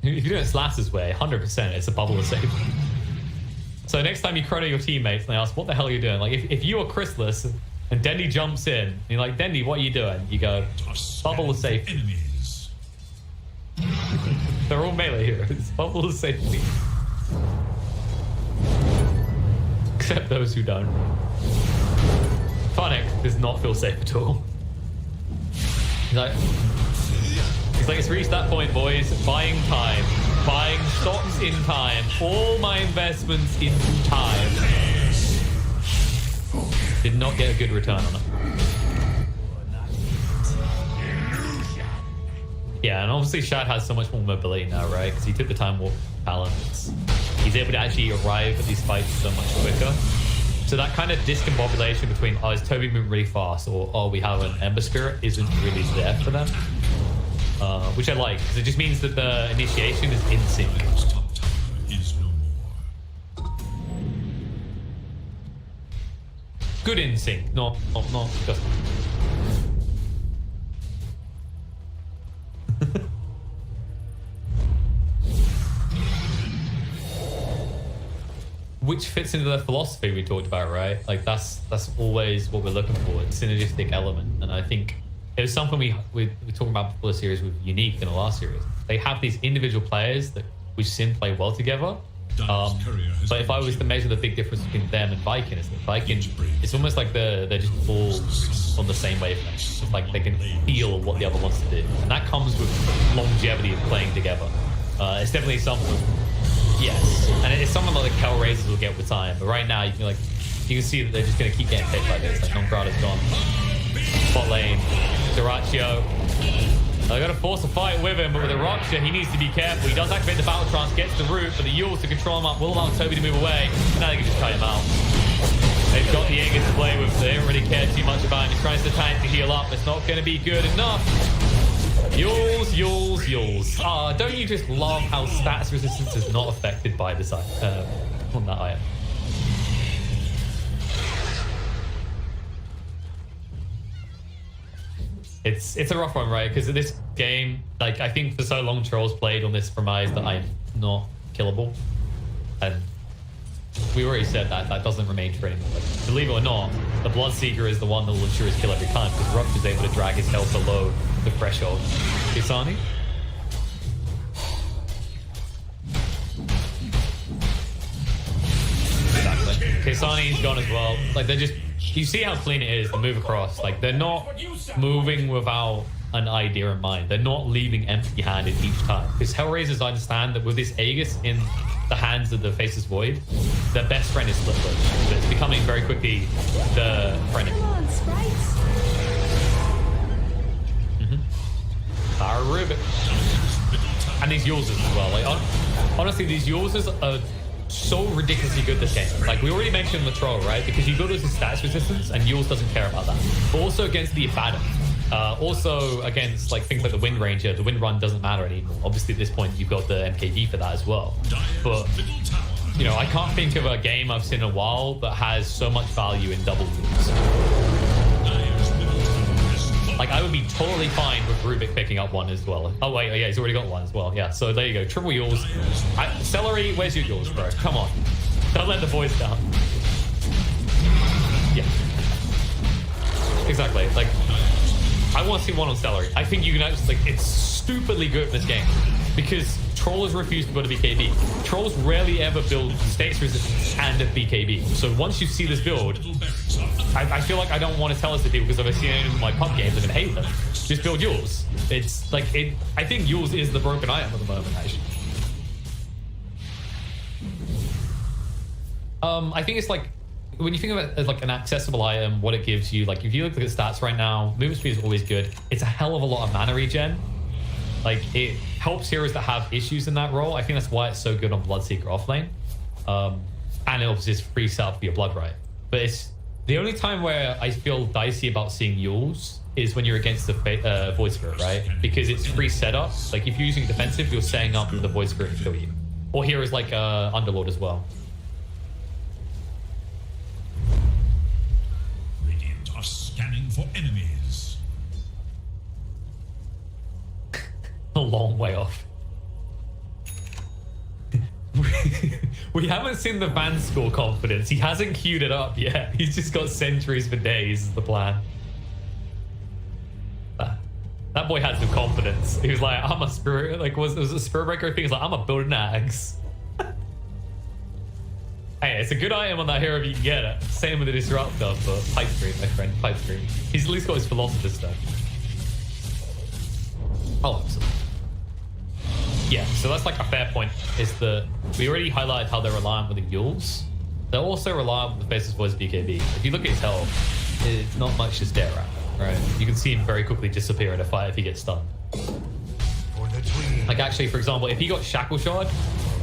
If you're doing it Slass's way, 100%, it's a bubble of safety. So next time you chrono your teammates and they ask, what the hell are you doing? Like, if you are Chrysalis and Dendy jumps in, and you're like, Dendy, what are you doing? You go, bubble of safety. They're all melee heroes. Bubble of safety. Except those who don't. Phonic does not feel safe at all. He's like, it's reached that point, boys. Buying time. Buying stocks in time. All my investments into time. Did not get a good return on it. Yeah, and obviously Shad has so much more mobility now, right? Because he took the time warp balance. He's able to actually arrive at these fights so much quicker. So that kind of discombobulation between, oh, is Toby moving really fast, or oh, we have an Ember Spirit isn't really there for them. Which I like, because it just means that the initiation is in sync. Good in sync, not just. Which fits into the philosophy we talked about, right? Like that's always what we're looking for, a synergistic element. And I think it was something we were talking about before the series with Unique in the last series. They have these individual players that we seem to play well together. But if I was to measure the big difference between them and Viking, is that Viking, it's almost like they're just all on the same wavelength. It's like they can feel what the other wants to do. And that comes with longevity of playing together. It's definitely something, yes. And it's something like the Hellraisers will get with time. But right now, you can see that they're just going to keep getting picked like this. Like Non-Grada's gone. Spot lane. Duraccio. They're going to force a fight with him, but with the Rupture, he needs to be careful. He does activate the Battle Trance, gets the root, but the Yules to control him up will allow Toby to move away. Now they can just cut him out. They've got the Aegis to play with. They don't really care too much about him. He's trying to tank to heal up. It's not going to be good enough. Yules. Don't you just love how stats resistance is not affected by this on that item? It's a rough one, right? Because in this game, like, I think for so long Trolls played on this premise that I'm not killable, and we already said that doesn't remain true anymore. Like, believe it or not, the Bloodseeker is the one that will ensure his kill every time because Rupt is able to drag his health below the threshold. Kisani? Exactly. Kisani's gone as well. Like, they're just. You see how clean it is to move across. Like, they're not moving without an idea in mind. They're not leaving empty-handed each time. Because Hellraisers understand that with this Aegis in the hands of the Faceless Void, their best friend is Split Push. But it's becoming very quickly the friend. Rubik. And these Yulzes as well. Like, honestly, these Yulzes are so ridiculously good this game. Like, we already mentioned Latrell, right? Because you go to his status resistance, and Yules doesn't care about that. But also against the Ifadam. Also against like things like the Wind Ranger, the Wind Run doesn't matter anymore. Obviously at this point you've got the MKB for that as well. But you know, I can't think of a game I've seen in a while that has so much value in double moves. Like I would be totally fine with Rubik picking up one as well. Oh wait, yeah, he's already got one as well. Yeah, so there you go, triple Yules. Celery, where's your Yules, bro? Come on, don't let the boys down. Yeah, exactly. Like, I want to see one on Celery. I think you can actually, like, it's stupidly good in this game because Trollers refuse to go to BKB. Trolls rarely ever build states resistance and a BKB. So once you see this build, I feel like I don't want to tell us to people because if I see any of my pub games, I'm going to hate them. Just build Yules. It's like, I think Yules is the broken item at the moment, actually. I think it's like, when you think of it as like an accessible item, what it gives you, like if you look at the stats right now, movement speed is always good. It's a hell of a lot of mana regen. Like it helps heroes that have issues in that role. I think that's why it's so good on Bloodseeker offlane. And it obviously is free setup for your Blood Right. But it's the only time where I feel dicey about seeing Yules is when you're against the Void Spirit, right? Because it's free setup. Like if you're using defensive, you're setting up the Void Spirit to kill you. Or heroes like Underlord as well. Scanning for enemies. A long way off. We haven't seen the Van score confidence. He hasn't queued it up yet. He's just got sentries for days is the plan. That boy had some confidence. He was like, I'm a spirit, like was a spirit breaker thing? He's like, I'm a building axe. Hey, it's a good item on that hero if you can get it. Same with the Disruptor, but Pipe Stream, my friend, Pipe Stream. He's at least got his Philosopher's Stone. Oh, yeah, so that's like a fair point, is that we already highlighted how they're reliant with the Yules. They're also reliant with the Faceless Void's BKB. If you look at his health, it's not much to stare at, right? You can see him very quickly disappear in a fight if he gets stunned. Like actually, for example, if he got Shackle Shard,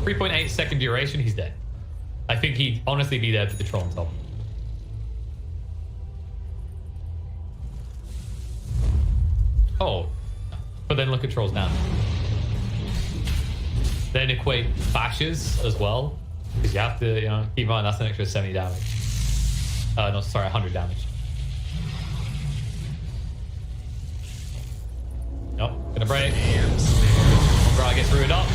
3.8 second duration, he's dead. I think he'd honestly be there with the troll on top. Oh, but then look at trolls down. Then equate bashes as well, because you have to, you know, keep in mind that's an extra 70 damage. No, sorry, 100 damage. Nope, gonna break. Guy gets rooted up.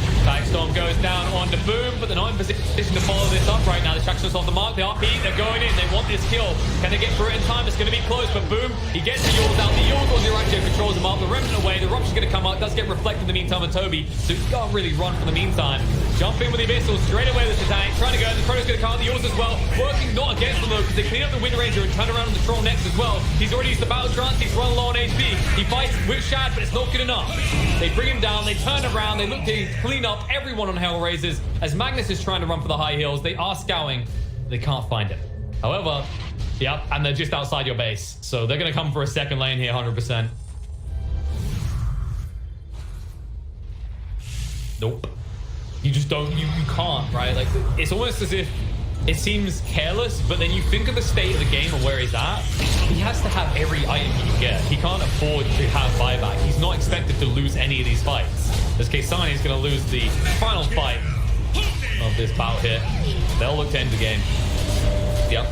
Storm goes down on the Boom, but they're not in position to follow this up right now. The Distraction's off the mark. They are beat. They're going in. They want this kill. Can they get through it in time? It's going to be close, but Boom, he gets the Yules out. The Yules on Zeracho controls him up. The Remnant away. The Rupture's going to come up. Does get reflected in the meantime on Toby, so he's got to really run for the meantime. Jump in with the Abyssal straight away with the tank. Trying to go. The Chrono's going to come out. The Yules as well. Working not against them though, because they clean up the Wind Ranger and turn around on the Troll next as well. He's already used the Battle Trance. He's run low on HP. He fights with Shad, but it's not good enough. They bring him down. They turn around. They look to clean up everyone on Hellraisers. As Magnus is trying to run for the high heels, they are scouting. They can't find it. However, yep, and they're just outside your base. So they're going to come for a second lane here, 100%. Nope. You just don't, you can't, right? Like, it's almost as if it seems careless, but then you think of the state of the game and where he's at. He has to have every item he can get. He can't afford to have buyback. He's not expected to lose any of these fights. In this case, Sani is going to lose the final fight of this bout here. They'll look to end the game. Yep.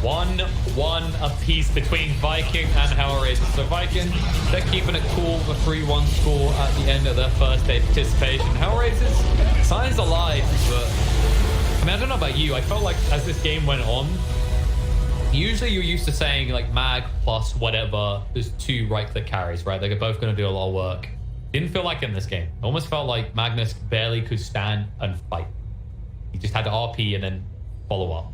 1-1 apiece between Viking and Hellraiser. So Viking, they're keeping it cool, the 3-1 score at the end of their first day participation. Hellraisers, Sani's alive, but I mean, I don't know about you. I felt like as this game went on, usually you're used to saying like mag plus whatever, there's 2 right-click carries, right? They're both going to do a lot of work. Didn't feel like in this game. It almost felt like Magnus barely could stand and fight. He just had to RP and then follow up.